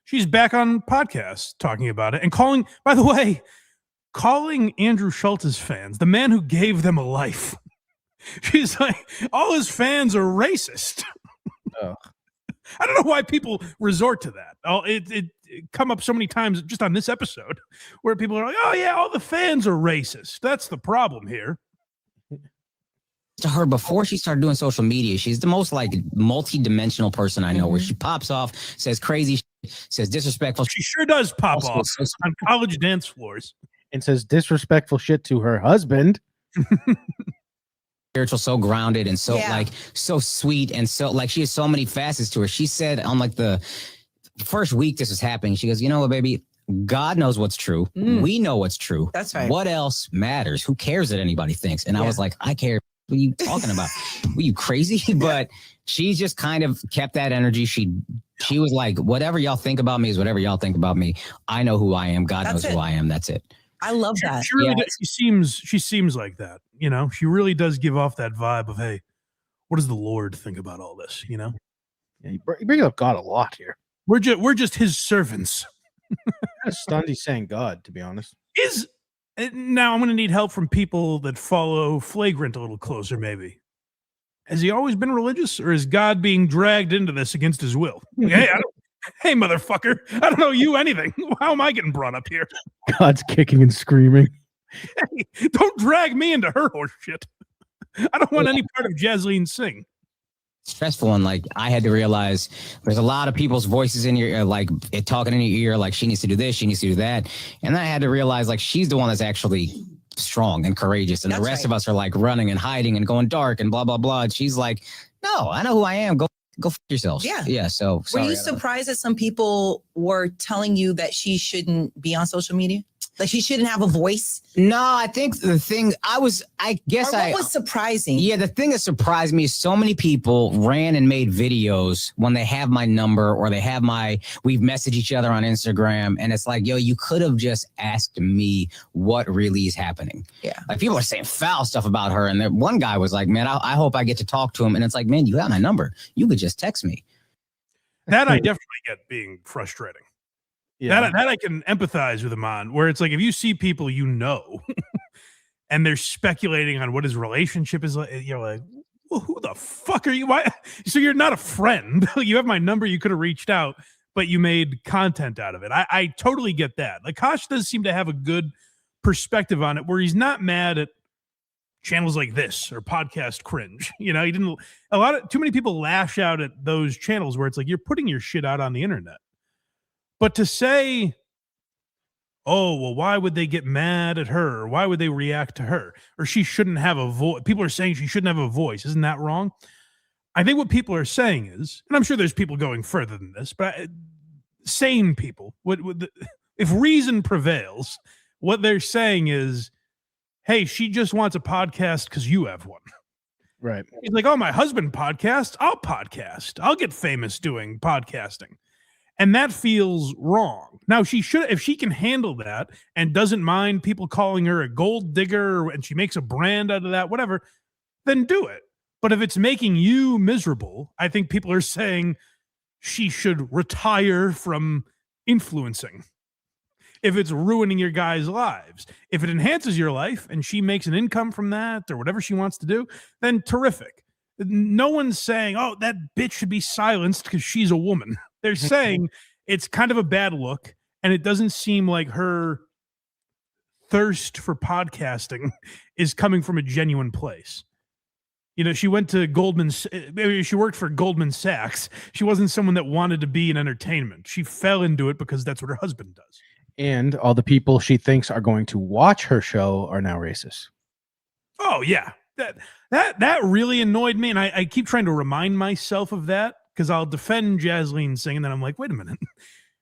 She's back on podcasts talking about it and calling Andrew Schultz's fans, the man who gave them a life. She's like, all his fans are racist. Oh. I don't know why people resort to that. It come up so many times just on this episode where people are like, oh yeah, all the fans are racist. That's the problem here. To her before she started doing social media, she's the most like multi-dimensional person I know, where she pops off, says crazy shit, says disrespectful. She sure does pop off on college dance floors and says disrespectful shit to her husband. Spiritual, so grounded and so like so sweet, and so like she has so many facets to her. She said on like the first week this was happening, she goes, you know what, baby, God knows what's true. We know what's true. That's right. What else matters? Who cares that anybody thinks? And I was like, I care. What are you talking about? Were you crazy? But she just kind of kept that energy. She was like, whatever y'all think about me is whatever y'all think about me. I know who I am. God knows who I am. That's it. I love that. She really does, she seems like that. You know, she really does give off that vibe of, hey, what does the Lord think about all this? You know, yeah, you bring up God a lot here. We're just his servants. I'm kind of stunned he's saying God, to be honest. Now I'm going to need help from people that follow Flagrant a little closer, maybe. Has he always been religious, or is God being dragged into this against his will? Hey, motherfucker, I don't know you anything. How am I getting brought up here? God's kicking and screaming. Hey, don't drag me into her horse shit. I don't want any part of Jasleen Singh. Stressful, and like I had to realize there's a lot of people's voices in your ear, like it talking in your ear, like she needs to do this, she needs to do that, and then I had to realize like she's the one that's actually strong and courageous, and the rest of us are like running and hiding and going dark and blah blah blah. And she's like, no, I know who I am. Go f yourselves. Yeah. So were you surprised that some people were telling you that she shouldn't be on social media? Like she shouldn't have a voice? No, I think the thing what was surprising? Yeah, the thing that surprised me is so many people ran and made videos when they have my number or they have we've messaged each other on Instagram, and it's like, yo, you could have just asked me what really is happening. Yeah. Like people are saying foul stuff about her, and then one guy was like, man, I hope I get to talk to him. And it's like, man, you got my number. You could just text me. That I definitely get being frustrating. Yeah. That I can empathize with him on, where it's like if you see people you know and they're speculating on what his relationship is like, you're like, well, who the fuck are you? Why? So you're not a friend. You have my number, you could have reached out, but you made content out of it. I totally get that. Like Akaash does seem to have a good perspective on it, where he's not mad at channels like this or podcast cringe. You know, too many people lash out at those channels where it's like you're putting your shit out on the internet. But to say, oh, well, why would they get mad at her? Or why would they react to her? Or she shouldn't have a voice. People are saying she shouldn't have a voice. Isn't that wrong? I think what people are saying is, and I'm sure there's people going further than this, but sane people, if reason prevails, what they're saying is, hey, she just wants a podcast because you have one. Right. He's like, oh, my husband podcasts. I'll podcast. I'll get famous doing podcasting. And that feels wrong. Now, if she can handle that and doesn't mind people calling her a gold digger and she makes a brand out of that, whatever, then do it. But if it's making you miserable, I think people are saying she should retire from influencing. If it's ruining your guys' lives, if it enhances your life and she makes an income from that or whatever she wants to do, then terrific. No one's saying, oh, that bitch should be silenced because she's a woman. They're saying it's kind of a bad look, and it doesn't seem like her thirst for podcasting is coming from a genuine place. You know, she went to she worked for Goldman Sachs. She wasn't someone that wanted to be in entertainment. She fell into it because that's what her husband does. And all the people she thinks are going to watch her show are now racist. Oh yeah, that really annoyed me, and I keep trying to remind myself of that because I'll defend Jasleen Singh, and then I'm like, wait a minute,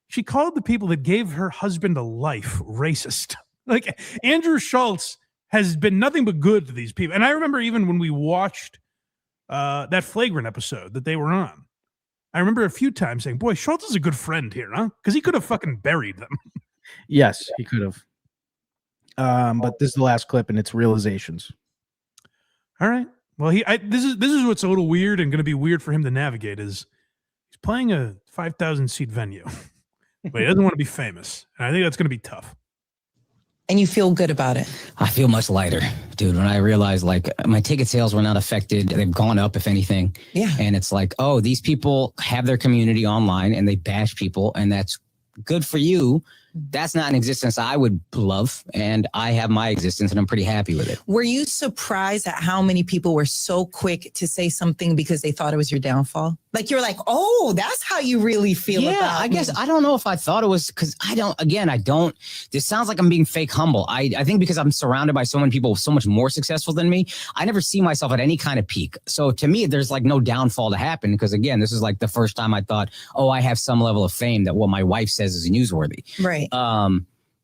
she called the people that gave her husband a life racist. Like Andrew Schultz has been nothing but good to these people, and I remember even when we watched that Flagrant episode that they were on, I remember a few times saying, boy, Schultz is a good friend here, huh? Because he could have fucking buried them. Yes, he could have. But this is the last clip, and it's realizations. All right. Well, this is what's a little weird and going to be weird for him to navigate is he's playing a 5,000 seat venue, but he doesn't want to be famous, and I think that's going to be tough. And you feel good about it? I feel much lighter, dude. When I realized like my ticket sales were not affected, they've gone up, if anything. Yeah. And it's like, oh, these people have their community online and they bash people, and that's good for you. That's not an existence I would love, and I have my existence, and I'm pretty happy with it. Were you surprised at how many people were so quick to say something because they thought it was your downfall? Like you're like, oh, that's how you really feel about Yeah, I guess I don't know if I thought it was because I don't. This sounds like I'm being fake humble. I think because I'm surrounded by so many people so much more successful than me, I never see myself at any kind of peak. So to me, there's like no downfall to happen because again, this is like the first time I thought, oh, I have some level of fame that what my wife says is newsworthy. Right.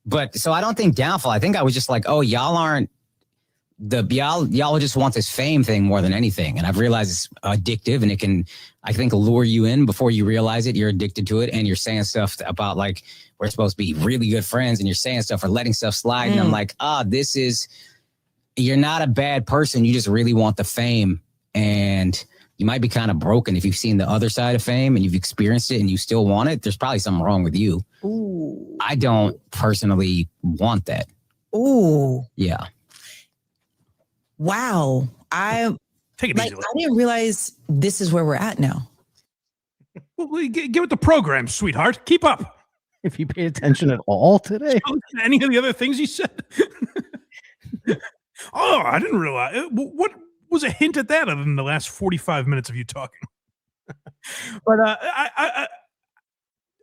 But so I don't think downfall. I think I was just like, oh, y'all just want this fame thing more than anything. And I've realized it's addictive and it can, I think, lure you in before you realize it. You're addicted to it and you're saying stuff about like, we're supposed to be really good friends and you're saying stuff or letting stuff slide. And I'm like, you're not a bad person. You just really want the fame. And you might be kind of broken if you've seen the other side of fame and you've experienced it and you still want it. There's probably something wrong with you. Ooh. I don't personally want that. Ooh. Yeah. Wow. Take it easy. I didn't realize this is where we're at now. Well, get with the program, sweetheart. Keep up. If you paid attention at all today. Any of the other things you said? Oh, I didn't realize. What was a hint at that other than the last 45 minutes of you talking? But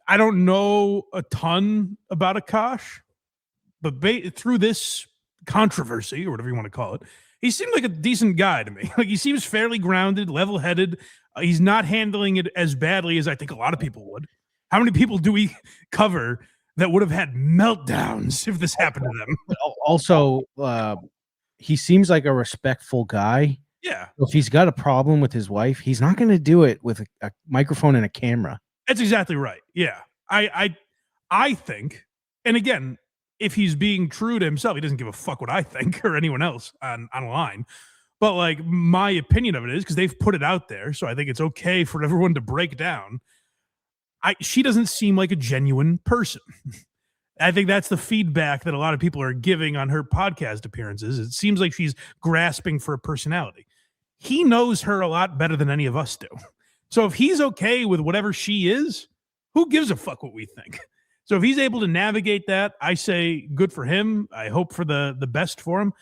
I don't know a ton about Akaash, but through this controversy or whatever you want to call it, he seemed like a decent guy to me. Like he seems fairly grounded, level-headed. He's not handling it as badly as I think a lot of people would. How many people do we cover that would have had meltdowns if this happened to them? Also, he seems like a respectful guy. Yeah. If he's got a problem with his wife, he's not going to do it with a microphone and a camera. That's exactly right. Yeah. I think, and again, if he's being true to himself, he doesn't give a fuck what I think or anyone else online. But like my opinion of it is because they've put it out there. So I think it's okay for everyone to break down. She doesn't seem like a genuine person. I think that's the feedback that a lot of people are giving on her podcast appearances. It seems like she's grasping for a personality. He knows her a lot better than any of us do. So if he's okay with whatever she is, who gives a fuck what we think? So if he's able to navigate that, I say good for him. I hope for the best for him.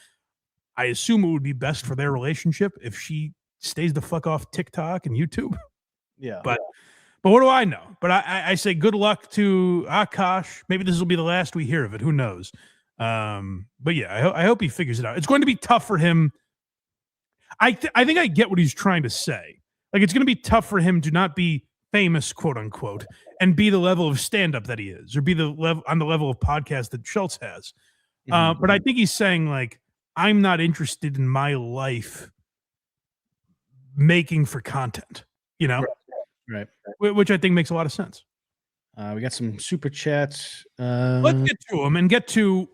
I assume it would be best for their relationship if she stays the fuck off TikTok and YouTube. Yeah. But what do I know? But I say good luck to Akaash. Maybe this will be the last we hear of it. Who knows? But yeah, I hope he figures it out. It's going to be tough for him. I think I get what he's trying to say. Like it's going to be tough for him to not be famous, quote unquote, and be the level of stand-up that he is, or be the level on the level of podcast that Schultz has. But I think he's saying like, I'm not interested in my life making for content, you know? Right. Which I think makes a lot of sense. We got some super chats. Let's get to them and get to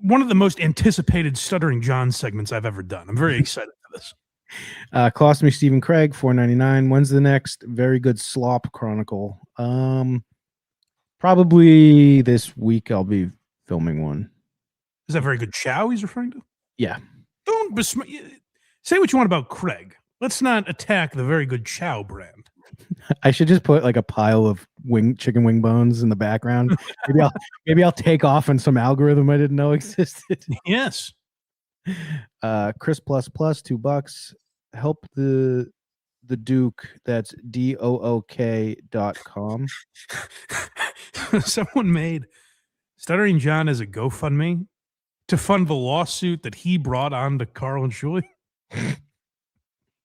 one of the most anticipated Stuttering John segments I've ever done. I'm very excited for this. Cost me Stephen Craig, $4.99. When's the next Very Good Slop Chronicle? Probably this week I'll be filming one. Is that Very Good Chow he's referring to? Yeah. Don't say what you want about Craig. Let's not attack the Very Good Chow brand. I should just put like a pile of chicken wing bones in the background. Maybe I'll take off on some algorithm I didn't know existed. Yes. Chris $2. Help the Duke. That's DOOK.com. Someone made Stuttering John as a GoFundMe to fund the lawsuit that he brought on to Carl and Shuli.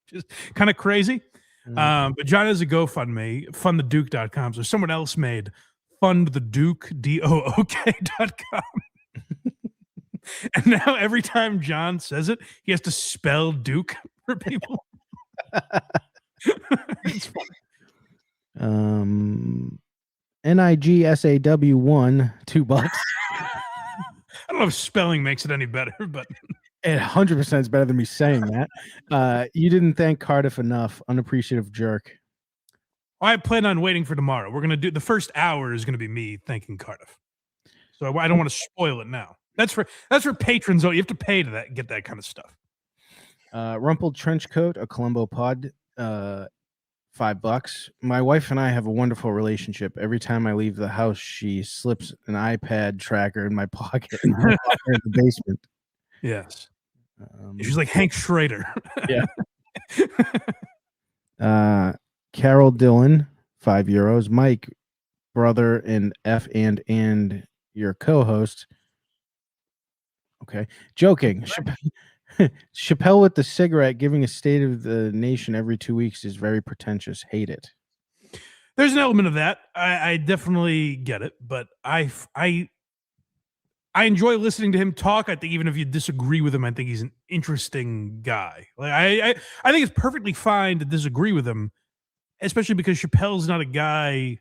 Just kind of crazy. But John has a GoFundMe, fundtheduke.com. So someone else made fundtheduke, DOOK.com. And now every time John says it, he has to spell Duke for people. It's funny. NIGSAW1, $2. I don't know if spelling makes it any better, but it 100% is better than me saying that. You didn't thank Cardiff enough. Unappreciative jerk. I plan on waiting for tomorrow. We're going to do the first hour is going to be me thanking Cardiff. So I don't want to spoil it now. That's for patrons. You have to pay to get that kind of stuff. Rumpled trench coat, a Columbo pod, $5. My wife and I have a wonderful relationship. Every time I leave the house, she slips an iPad tracker in my pocket and I lock her in the basement. Yes. She's like Hank Schrader. Yeah. Carol Dillon, €5. Mike, brother, and F and your co-host. Okay. Joking. Chappelle with the cigarette giving a state of the nation every 2 weeks is very pretentious. Hate it. There's an element of that. I definitely get it, but I enjoy listening to him talk. I think even if you disagree with him, I think he's an interesting guy. Like I think it's perfectly fine to disagree with him, especially because Chappelle's not a guy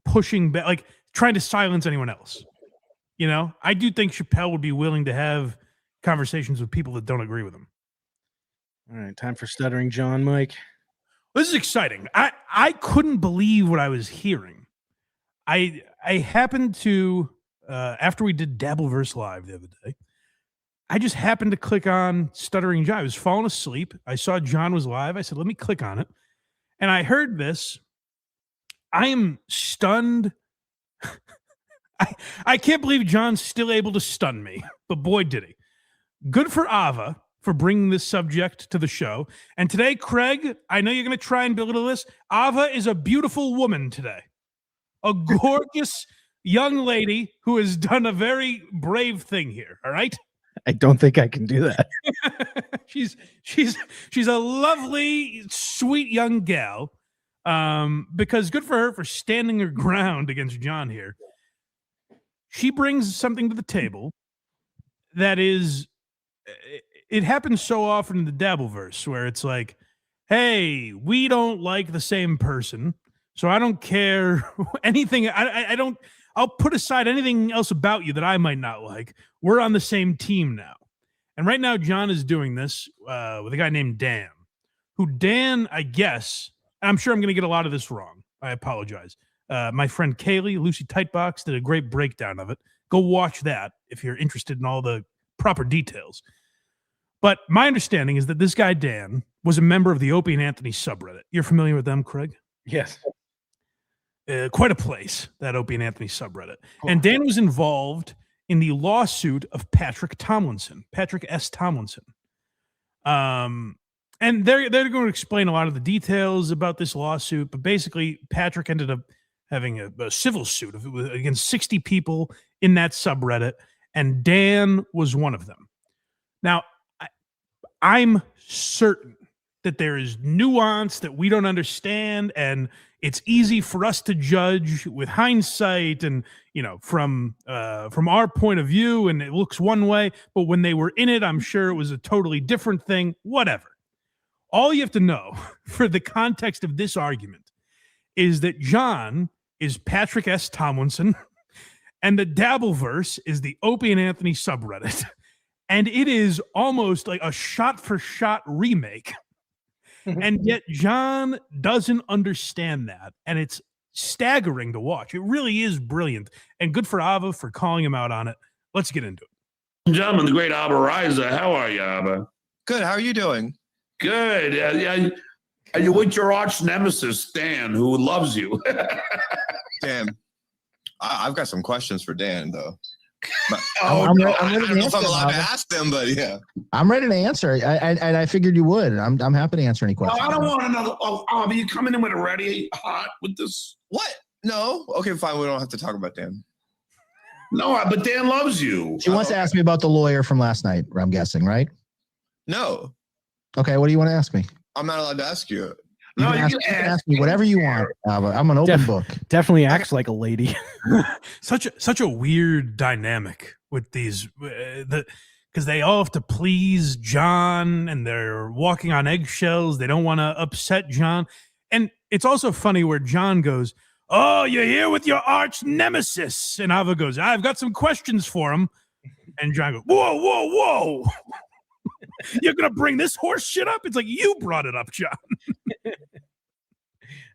pushing back, like trying to silence anyone else. You know, I do think Chappelle would be willing to have conversations with people that don't agree with him. All right, time for Stuttering John, Mike. This is exciting. I couldn't believe what I was hearing. I happened to, after we did Dabbleverse Live the other day, I just happened to click on Stuttering John. I was falling asleep. I saw John was live. I said, let me click on it. And I heard this. I am stunned. I can't believe John's still able to stun me, but boy, did he. Good for Ava for bringing this subject to the show. And today, Craig, I know you're going to try and belittle this. Ava is a beautiful woman today. A gorgeous young lady who has done a very brave thing here, all right? I don't think I can do that. She's a lovely, sweet young gal. Because good for her for standing her ground against John here. She brings something to the table that is, it happens so often in the Dabbleverse where it's like, hey, we don't like the same person, so I don't care anything. I'll put aside anything else about you that I might not like. We're on the same team now. And right now, John is doing this with a guy named Dan, who Dan, I guess, I'm sure I'm going to get a lot of this wrong. I apologize. My friend Kaylee, Lucy Tightbox, did a great breakdown of it. Go watch that if you're interested in all the proper details. But my understanding is that this guy, Dan, was a member of the Opie and Anthony subreddit. You're familiar with them, Craig? Yes. Quite a place, that Opie and Anthony subreddit. And Dan was involved in the lawsuit of Patrick S. Tomlinson. And they're going to explain a lot of the details about this lawsuit, but basically Patrick ended up having a civil suit against 60 people in that subreddit, and Dan was one of them. Now, I'm certain that there is nuance that we don't understand, and it's easy for us to judge with hindsight and, you know, from our point of view, and it looks one way, but when they were in it, I'm sure it was a totally different thing, whatever. All you have to know for the context of this argument is that John is Patrick S. Tomlinson and the Dabbleverse is the Opie and Anthony subreddit. And it is almost like a shot-for-shot remake. And yet John doesn't understand that. And it's staggering to watch. It really is brilliant, and good for Ava for calling him out on it. Let's get into it. Gentlemen, the great Abba Riza. How are you, Abba? Good. How are you doing? Good. Are you with your arch nemesis, Dan, who loves you? Dan, I've got some questions for Dan, though. I'm ready I don't know if I'm to allowed to answer, ask them, but yeah. I'm ready to answer. And I figured you would. I'm happy to answer any questions. I don't want another. Are you coming in with a ready hot with this? What? No? Okay, fine. We don't have to talk about Dan. No, but Dan loves you. She wants to ask me about the lawyer from last night, I'm guessing, right? No. Okay, what do you want to ask me? I'm not allowed to ask you. No, you can ask me whatever you want, Alva. I'm an open book. Definitely acts like a lady. Such a weird dynamic with these, because they all have to please John, and they're walking on eggshells. They don't want to upset John, and it's also funny where John goes, "Oh, you're here with your arch nemesis," and Ava goes, "I've got some questions for him," and John goes, "Whoa! You're gonna bring this horse shit up?" It's like, you brought it up, John.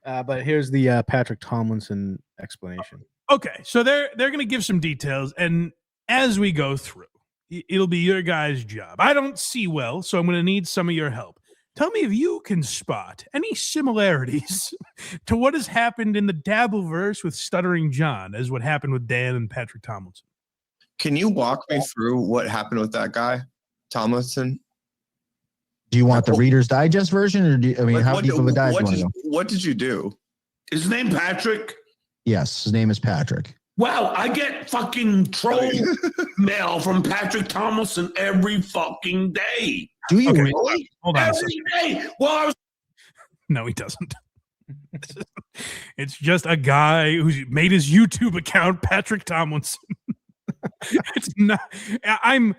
But here's the Patrick Tomlinson explanation. Okay, so they're going to give some details, and as we go through, it'll be your guys' job. I don't see well, so I'm going to need some of your help. Tell me if you can spot any similarities to what has happened in the Dabbleverse with Stuttering John as what happened with Dan and Patrick Tomlinson. Can you walk me through what happened with that guy, Tomlinson? Do you want the Reader's Digest version, or how deep of a dive do you want to go? What did you do? Is his name Patrick? Yes, his name is Patrick. Wow, I get fucking troll mail from Patrick Tomlinson every fucking day. Do you really? Hold on. Every day. Well, I was. No, he doesn't. It's just a guy who's made his YouTube account Patrick Tomlinson. It's not. I'm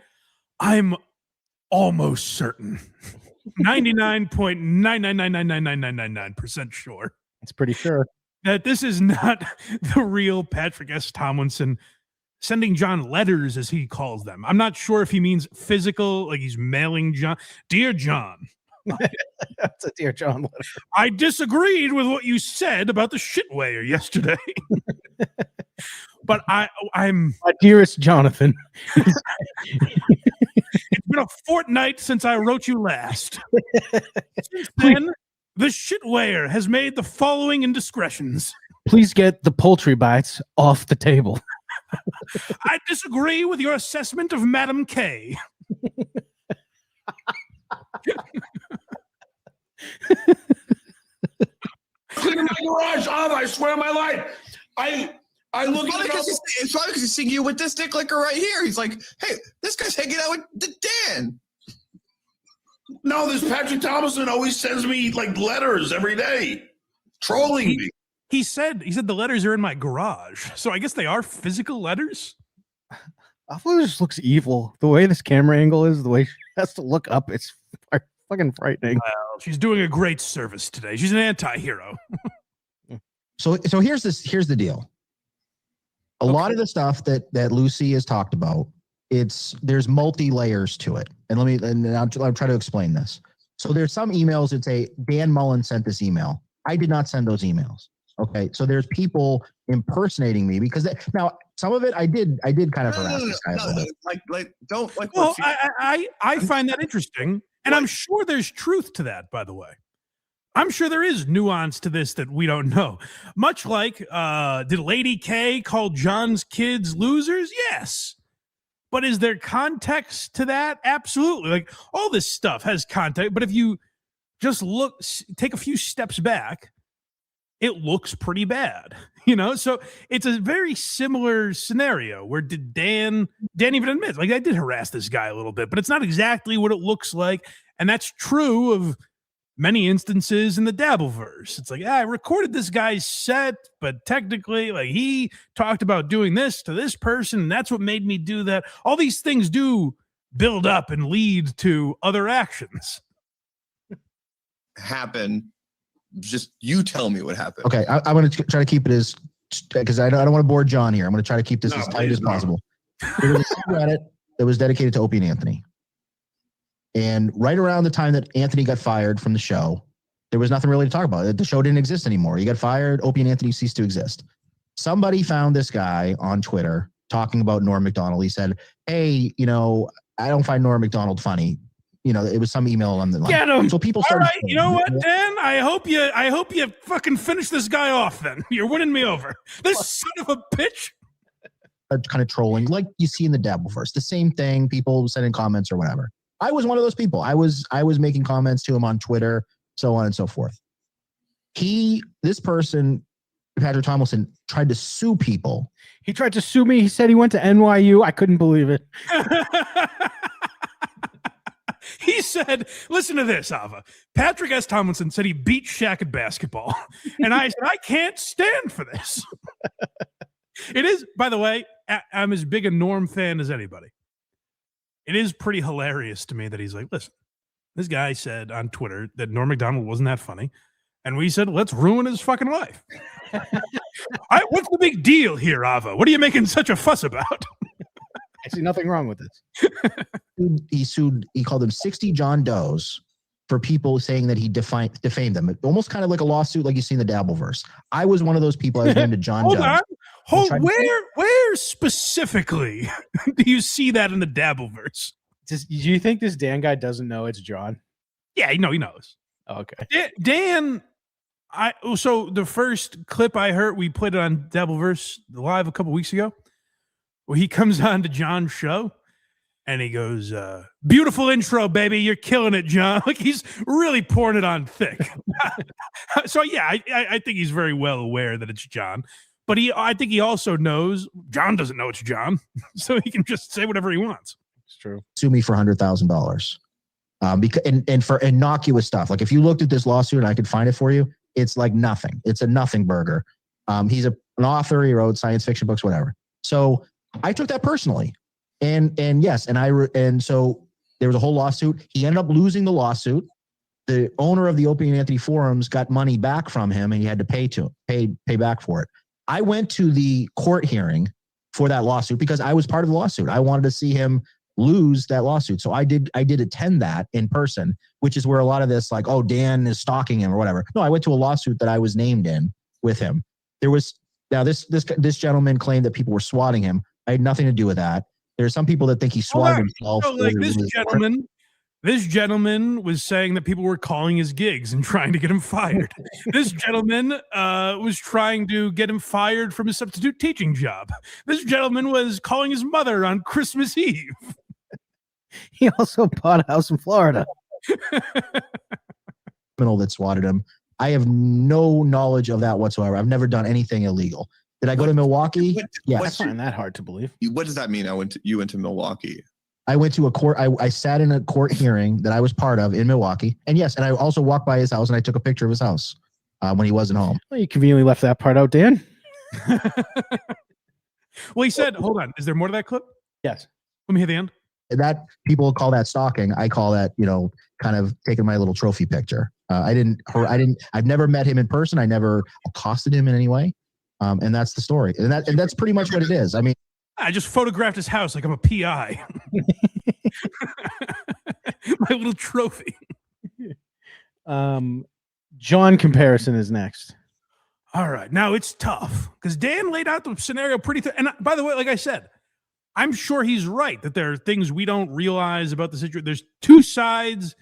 almost certain. 99.999999999% sure. It's pretty sure that this is not the real Patrick S. Tomlinson sending John letters, as he calls them. I'm not sure if he means physical, like he's mailing John. Dear John. That's a Dear John letter. I disagreed with what you said about the shitwayer yesterday. But I'm my dearest Jonathan. It's been a fortnight since I wrote you last. Since then, the shitwayer has made the following indiscretions. Please get the poultry bites off the table. I disagree with your assessment of Madam K. Clean my garage off, I swear on my life. I look at it's probably because he's seeing you with this dick licker right here. He's like, hey, this guy's hanging out with the Dan. No, this Patrick Tomlinson always sends me like letters every day, trolling me. He said the letters are in my garage, so I guess they are physical letters. I thought it just looks evil. The way this camera angle is, the way she has to look up, it's fucking frightening. Well, she's doing a great service today. She's an anti-hero. So here's the deal. A lot of the stuff that Lucy has talked about, there's multi layers to it. And I'll try to explain this. So there's some emails that say Dan Mullen sent this email. I did not send those emails. Okay. So there's people impersonating me because now some of it I did kind of harass this guy a little bit. Well, I find that interesting. And I'm sure there's truth to that, by the way. I'm sure there is nuance to this that we don't know. Much like, did Lady K call John's kids losers? Yes. But is there context to that? Absolutely. Like, all this stuff has context. But if you just take a few steps back, it looks pretty bad. So it's a very similar scenario where Dan even admits, like, I did harass this guy a little bit, but it's not exactly what it looks like. And that's true of many instances in the Dabbleverse. It's like, I recorded this guy's set, but technically, like, he talked about doing this to this person, and that's what made me do that. All these things do build up and lead to other actions. Happen. Just you tell me what happened. Okay, I'm going to try to keep it as, because I don't want to bore John here. I'm going to try to keep this as tight as possible. There was a subreddit that was dedicated to Opie and Anthony. And right around the time that Anthony got fired from the show, There was nothing really to talk about. The show didn't exist anymore. You got fired. Opie and Anthony ceased to exist. Somebody found this guy on Twitter talking about Norm Macdonald. He said, hey, I don't find Norm Macdonald funny. It was some email on the line. Get him. So people All started. right, you know what, Dan? I hope you fucking finish this guy off. Then you're winning me over. This son of a bitch. Kind of trolling, like you see in the Dabbleverse. The same thing. People sending comments or whatever. I was one of those people. I was making comments to him on Twitter, so on and so forth. This person, Patrick Tomlinson, tried to sue people. He tried to sue me. He said he went to NYU. I couldn't believe it. He said, listen to this, Ava. Patrick S. Tomlinson said he beat Shaq at basketball. And I said, I can't stand for this. It is, by the way, I'm as big a Norm fan as anybody. It is pretty hilarious to me that he's like, listen, this guy said on Twitter that Norm Macdonald wasn't that funny. And we said, let's ruin his fucking life. What's the big deal here, Ava? What are you making such a fuss about? I see nothing wrong with this. He called them 60 John Does for people saying that he defamed them. Almost kind of like a lawsuit like you see in the Dabbleverse. I was one of those people. I was named a John Doe. Where specifically do you see that in the Dabbleverse? Do you think this Dan guy doesn't know it's John? Yeah, he knows. Oh, okay. Dan, so the first clip I heard, we played it on Dabbleverse live a couple weeks ago. Well, he comes on to John's show and he goes, beautiful intro, baby. You're killing it, John. Like he's really pouring it on thick. So yeah, I think he's very well aware that it's John, but I think he also knows John doesn't know it's John. So he can just say whatever he wants. It's true. Sue me for $100,000. Because and for innocuous stuff. Like if you looked at this lawsuit and I could find it for you, it's like nothing. It's a nothing burger. He's an author. He wrote science fiction books, whatever. So I took that personally, and so there was a whole lawsuit. He ended up losing the lawsuit. The owner of the Opie and Anthony forums got money back from him, and he had to pay back for it. I went to the court hearing for that lawsuit because I was part of the lawsuit. I wanted to see him lose that lawsuit, so I did attend that in person, which is where a lot of this, like, oh, Dan is stalking him or whatever. No, I went to a lawsuit that I was named in with him. There was this gentleman claimed that people were swatting him. I had nothing to do with that. There are some people that think he swatted himself. So, like this gentleman was saying that people were calling his gigs and trying to get him fired. This gentleman was trying to get him fired from his substitute teaching job. This gentleman was calling his mother on Christmas Eve. He also bought a house in Florida. Criminal that swatted him. I have no knowledge of that whatsoever. I've never done anything illegal. Did I go to Milwaukee? Yeah, I find that hard to believe. What does that mean? You went to Milwaukee. I went to a court. I sat in a court hearing that I was part of in Milwaukee, and yes, and I also walked by his house and I took a picture of his house when he wasn't home. Well, you conveniently left that part out, Dan. Well, he said, "Hold on, is there more to that clip?" Yes. Let me hear the end. That people call that stalking. I call that, kind of taking my little trophy picture. I've never met him in person. I never accosted him in any way. And that's the story. And that's pretty much what it is. I mean, I just photographed his house like I'm a PI. My little trophy. John comparison is next. All right. Now it's tough because Dan laid out the scenario pretty and by the way, like I said, I'm sure he's right that there are things we don't realize about the situation. There's two sides.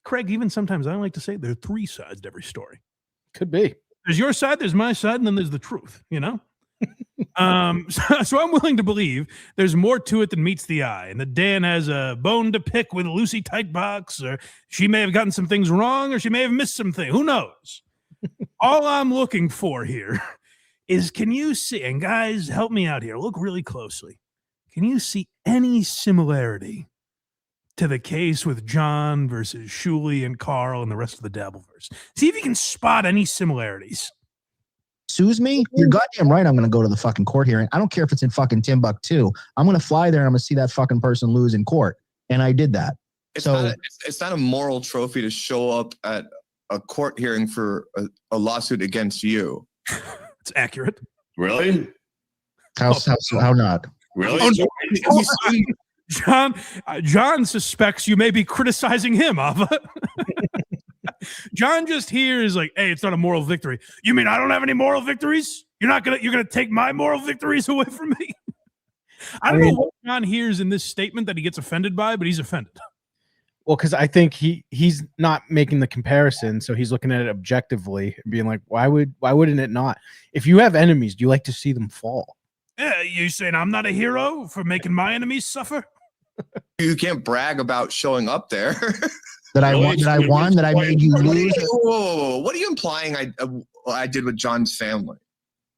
Craig, even sometimes I like to say there are three sides to every story. Could be. There's your side, there's my side, and then there's the truth, So I'm willing to believe there's more to it than meets the eye, and that Dan has a bone to pick with Lucy Tightbox, or she may have gotten some things wrong, or she may have missed some things. Who knows? All I'm looking for here is, can you see, and guys, help me out here, look really closely. Can you see any similarity to the case with John versus Shuley and Carl and the rest of the Dabbleverse? See if you can spot any similarities. Sues me? You're goddamn right. I'm going to go to the fucking court hearing. I don't care if it's in fucking Timbuktu. I'm going to fly there and I'm going to see that fucking person lose in court. And I did that. It's not a moral trophy to show up at a court hearing for a lawsuit against you. It's accurate. Really? How not? Really? John suspects you may be criticizing him, Ava. John just here is like, hey, it's not a moral victory. You mean I don't have any moral victories? You're gonna take my moral victories away from me? I don't know what John hears in this statement that he gets offended by, but he's offended. Well, because I think he's not making the comparison, so he's looking at it objectively and being like, why wouldn't it not? If you have enemies, do you like to see them fall? Yeah, you saying I'm not a hero for making my enemies suffer? You can't brag about showing up there. That I won, that I made you lose. Whoa. What are you implying I did with John's family?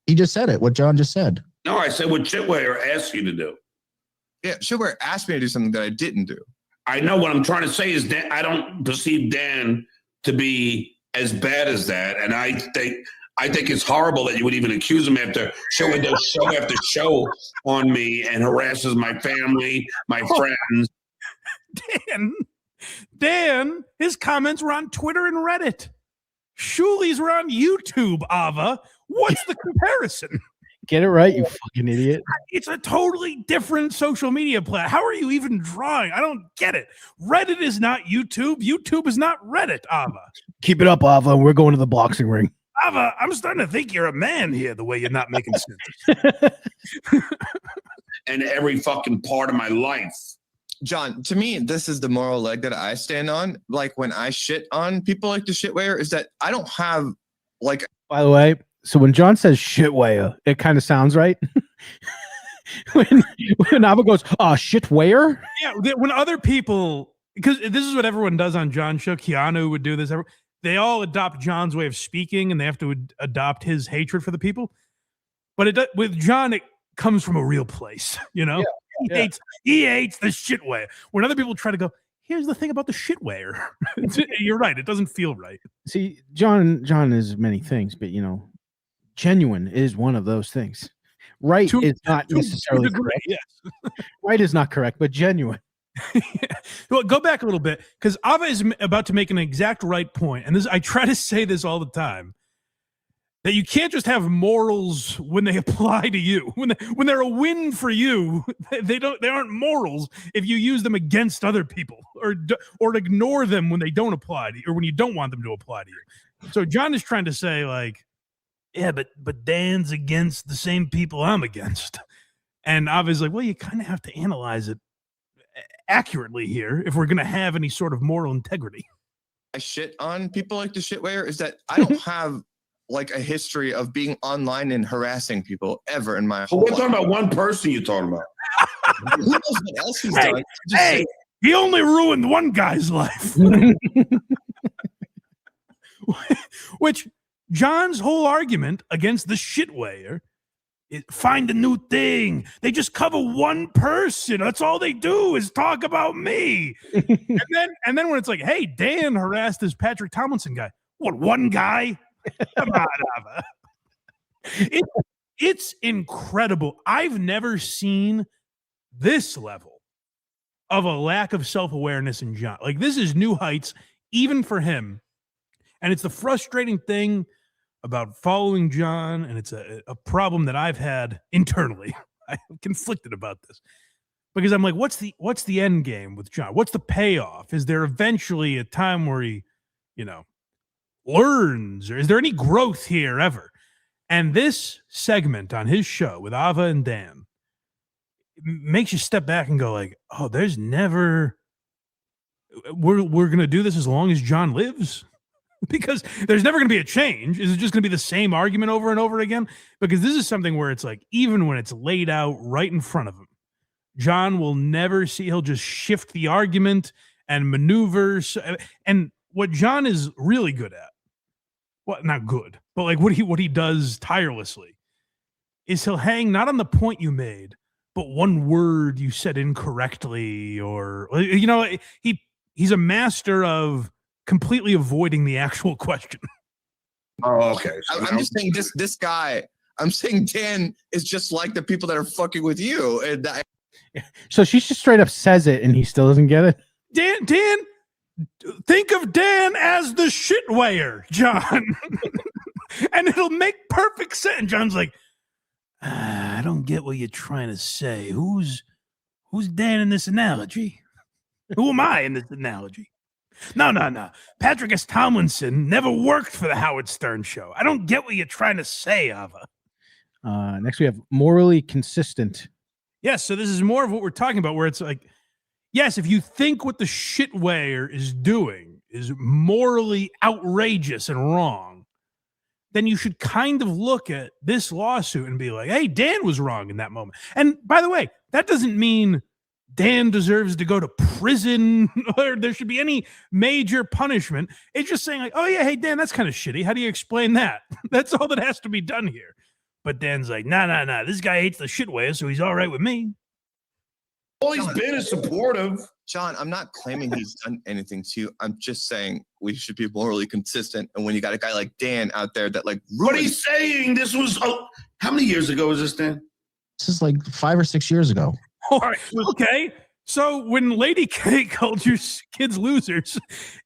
He just said it, what John just said. No, I said what Chitwayer asked you to do. Yeah, Chitwayer asked me to do something that I didn't do. I know what I'm trying to say is that I don't perceive Dan to be as bad as that. And I think it's horrible that you would even accuse him after show after show on me and harasses my family, my friends. Dan, his comments were on Twitter and Reddit. Shuli's were on YouTube, Ava. What's the comparison? Get it right, you fucking idiot. It's a totally different social media platform. How are you even drawing? I don't get it. Reddit is not YouTube. YouTube is not Reddit, Ava. Keep it up, Ava. We're going to the boxing ring. Ava, I'm starting to think you're a man here, the way you're not making sense. And every fucking part of my life. John, to me, this is the moral leg that I stand on. Like when I shit on people like the Shitwayer, is that I don't have like. By the way, so when John says Shitwayer, it kind of sounds right. when Ava goes, Shitwayer? Yeah, when other people, because this is what everyone does on John's show. Keanu would do this. They all adopt John's way of speaking, and they have to adopt his hatred for the people. But with John, it comes from a real place, you know? Yeah. He hates the Shitwayer. When other people try to go, here's the thing about the Shitwayer. You're right. It doesn't feel right. See, John is many things, but, genuine is one of those things. Right is not necessarily correct. Yes. Right is not correct, but genuine. Well, go back a little bit, because Ava is about to make an exact right point, and I try to say this all the time, that you can't just have morals when they apply to you. When they're a win for you, they aren't morals if you use them against other people or ignore them when they don't apply to you, or when you don't want them to apply to you. So John is trying to say, like, yeah, but Dan's against the same people I'm against. And obviously, well, you kind of have to analyze it accurately here if we're going to have any sort of moral integrity. I shit on people like the Shitwayer is that I don't have like a history of being online and harassing people ever in my whole life. We're talking about one person you're talking about. Who knows what else he's done? He only ruined one guy's life. Which John's whole argument against the Shitwayer is find a new thing. They just cover one person. That's all they do is talk about me. and then when it's like, hey, Dan harassed this Patrick Tomlinson guy. What, one guy? Come on, Ava. It's incredible. I've never seen this level of a lack of self-awareness in John. Like, this is new heights, even for him. And it's the frustrating thing about following John, and it's a problem that I've had internally. I'm conflicted about this. Because I'm like, what's the end game with John? What's the payoff? Is there eventually a time where he, learns, or is there any growth here ever? And this segment on his show with Ava and Dan makes you step back and go like, oh, there's never, we're going to do this as long as John lives, because there's never going to be a change. Is it just going to be the same argument over and over again? Because this is something where it's like, even when it's laid out right in front of him, John will never see, he'll just shift the argument and maneuvers. And what John is really good at, well, not good, but like what he does tirelessly is he'll hang not on the point you made, but one word you said incorrectly, or he's a master of completely avoiding the actual question. Oh, okay. So I'm just saying this guy. I'm saying Dan is just like the people that are fucking with you, and so she just straight up says it, and he still doesn't get it. Dan. Think of Dan as the Shitwayer, John. And it'll make perfect sense. John's like, I don't get what you're trying to say. Who's Dan in this analogy? Who am I in this analogy? No. Patrick S. Tomlinson never worked for the Howard Stern show. I don't get what you're trying to say, Ava. Next, we have morally consistent. Yes, so this is more of what we're talking about, where it's like, yes, if you think what the shitwayer is doing is morally outrageous and wrong, then you should kind of look at this lawsuit and be like, hey, Dan was wrong in that moment. And by the way, that doesn't mean Dan deserves to go to prison or there should be any major punishment. It's just saying like, oh yeah, hey, Dan, that's kind of shitty. How do you explain that? That's all that has to be done here. But Dan's like, nah. This guy hates the shitway, so he's all right with me. All he's been is supportive. John, I'm not claiming he's done anything to you. I'm just saying we should be morally consistent. And when you got a guy like Dan out there that like what he's saying, this was how many years ago was this, Dan? This is like 5 or 6 years ago. All right, okay. So when Lady K called your kids losers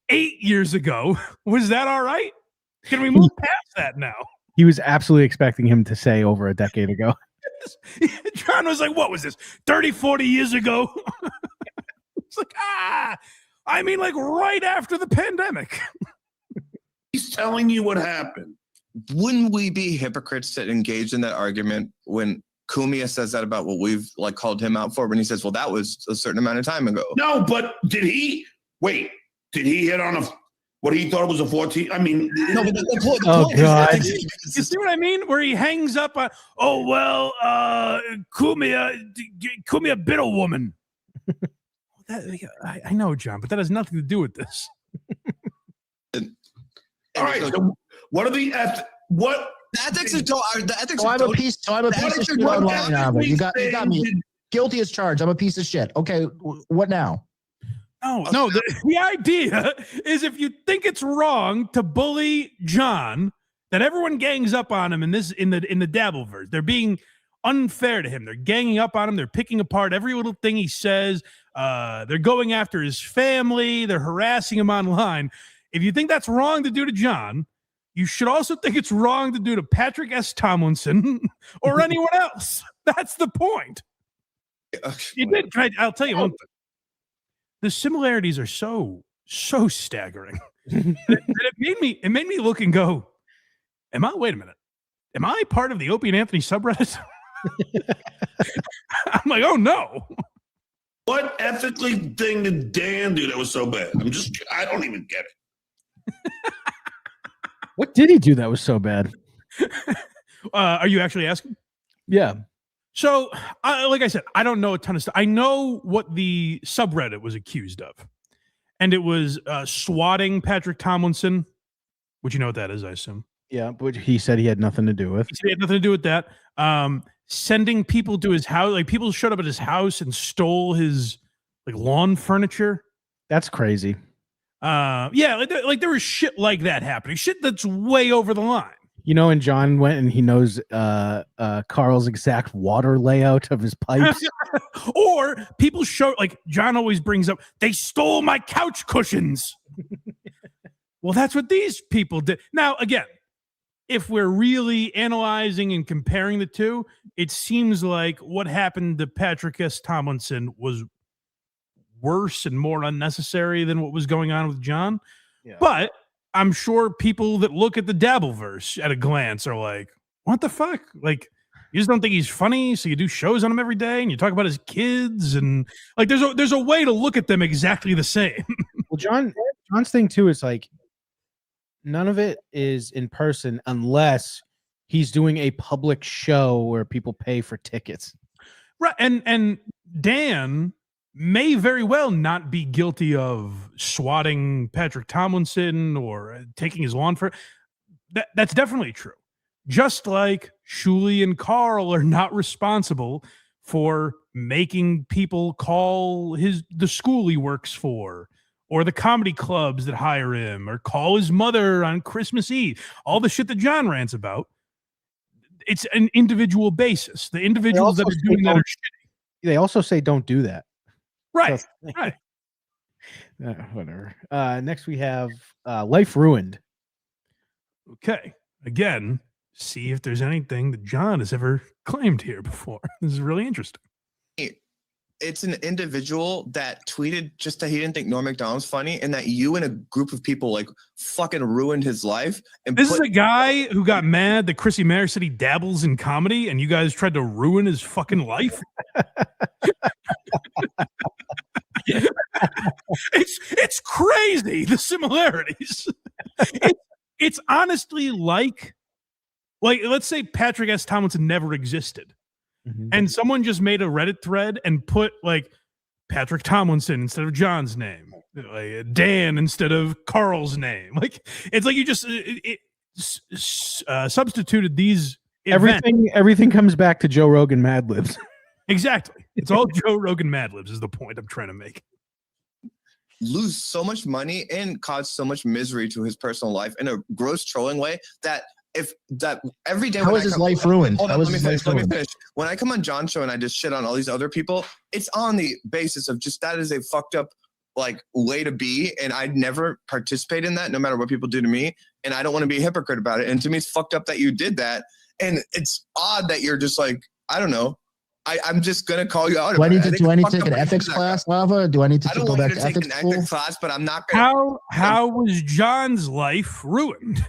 8 years ago, was that all right? Can we move past that now? He was absolutely expecting him to say over a decade ago. John was like, what was this, 30, 40 years ago? It's like, I mean, like right after the pandemic. He's telling you what happened. Wouldn't we be hypocrites to engage in that argument when Cumia says that about what we've like called him out for, when he says, well, that was a certain amount of time ago? No, but did he hit on what he thought was a 14? I mean, no, but the point God. You see what I mean? Where he hangs up on, Cumia bit a woman. I know, John, but that has nothing to do with this. All right, so what are the ethics are the ethics? So I'm a piece of shit online now. You got me guilty as charged. I'm a piece of shit. Okay, what now? No. The idea is if you think it's wrong to bully John, that everyone gangs up on him in the Dabbleverse. They're being unfair to him. They're ganging up on him. They're picking apart every little thing he says. They're going after his family. They're harassing him online. If you think that's wrong to do to John, you should also think it's wrong to do to Patrick S. Tomlinson or anyone else. That's the point. You did. I'll tell you one thing. The similarities are so staggering that it made me look and go, wait a minute, am I part of the Opie and Anthony subreddit? I'm like, oh no. What ethically thing did Dan do that was so bad? I don't even get it. What did he do that was so bad? Are you actually asking? Yeah. So, like I said, I don't know a ton of stuff. I know what the subreddit was accused of. And it was swatting Patrick Tomlinson, which you know what that is, I assume. Yeah, but he said he had nothing to do with. He said he had nothing to do with that. Sending people to his house. Like, people showed up at his house and stole his lawn furniture. That's crazy. Yeah, there was shit like that happening. Shit that's way over the line. You know, and John went and he knows Carl's exact water layout of his pipes. Or people show, John always brings up, they stole my couch cushions. Well, that's what these people did. Now, again, if we're really analyzing and comparing the two, it seems like what happened to Patrick S. Tomlinson was worse and more unnecessary than what was going on with John. Yeah. But I'm sure people that look at the Dabbleverse at a glance are like, what the fuck? You just don't think he's funny, so you do shows on him every day and you talk about his kids, and there's a way to look at them exactly the same. Well, John's thing too is none of it is in person unless he's doing a public show where people pay for tickets. Right. And Dan may very well not be guilty of swatting Patrick Tomlinson or taking his lawn for that's definitely true. Just like Shuli and Carl are not responsible for making people call the school he works for, or the comedy clubs that hire him, or call his mother on Christmas Eve. All the shit that John rants about. It's an individual basis. The individuals that are doing that are shitty. They also say don't do that. Right. So, right. Whatever. Next we have life ruined. Okay. Again, see if there's anything that John has ever claimed here before. This is really interesting. it's an individual that tweeted just that he didn't think Norm Macdonald's funny, and that you and a group of people like fucking ruined his life. And this is a guy who got mad that Chrissy Mayer said he dabbles in comedy, and you guys tried to ruin his fucking life. It's crazy, the similarities. It's honestly like let's say Patrick S. Tomlinson never existed. Mm-hmm. And someone just made a Reddit thread and put like Patrick Tomlinson instead of John's name, like Dan instead of Carl's name. Like it's like you just substituted these events. Everything comes back to Joe Rogan Mad Libs. Exactly. It's all Joe Rogan Mad Libs is the point I'm trying to make. Lose so much money and cause so much misery to his personal life in a gross trolling way that every day. How is his life ruined? Hold on, let me finish. When I come on John's show and I just shit on all these other people, it's on the basis of just that is a fucked up like way to be, and I'd never participate in that, no matter what people do to me, and I don't want to be a hypocrite about it. And to me, it's fucked up that you did that, and it's odd that you're just like, I don't know. I'm just gonna call you out. Do I need to take an ethics class, Lava? Do I need to go back to ethics school? Ethics class, but I'm not gonna. How was John's life ruined?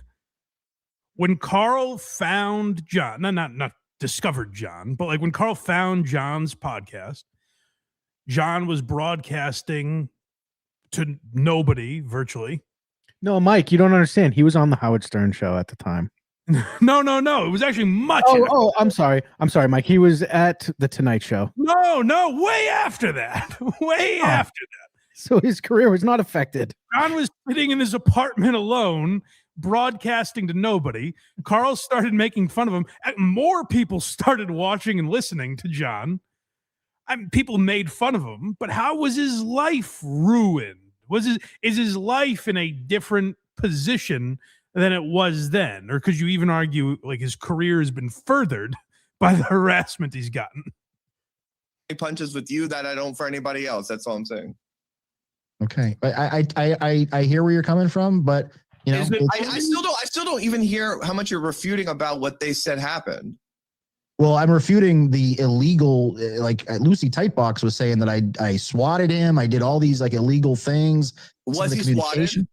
When Carl found John, not discovered John, but like when Carl found John's podcast, John was broadcasting to nobody virtually. No, Mike, you don't understand. He was on the Howard Stern show at the time. No. It was actually much. Oh, I'm sorry, Mike. He was at the Tonight Show. No, way after that. After that. So his career was not affected. John was sitting in his apartment alone, broadcasting to nobody. Carl started making fun of him. More people started watching and listening to John. People made fun of him, but how was his life ruined? Is his life in a different position than it was then? Or could you even argue like his career has been furthered by the harassment he's gotten? He punches with you that I don't for anybody else. That's all I'm saying. Okay. I hear where you're coming from, but you know, I still don't even hear how much you're refuting about what they said happened. Well, I'm refuting the illegal, like Lucy Tightbox was saying that I swatted him. I did all these like illegal things. Was he swatted?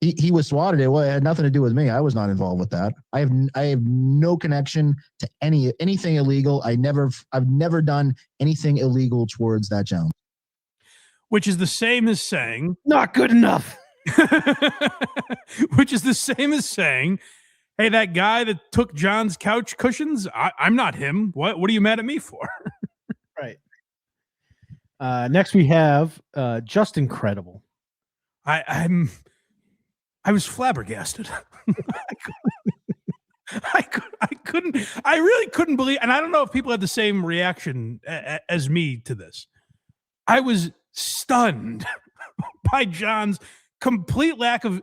He was swatted. It had nothing to do with me. I was not involved with that. I have no connection to anything illegal. I've never done anything illegal towards that gentleman. Which is the same as saying not good enough. Which is the same as saying, hey, that guy that took John's couch cushions, I'm not him. What are you mad at me for? Right. Next we have Just Incredible. I was flabbergasted. I really couldn't believe, and I don't know if people had the same reaction as me to this. I was stunned by John's complete lack of.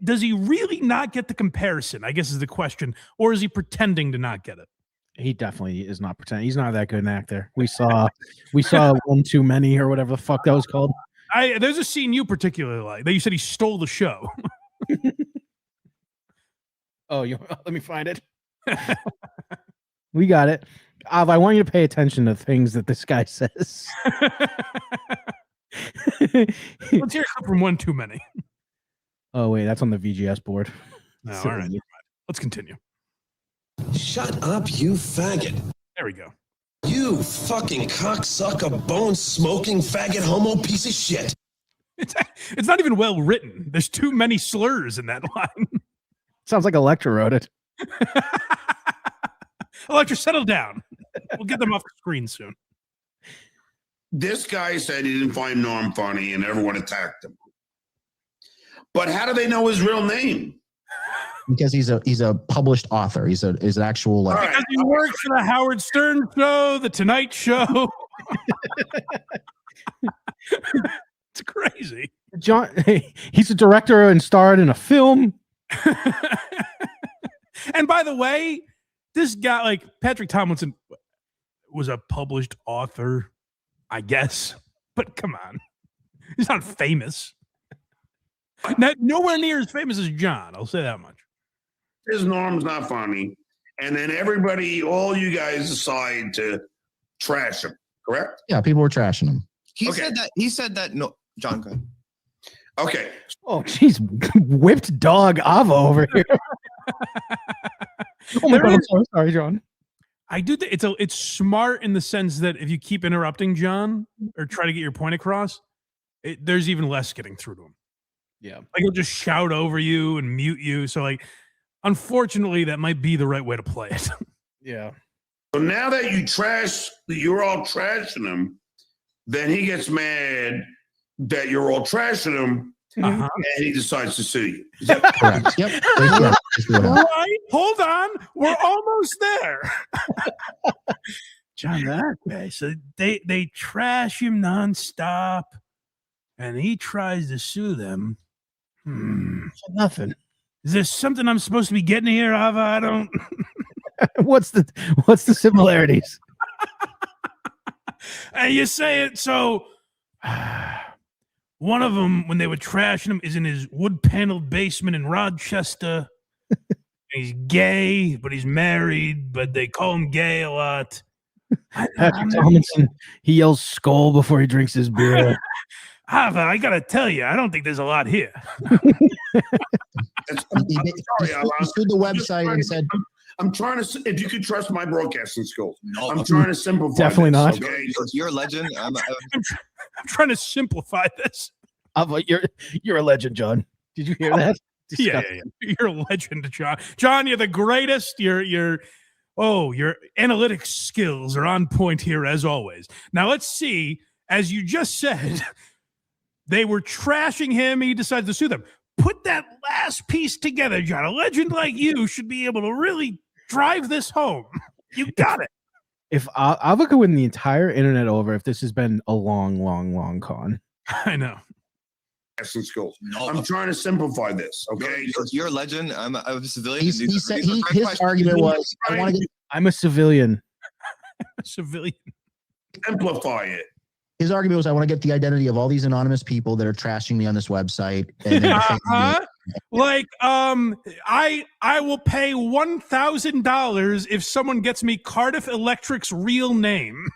Does he really not get the comparison? I guess is the question, or is he pretending to not get it? He definitely is not pretending. He's not that good an actor. We saw One Too Many or whatever the fuck that was called. There's a scene you particularly like that you said he stole the show. Oh, let me find it. We got it. Av, I want you to pay attention to things that this guy says. Let's hear it from One Too Many. Oh, wait, that's on the VGS board. No, all right. Let's continue. Shut up, you faggot. There we go. You fucking cocksucker, bone-smoking, faggot, homo piece of shit. It's not even well written. There's too many slurs in that line. Sounds like Electra wrote it. Electra, settle down. We'll get them off the screen soon. This guy said he didn't find Norm funny and everyone attacked him. But how do they know his real name? Because he's a published author. He's an actual like. Because he works for the Howard Stern show, the Tonight Show. It's crazy. John, he's a director and starred in a film. And by the way, this guy, like Patrick Tomlinson, was a published author, I guess. But come on, he's not famous. Nowhere near as famous as John. I'll say that much. His Norm's not funny. And then everybody, all you guys decide to trash him. correct? Yeah, people were trashing him. He said that. No, John, go ahead. Okay. Oh, jeez, whipped dog Ava over here. Oh my God, I'm so sorry, John. I do think it's smart in the sense that if you keep interrupting John or try to get your point across, there's even less getting through to him. Yeah. Like he'll just shout over you and mute you. So like, unfortunately, that might be the right way to play it. Yeah. So now that you're all trashing him, then he gets mad that you're all trashing him, and he decides to sue you. Is that correct? Yep. Right? Hold on. We're almost there. John, okay. So they trash him nonstop, and he tries to sue them. Nothing. Is there something I'm supposed to be getting here, Ava? I don't. What's the similarities? And you say it so. One of them, when they were trashing him, is in his wood-paneled basement in Rochester. He's gay, but he's married, but they call him gay a lot. Patrick Tomlinson, he yells "skull" before he drinks his beer. Ava, I gotta tell you, I don't think there's a lot here. He sued the website and said, I'm trying to, if you could trust my broadcasting skills, I'm trying to simplify. Definitely this, not. Okay? You're a legend. I'm trying to simplify this. You're a legend, John. Did you hear that? Yeah. You're a legend, John. John, you're the greatest. Your analytics skills are on point here as always. Now let's see, as you just said, they were trashing him. He decided to sue them. Put that last piece together, John. A legend like you should be able to really drive this home. You got it. If Ava could win the entire internet over, if this has been a long, long, long con. I know. Skills. I'm trying to simplify this. Okay, you're a legend. I'm a civilian. He said his argument was, I'm a civilian. Civilian. Simplify it. His argument was, I want to get the identity of all these anonymous people that are trashing me on this website. And like, I will pay $1,000 if someone gets me Cardiff Electric's real name.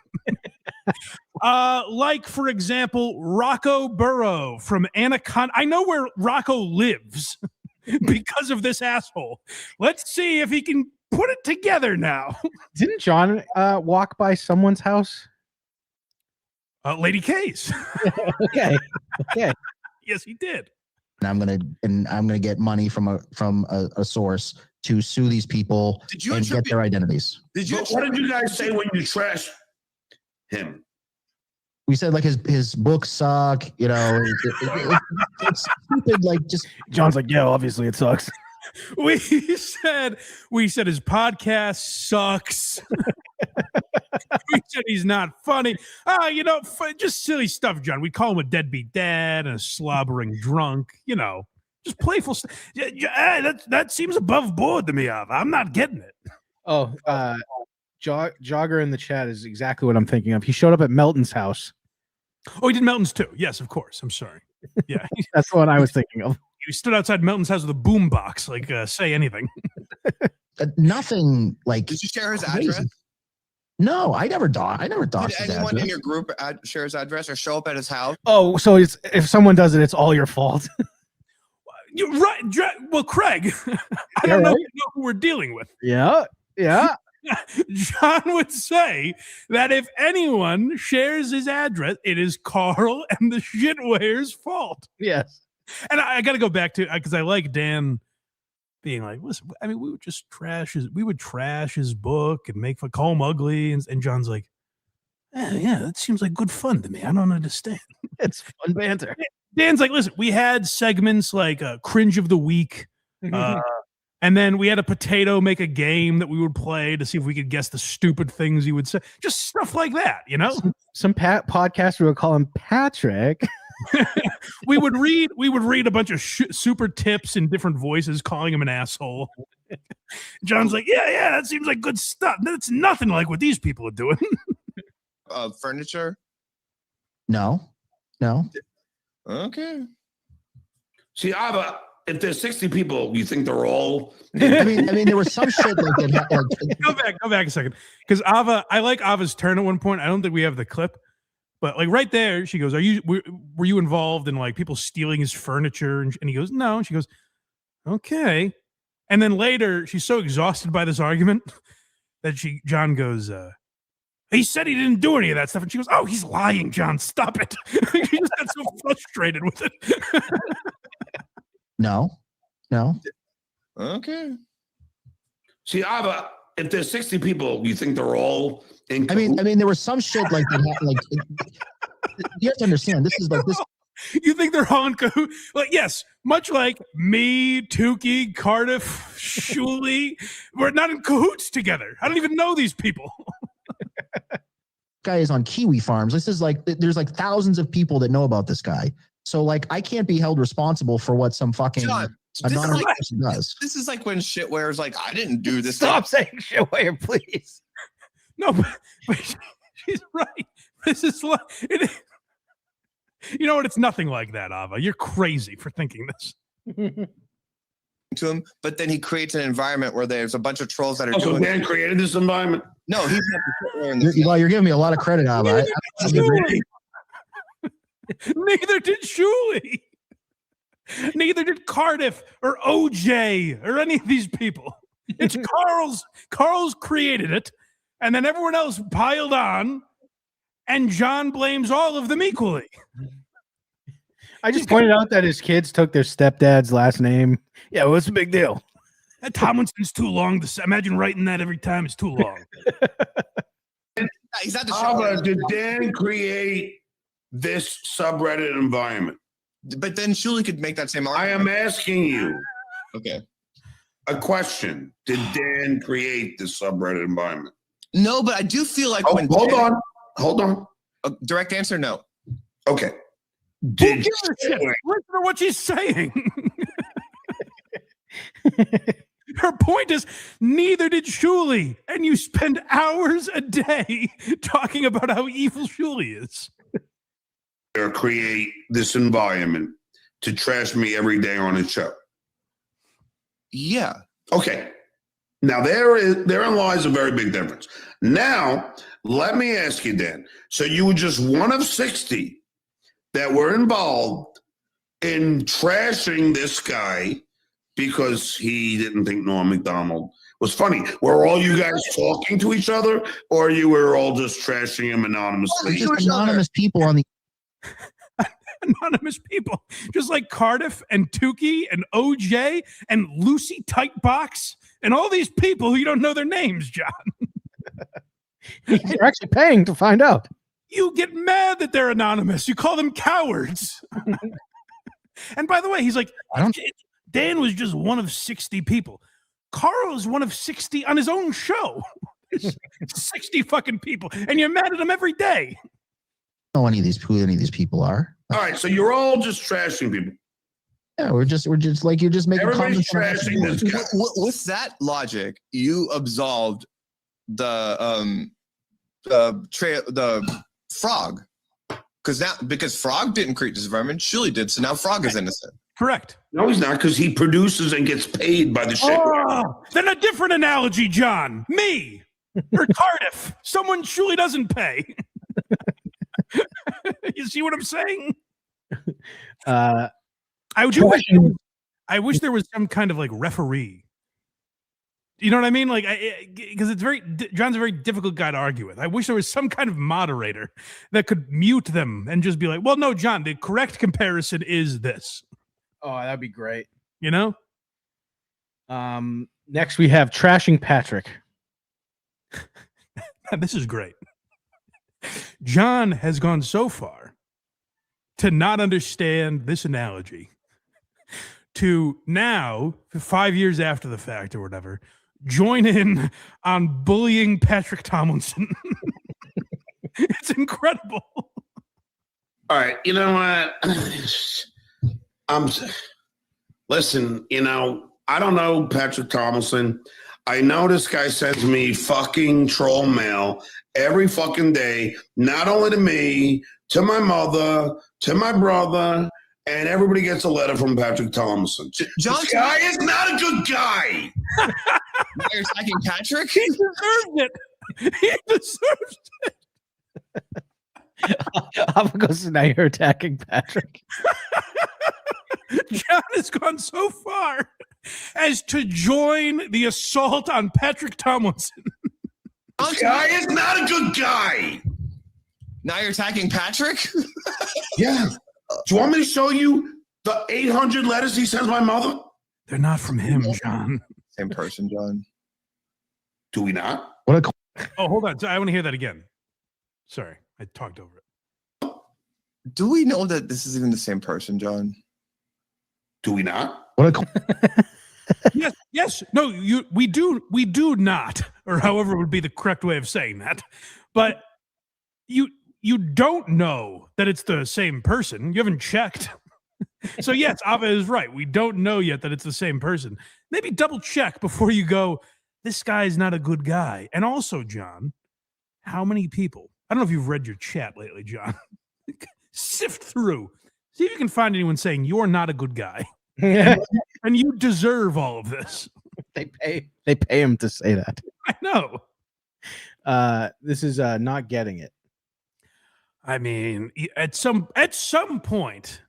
Like, for example, Rocco Burrow from Anaconda. I know where Rocco lives because of this asshole. Let's see if he can put it together now. Didn't John walk by someone's house? Lady K's. Okay. Yes, he did. And I'm gonna get money from a source to sue these people and get their identities. What did you guys say when you trashed him? We said like his books suck. You know, it's stupid. Like just John's like, yeah, obviously it sucks. We said his podcast sucks. We said he's not funny. Just silly stuff, John. We call him a deadbeat dad and a slobbering drunk. Just playful stuff. That seems above board to me, Ava. I'm not getting it. Oh, Jogger in the chat is exactly what I'm thinking of. He showed up at Melton's house. Oh, he did Melton's too. Yes, of course. I'm sorry. Yeah, that's the one I was thinking of. He stood outside Melton's house with a boom box, like say anything. Nothing like. Did you share his address? No, I never thought his address. Did anyone in your group share his address or show up at his house? Oh, so if someone does it, it's all your fault. You're right. Well, Craig, I don't know who we're dealing with. Yeah. John would say that if anyone shares his address, it is Carl and the shitware's fault. Yes. And I got to go back to, because I like Dan being like, listen, I mean, we would trash his book and call him ugly. And John's like, yeah, that seems like good fun to me. I don't understand. It's fun banter. Dan's like, listen, we had segments like Cringe of the Week. And then we had a potato make a game that we would play to see if we could guess the stupid things he would say. Just stuff like that, Some podcaster would call him Patrick. we would read a bunch of super tips in different voices, calling him an asshole. John's like, yeah, that seems like good stuff. That's nothing like what these people are doing. Furniture? No. Okay. See, Ava, if there's 60 people, you think they're all? I mean, there was some shit like that. Go back a second, because Ava, I like Ava's turn at one point. I don't think we have the clip, but like right there, she goes, were you involved in like people stealing his furniture? And he goes, no. And she goes, okay. And then later, she's so exhausted by this argument that John goes, he said he didn't do any of that stuff. And she goes, oh, he's lying, John. Stop it. She just got so frustrated with it. No. Okay. See, Ava, if there's 60 people, you think they're all in? I mean, there was some shit like that. Like, you have to understand, this is like this. You think they're all in cahoots? Like, yes, much like me, Tukey, Cardiff, Shuli, we're not in cahoots together. I don't even know these people. Guy is on Kiwi farms. This is like, there's like thousands of people that know about this guy. So like, I can't be held responsible for what some fucking anonymous person does. This is like when shitware's like, I didn't do this. Stop saying shitware, please. No, but she's right. This is like, you know what? It's nothing like that, Ava. You're crazy for thinking this. To him, but then he creates an environment where there's a bunch of trolls that are also, doing Dan created this environment. No, he's not. Well, you're giving me a lot of credit, Ava. Neither did Shuli. Neither did Cardiff or OJ or any of these people. It's Carl's. Carl's created it, and then everyone else piled on, and John blames all of them equally. I just pointed out that his kids took their stepdad's last name. Yeah, what's the big deal? That Tomlinson's too long. Imagine writing that every time. It's too long. He's not the Ava, did Dan create this subreddit environment? But then Shuli could make that same argument. I am asking you. Okay. A question. Did Dan create this subreddit environment? No, but I do feel like when Hold on. Direct answer, no. Okay. Who gives a shit? Listen to what she's saying. Her point is, neither did Shuli, and you spend hours a day talking about how evil Shuli is. Or create this environment to trash me every day on his show. Yeah. Okay. Now therein lies a very big difference. Now, let me ask you, Dan. So you were just one of 60 that were involved in trashing this guy because he didn't think Norm Macdonald was funny. Were all you guys talking to each other, or you were all just trashing him anonymously? Just anonymous people on the anonymous people, just like Cardiff and Tukey and OJ and Lucy Tightbox and all these people who you don't know their names, John. You're actually paying to find out. You get mad that they're anonymous. You call them cowards. And by the way, he's like, Dan was just one of 60 people. Carl is one of 60 on his own show. 60 fucking people. And you're mad at him every day. I don't know who any of these people are. All right, so you're all just trashing people. Yeah, we're just like you're just making Everybody's comments. trashing this guy. With that logic, you absolved the Frog, because Frog didn't create this environment, Shuli did. So now Frog is innocent. Correct. No, he's not, because he produces and gets paid by the shit. Oh, then a different analogy, John. Me or Cardiff, someone Shuli doesn't pay. You see what I'm saying? I wish there was some kind of like referee. You know what I mean? Like, because John's a very difficult guy to argue with. I wish there was some kind of moderator that could mute them and just be like, well, no, John, the correct comparison is this. Oh, that'd be great. You know? Next we have Trashing Patrick. This is great. John has gone so far to not understand this analogy to now, 5 years after the fact or whatever, join in on bullying Patrick Tomlinson. It's incredible. All right, you know what? Listen, you know, I don't know Patrick Tomlinson. I know this guy sends me fucking troll mail every fucking day, not only to me, to my mother, to my brother, and everybody gets a letter from Patrick Thompson. John, this guy is not a good guy. You're attacking Patrick? He deserved it. He deserves it. Because now you're attacking Patrick. John has gone so far as to join the assault on Patrick Tomlinson. This guy is not a good guy. Now you're attacking Patrick? Yeah. Do you want me to show you the 800 letters he sends my mother? They're not from him, John. Same person, John. Do we not? What a Oh, hold on. I want to hear that again. Sorry, I talked over it. Do we know that this is even the same person, John? Do we not? what a Yes. No, we do not, or however would be the correct way of saying that. But you don't know that it's the same person. You haven't checked. So yes, Ava is right. We don't know yet that it's the same person. Maybe double check before you go, this guy's not a good guy. And also, John, how many people, I don't know if you've read your chat lately, John, sift through. See if you can find anyone saying you're not a good guy. And you deserve all of this. They pay him to say that. I know. This is not getting it. I mean, at some point,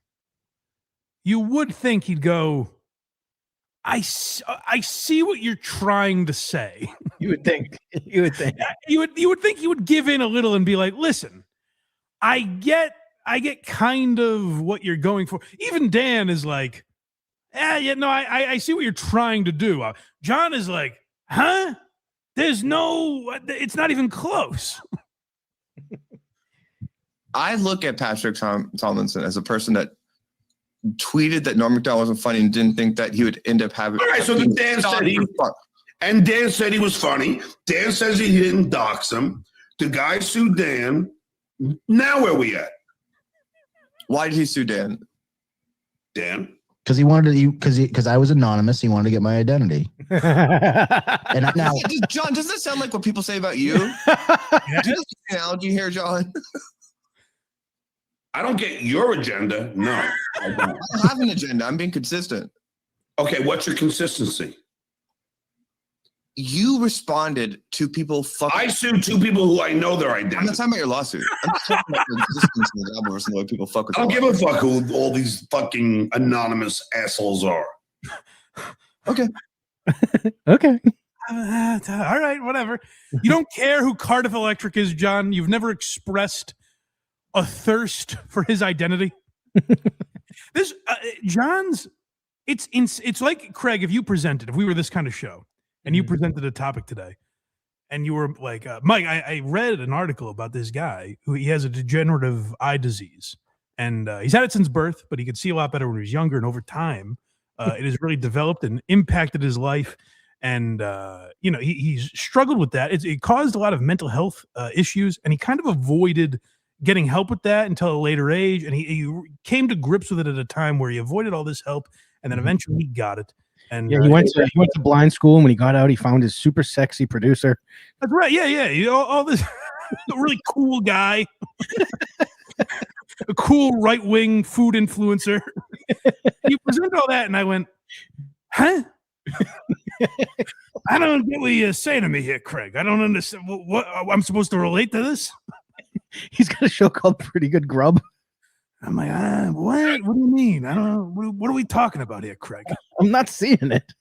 you would think he'd go, I see what you're trying to say. You would think. You would think he would give in a little and be like, listen, I get kind of what you're going for. Even Dan is like, I see what you're trying to do. John is like, huh? It's not even close. I look at Patrick Tomlinson as a person that tweeted that Norm Macdonald wasn't funny and didn't think that he would end up having. All right, so then Dan said he was funny. Dan says he didn't dox him. The guy sued Dan. Now where we at? Why did he sue Dan? Dan? Because he wanted to, because I was anonymous. He wanted to get my identity. And now, John, doesn't that sound like what people say about you? Do you have an analogy here, John? I don't get your agenda. No, I don't. I don't have an agenda. I'm being consistent. Okay, what's your consistency? You responded to people fucking. I sued two people who I know their identity. I'm not talking about your lawsuit. I'm not talking about your existence in the job versus the way people fuck with. I don't give a fuck who all these fucking anonymous assholes are. Okay. Okay. All right, whatever. You don't care who Cardiff Electric is, John. You've never expressed a thirst for his identity. This John's. It's like, Craig, if we were this kind of show and you presented a topic today and you were like, Mike, I read an article about this guy who he has a degenerative eye disease and he's had it since birth, but he could see a lot better when he was younger. And over time, it has really developed and impacted his life. And, he's struggled with that. It caused a lot of mental health issues, and he kind of avoided getting help with that until a later age. And he came to grips with it at a time where he avoided all this help. And then eventually he got it. And yeah, he went to blind school, and when he got out, he found his super sexy producer. That's right. Yeah. All this really cool guy, a cool right-wing food influencer. You presented all that, and I went, huh? I don't get what you're saying to me here, Craig. I don't understand. What I'm supposed to relate to this? He's got a show called Pretty Good Grub. I'm like, what? What do you mean? I don't know. What are we talking about here, Craig? I'm not seeing it.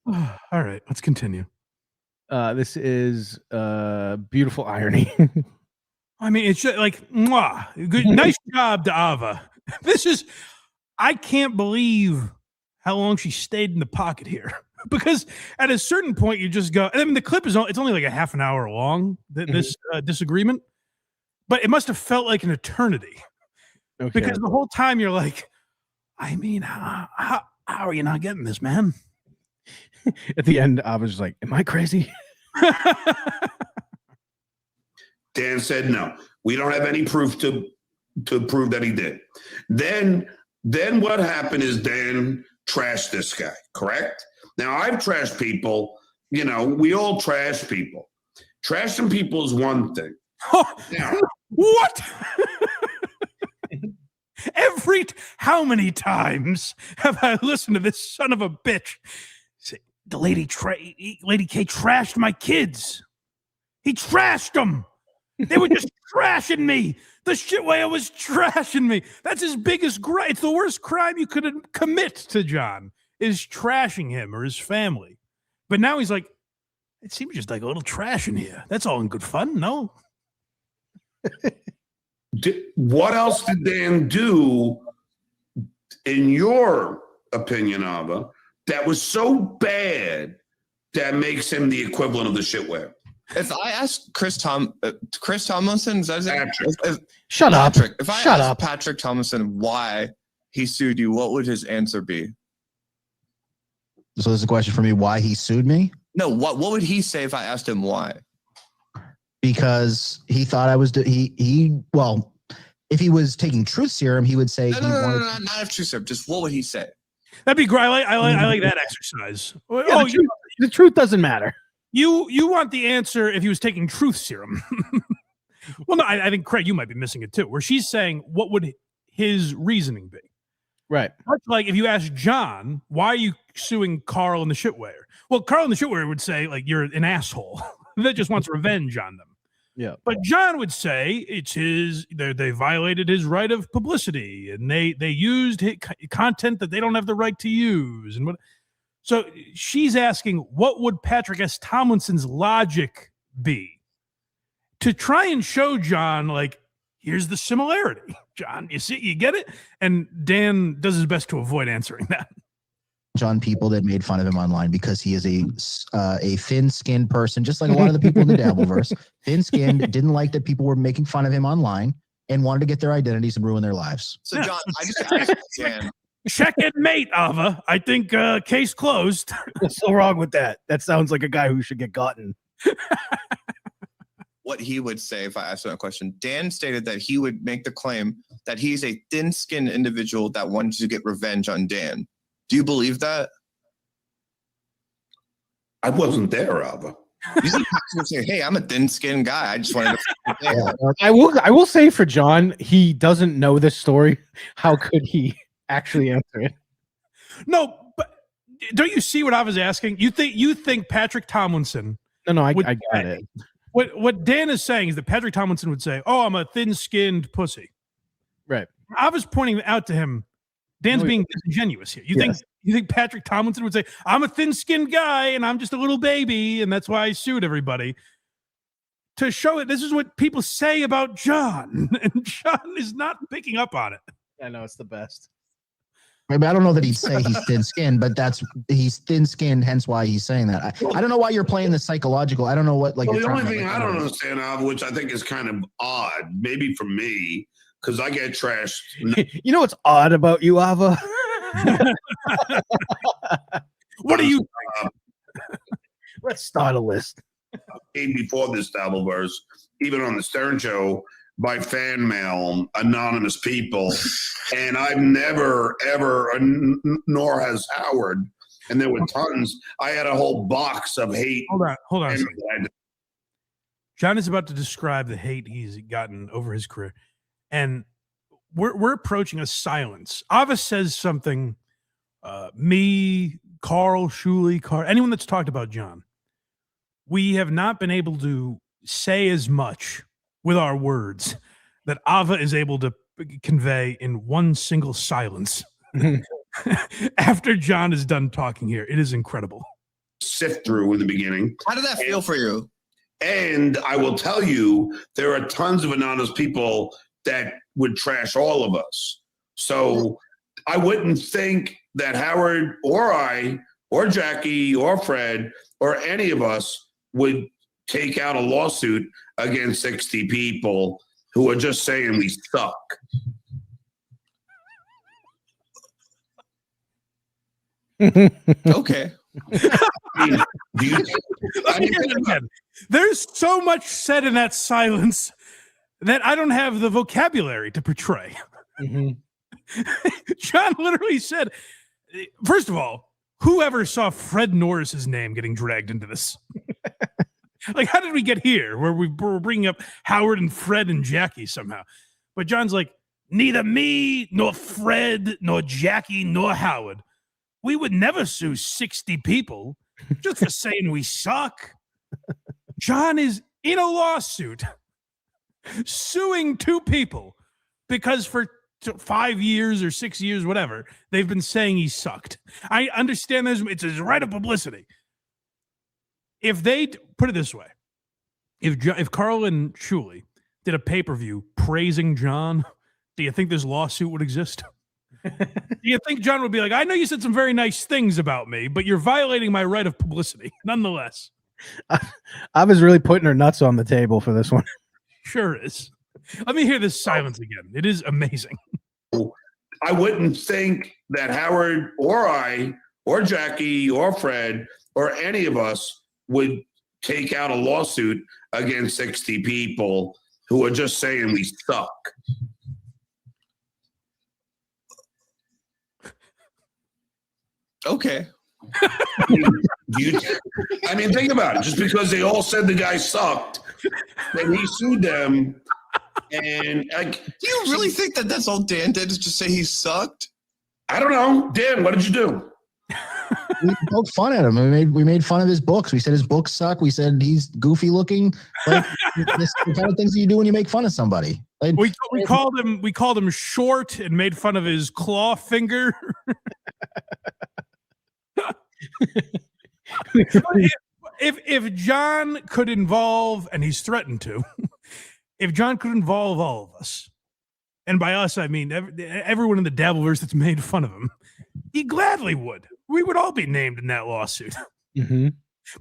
All right, let's continue. This is beautiful irony. I mean, it's just like, mwah, good, nice job to Ava. I can't believe how long she stayed in the pocket here. Because at a certain point, you just go. I mean, the clip it's only like a half an hour long. This disagreement, but it must have felt like an eternity. Okay. Because the whole time you're like, I mean, how are you not getting this, man? At the end, I was like, "Am I crazy?" Dan said, "No, we don't have any proof to prove that he did." Then what happened is Dan trashed this guy. Correct. Now, I've trashed people, we all trash people. Trashing people is one thing. What? How many times have I listened to this son of a bitch say, the Lady K trashed my kids. He trashed them. They were just trashing me. The shitwhale was trashing me. That's his biggest gripe. It's the worst crime you could commit to John, is trashing him or his family. But now he's like, it seems just like a little trash in here. That's all in good fun, no? What else did Dan do, in your opinion, Ava, that was so bad that makes him the equivalent of the shitware? If I ask Chris Tomlinson, is that his name? Shut up. If I Shut ask up. Patrick Tomlinson why he sued you, what would his answer be? So this is a question for me, why he sued me? No, what would he say if I asked him why? Because he thought I was well, if he was taking truth serum, he would say No, not if truth serum. Just what would he say? That'd be great. I like that exercise. Yeah, the truth doesn't matter. You want the answer if he was taking truth serum. Well, no, I think, Craig, you might be missing it too, where she's saying, what would his reasoning be? Right. Much like if you ask John, why are you suing Carl and the shitware? Well, Carl and the shitware would say, like, you're an asshole that just wants revenge on them. Yeah. But John would say it's they violated his right of publicity, and they used content that they don't have the right to use. And so she's asking, what would Patrick S. Tomlinson's logic be to try and show John, like, here's the similarity, John, you see, you get it? And Dan does his best to avoid answering that. John, people that made fun of him online because he is a thin-skinned person, just like a lot of the people in the Dabbleverse. Thin-skinned, didn't like that people were making fun of him online, and wanted to get their identities and ruin their lives. So, John, I just asked Dan. Check and mate, Ava. I think case closed. What's so wrong with that? That sounds like a guy who should get gotten. What he would say if I asked him that question. Dan stated that he would make the claim that he's a thin-skinned individual that wanted to get revenge on Dan. Do you believe that? I wasn't there, Ava. You see people say, "Hey, I'm a thin-skinned guy. I just wanted to." I will say for John, he doesn't know this story. How could he actually answer it? No, but don't you see what I was asking? You think Patrick Tomlinson? No, I got it. What Dan is saying is that Patrick Tomlinson would say, "Oh, I'm a thin-skinned pussy." Right. I was pointing out to him, Dan's being disingenuous here. You think Patrick Tomlinson would say, "I'm a thin-skinned guy and I'm just a little baby and that's why I sued everybody," to show it? This is what people say about John, and John is not picking up on it. I know, it's the best. I mean, I don't know that he'd say he's thin-skinned, but he's thin-skinned, hence why he's saying that. I don't know why you're playing the psychological. I don't know what, like. Well, the only thing I don't understand, Ava, which I think is kind of odd, maybe for me, because I get trashed. You know what's odd about you, Ava? What do you? Let's start a list. Before this Dabbleverse, even on the Stern Show, by fan mail, anonymous people, and I've never, ever, nor has Howard, and there were tons. I had a whole box of hate. Hold on. John is about to describe the hate he's gotten over his career, and we're approaching a silence. Ava says something. Me, Carl, Shuley, anyone that's talked about John, we have not been able to say as much with our words that Ava is able to convey in one single silence. After John is done talking here, it is incredible. Sift through in the beginning. How did that feel for you? And I will tell you, there are tons of anonymous people that would trash all of us. So I wouldn't think that Howard or I or Jackie or Fred or any of us would take out a lawsuit against 60 people who are just saying we suck. Okay. There's so much said in that silence that I don't have the vocabulary to portray. Mm-hmm. John literally said, first of all, whoever saw Fred Norris's name getting dragged into this? Like, how did we get here where we're bringing up Howard and Fred and Jackie somehow? But John's like, neither me, nor Fred, nor Jackie, nor Howard. We would never sue 60 people just for saying we suck. John is in a lawsuit suing 2 people because for 5 years or 6 years, whatever, they've been saying he sucked. I understand it's his right of publicity. If they put it this way, if Carl and Shuley did a pay-per-view praising John, do you think this lawsuit would exist? Do you think John would be like, I know you said some very nice things about me, but you're violating my right of publicity nonetheless? I was really putting her nuts on the table for this one. Sure is. Let me hear this silence again. It is amazing. I wouldn't think that Howard or I or Jackie or Fred or any of us would take out a lawsuit against 60 people who are just saying we suck. Okay. I mean, think about it. Just because they all said the guy sucked, then he sued them. And do you really think that that's all Dan did is just say he sucked? I don't know. Dan, what did you do? We poked fun at him. We made fun of his books. We said his books suck. We said he's goofy looking. Like the kind of things that you do when you make fun of somebody. Like, we called him short and made fun of his claw finger. if John could involve, and he's threatened to, if John could involve all of us, and by us I mean everyone in the Dabbleverse that's made fun of him, he gladly would. We would all be named in that lawsuit. Mm-hmm.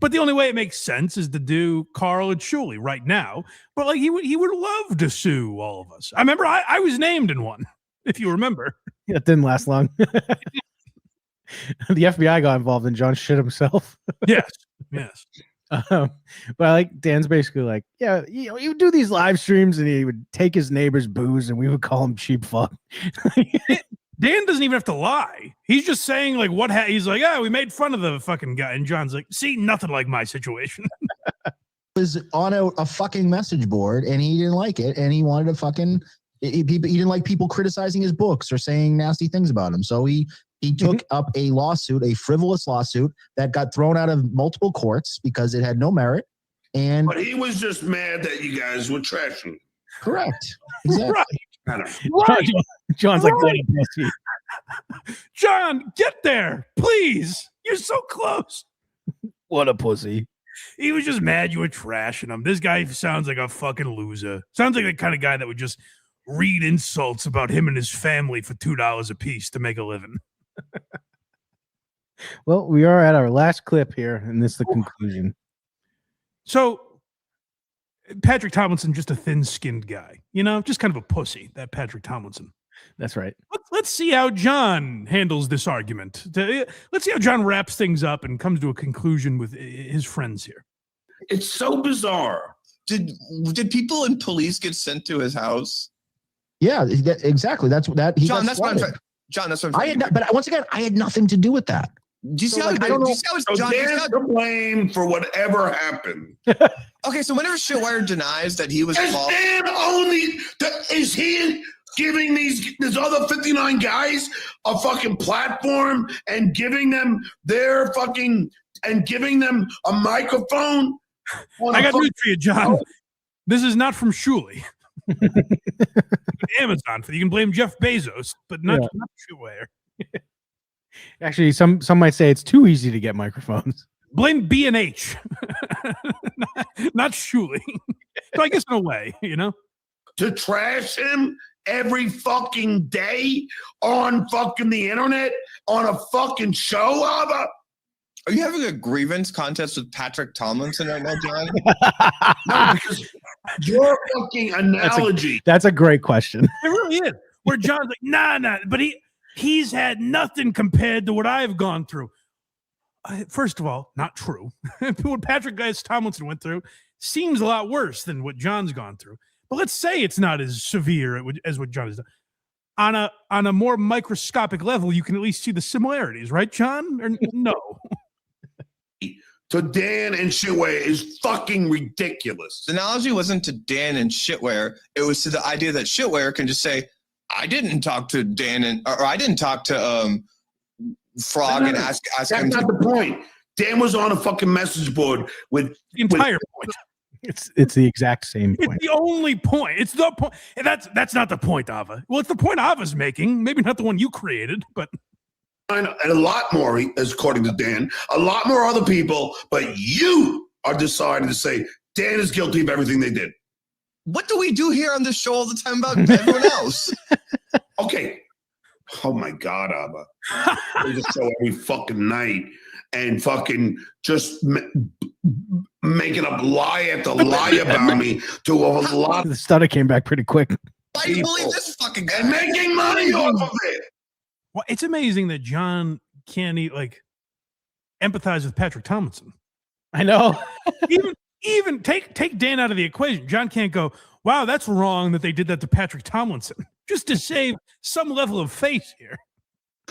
But the only way it makes sense is to do Carl and Shuley right now. But like he would love to sue all of us. I remember I was named in one, if you remember. Yeah, it didn't last long. The FBI got involved and John shit himself. Yes. But like Dan's basically like, yeah, he would do these live streams and he would take his neighbor's booze and we would call him cheap fuck. Dan doesn't even have to lie. He's just saying like he's like, we made fun of the fucking guy. And John's like, see, nothing like my situation. Was on a fucking message board and he didn't like it and he wanted to fucking he didn't like people criticizing his books or saying nasty things about him. So he took up a lawsuit, a frivolous lawsuit that got thrown out of multiple courts because it had no merit. But he was just mad that you guys were trashing. Correct. Exactly. Right. John's like, what a pussy. John, get there, please. You're so close. What a pussy. He was just mad you were trashing him. This guy sounds like a fucking loser. Sounds like the kind of guy that would just read insults about him and his family for $2 a piece to make a living. Well, we are at our last clip here, and this is the conclusion. So, Patrick Tomlinson, just a thin-skinned guy, just kind of a pussy, that Patrick Tomlinson. That's right. Let's see how John handles this argument. Let's see how John wraps things up and comes to a conclusion with his friends here. It's so bizarre. Did people in police get sent to his house? Yeah, exactly. That's what he John, got that's what started. John, that's what I'm saying. But once again, I had nothing to do with that. Do you see how Dan's to blame for whatever happened. Okay, so whenever Shitwire denies that he was involved, is he giving these other 59 guys a fucking platform and giving them a microphone? I got news for you, John. This is not from Shuley. Amazon. You can blame Jeff Bezos, but not Shitwire. Actually, some might say it's too easy to get microphones. Blame B&H, not Shuley. So I guess in a way, To trash him every fucking day on fucking the internet on a fucking show. Are you having a grievance contest with Patrick Tomlinson right now, John? No, because your fucking analogy. That's a great question. It really is. Where John's like, nah, but he's had nothing compared to what I've gone through. First of all, not true. What Patrick Tomlinson went through seems a lot worse than what John's gone through. But let's say it's not as severe as what John has done. On a more microscopic level, you can at least see the similarities, right, John? Or no? to Dan and shitwear is fucking ridiculous. The analogy wasn't to Dan and shitwear. It was to the idea that shitwear can just say, I didn't talk to Dan or I didn't talk to Frog and ask That's him. not the point. Dan was on a fucking message board with the entire point. It's the exact same point. It's the only point. It's the point. And that's not the point, Ava. Well, it's the point Ava's making. Maybe not the one you created, but and a lot more, as according to Dan, a lot more other people, but you are deciding to say Dan is guilty of everything they did. What do we do here on this show all the time about everyone else? Okay. Oh my God, Ava. They just show every fucking night and fucking just making up lie after lie about me to a lot. The stutter came back pretty quick. Why do you believe this fucking guy? And making money off of it. Well, it's amazing that John can't empathize with Patrick Tomlinson. I know. even take Dan out of the equation. John can't go, wow, that's wrong that they did that to Patrick Tomlinson. Just to save some level of face here.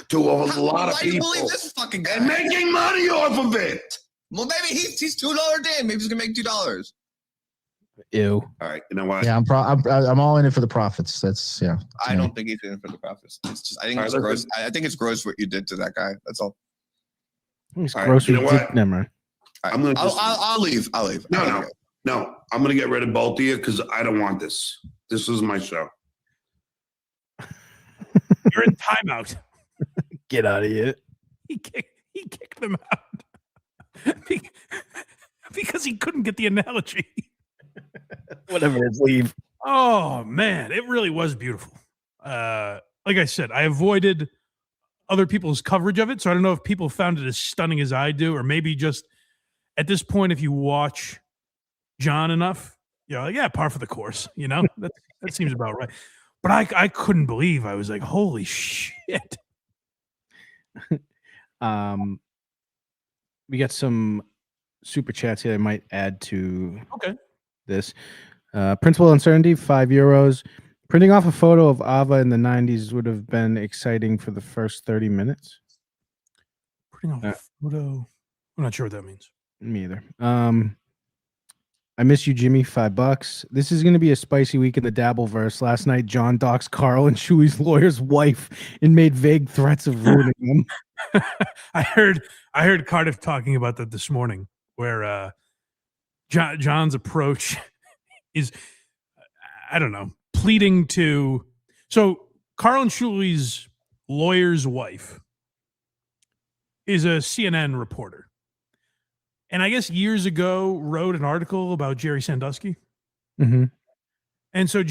To a lot of Why do you people. believe this fucking guy? And making money off of it. Well, maybe he's $2 Dan. Maybe he's gonna make $2. Ew. All right, you know what? Yeah, I'm all in it for the profits. That's I don't think he's in it for the profits. It's just I think it's gross. I think it's gross what you did to that guy. That's all. It's All right, gross. you know what? Never mind. I'm gonna I'll leave. I'll leave. No. I'm gonna get rid of both of you because I don't want this. This is my show. You're in timeout. Get out of here. He kicked them out because he couldn't get the analogy. Whatever it is, leave. Oh man, it really was beautiful. Like I said, I avoided other people's coverage of it, so I don't know if people found it as stunning as I do, or maybe just at this point, if you watch John enough, you're like, yeah, par for the course. You know, that seems about right. But I couldn't believe. I was like, holy shit. We got some super chats here I might add to this. Principal Uncertainty, €5. Printing off a photo of Ava in the 90s would have been exciting for the first 30 minutes. Printing off a photo. I'm not sure what that means. Me either. I miss you, Jimmy. $5. This is going to be a spicy week in the Dabbleverse. Last night, John doxed Carl and Shuey's lawyer's wife and made vague threats of ruining them. I heard Cardiff talking about that this morning, where John's approach is, I don't know, pleading to. So Carl and Shuey's lawyer's wife is a CNN reporter. And I guess years ago wrote an article about Jerry Sandusky. Mm-hmm. And so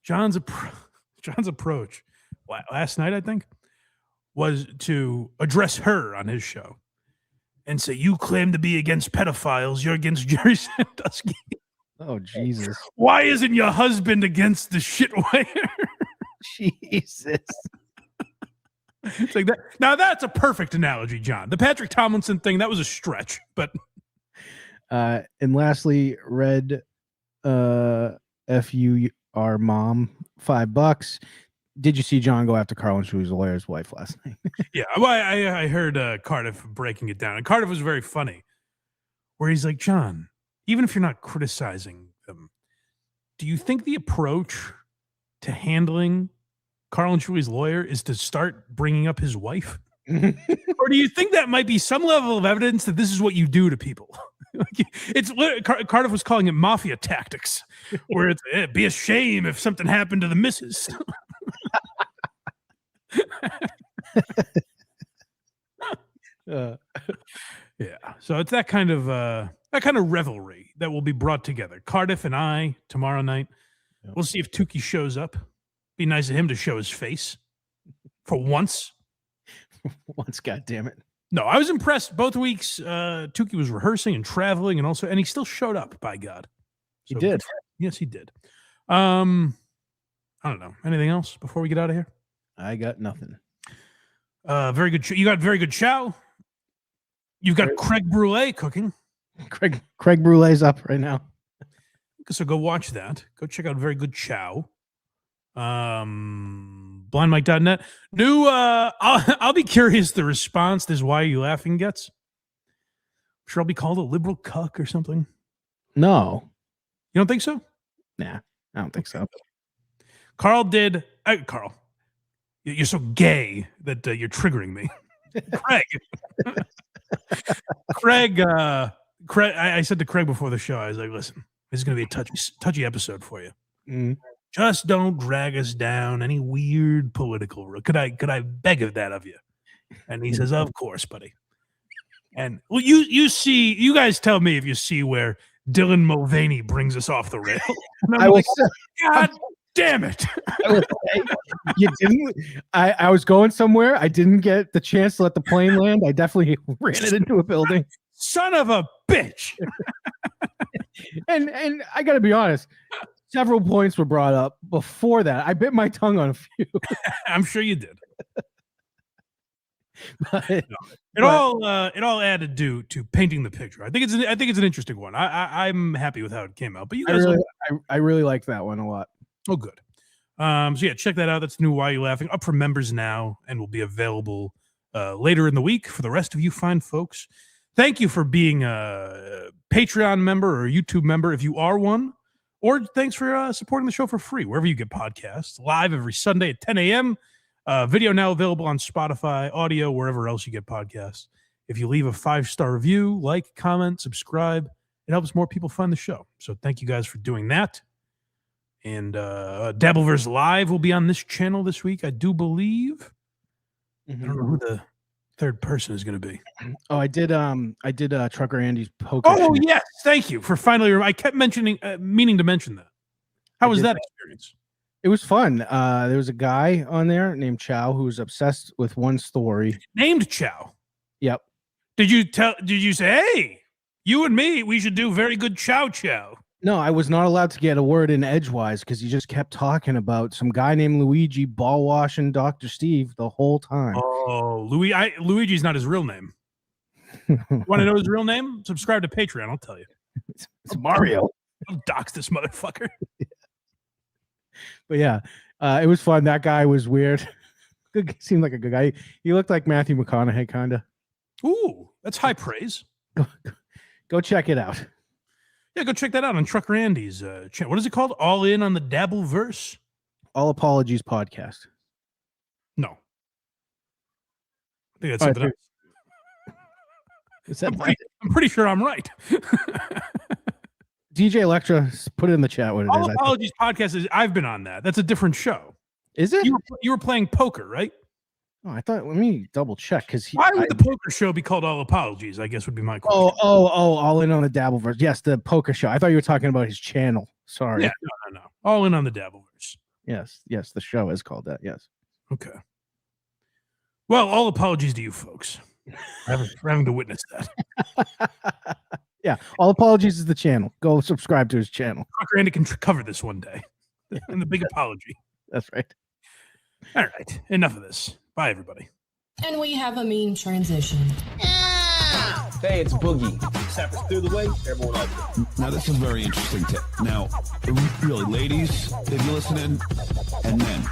John's approach last night, I think, was to address her on his show and say, you claim to be against pedophiles. You're against Jerry Sandusky. Oh, Jesus. Why isn't your husband against the shitwire? Jesus. It's like that. Now that's a perfect analogy, John. The Patrick Tomlinson thing, that was a stretch, but and lastly, Red FUR mom, $5. Did you see John go after Carl and Shuey's lawyer's wife last night? Yeah, well, I heard Cardiff breaking it down, and Cardiff was very funny, where he's like, John, even if you're not criticizing them, do you think the approach to handling Carl and Shuey's lawyer is to start bringing up his wife? Or do you think that might be some level of evidence that this is what you do to people? It's Cardiff was calling it mafia tactics, where it's it'd be a shame if something happened to the missus. Yeah, so it's that kind of revelry that will be brought together. Cardiff and I tomorrow night. Yep. We'll see if Tukey shows up. Be nice of him to show his face for once. Once, goddamn it. No, I was impressed. Both weeks, Tukey was rehearsing and traveling, and he still showed up. By God, so, he did. Yes, he did. I don't know. Anything else before we get out of here? I got nothing. Very good. You got very good chow. You've got Craig Brulee cooking. Craig Brulee's up right now. So go watch that. Go check out very good chow. Blindmike.net. New. I'll be curious the response this Why Are You Laughing gets. I'm Sure, I'll be called a liberal cuck or something. No. You don't think so? Nah, I don't think so. Carl did. Carl, you're so gay that you're triggering me. Craig. Craig. I said to Craig before the show, I was like, "Listen, this is going to be a touchy episode for you. Mm. Just don't drag us down any weird political route. Could I beg of that of you?" And he says, "Of course, buddy." And well, you guys tell me if you see where Dylan Mulvaney brings us off the rail. I was God damn it! You didn't. I was going somewhere. I didn't get the chance to let the plane land. I definitely ran it into a building. Son of a bitch! and I got to be honest. Several points were brought up before that. I bit my tongue on a few. I'm sure you did. But, it all added to painting the picture. I think it's an interesting one. I'm happy with how it came out. But you guys, I really liked that one a lot. Oh, good. So yeah, check that out. That's the new Why You Laughing, up for members now, and will be available later in the week for the rest of you fine folks. Thank you for being a Patreon member or a YouTube member if you are one, or thanks for supporting the show for free wherever you get podcasts. Live every Sunday at 10 a.m. Video now available on Spotify, audio, wherever else you get podcasts. If you leave a 5-star review, like, comment, subscribe, it helps more people find the show. So thank you guys for doing that. And Dabbleverse Live will be on this channel this week, I do believe. Mm-hmm. I don't know who the third person is going to be. Oh, I did Trucker Andy's poker. Oh, yes. Thank you for finally. I kept meaning to mention that. How was that experience? It was fun. There was a guy on there named Chow who was obsessed with one story. Named Chow? Yep. Did you say, hey, you and me, we should do very good chow? No, I was not allowed to get a word in edgewise because he just kept talking about some guy named Luigi ball washing Dr. Steve the whole time. Oh, Luigi's not his real name. Want to know his real name? Subscribe to Patreon, I'll tell you. It's Mario. I'll dox this motherfucker. But yeah, it was fun. That guy was weird. Seemed like a good guy. He looked like Matthew McConaughey, kind of. Ooh, that's high praise. Go check it out. Yeah, go check that out on Trucker Andy's channel. What is it called? All In on the Dabbleverse? All Apologies Podcast. No. I think that's something else. Is that I'm pretty sure I'm right. DJ Electra, put it in the chat what it All is. Apologies Podcast is. I've been on that. That's a different show. Is it? You were playing poker, right? Oh, I thought. Let me double check because why would the poker show be called All Apologies? I guess would be my question. Oh! All In on the Dabbleverse. Yes, the poker show. I thought you were talking about his channel. Sorry. Yeah, no. All In on the Dabbleverse. Yes. The show is called that. Yes. Okay. Well, all apologies to you folks for having to witness that. Yeah, All Apologies is the channel. Go subscribe to his channel. Trucker Andy can cover this one day. And the big apology. That's right. All right. Enough of this. Bye, everybody. And we have a meme transition. Hey, it's Boogie. Steppers through the way, everyone likes it. Now, this is very interesting. Now, really, ladies, if you're listening, and men,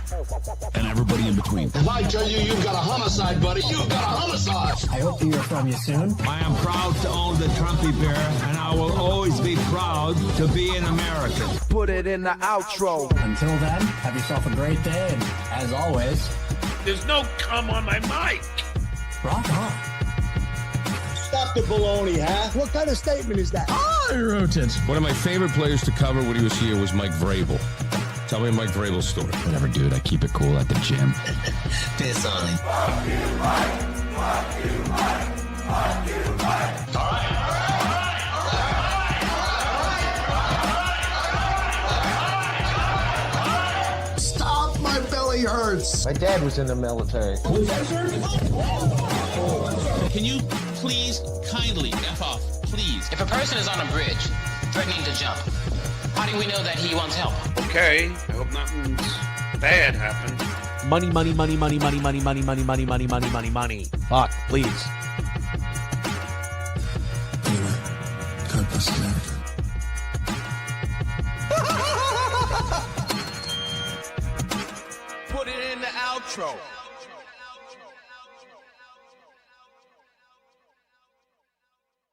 and everybody in between. If I tell you you've got a homicide, buddy, you've got a homicide. I hope to hear from you soon. I am proud to own the Trumpy bear, and I will always be proud to be an American. Put it in the outro. Until then, have yourself a great day, and as always, there's no cum on my mic. Rock on. Stop the baloney, huh? What kind of statement is that? I wrote it. One of my favorite players to cover when he was here was Mike Vrabel. Tell me Mike Vrabel's story. Whatever, dude. I keep it cool at the gym. Piss on it. Fuck you, Mike. All right. Stop, my belly hurts. My dad was in the military. Can you please kindly F off, please? If a person is on a bridge threatening to jump, how do we know that he wants help? Okay, I hope nothing bad happened. Money. Fuck, please. Put it in the outro.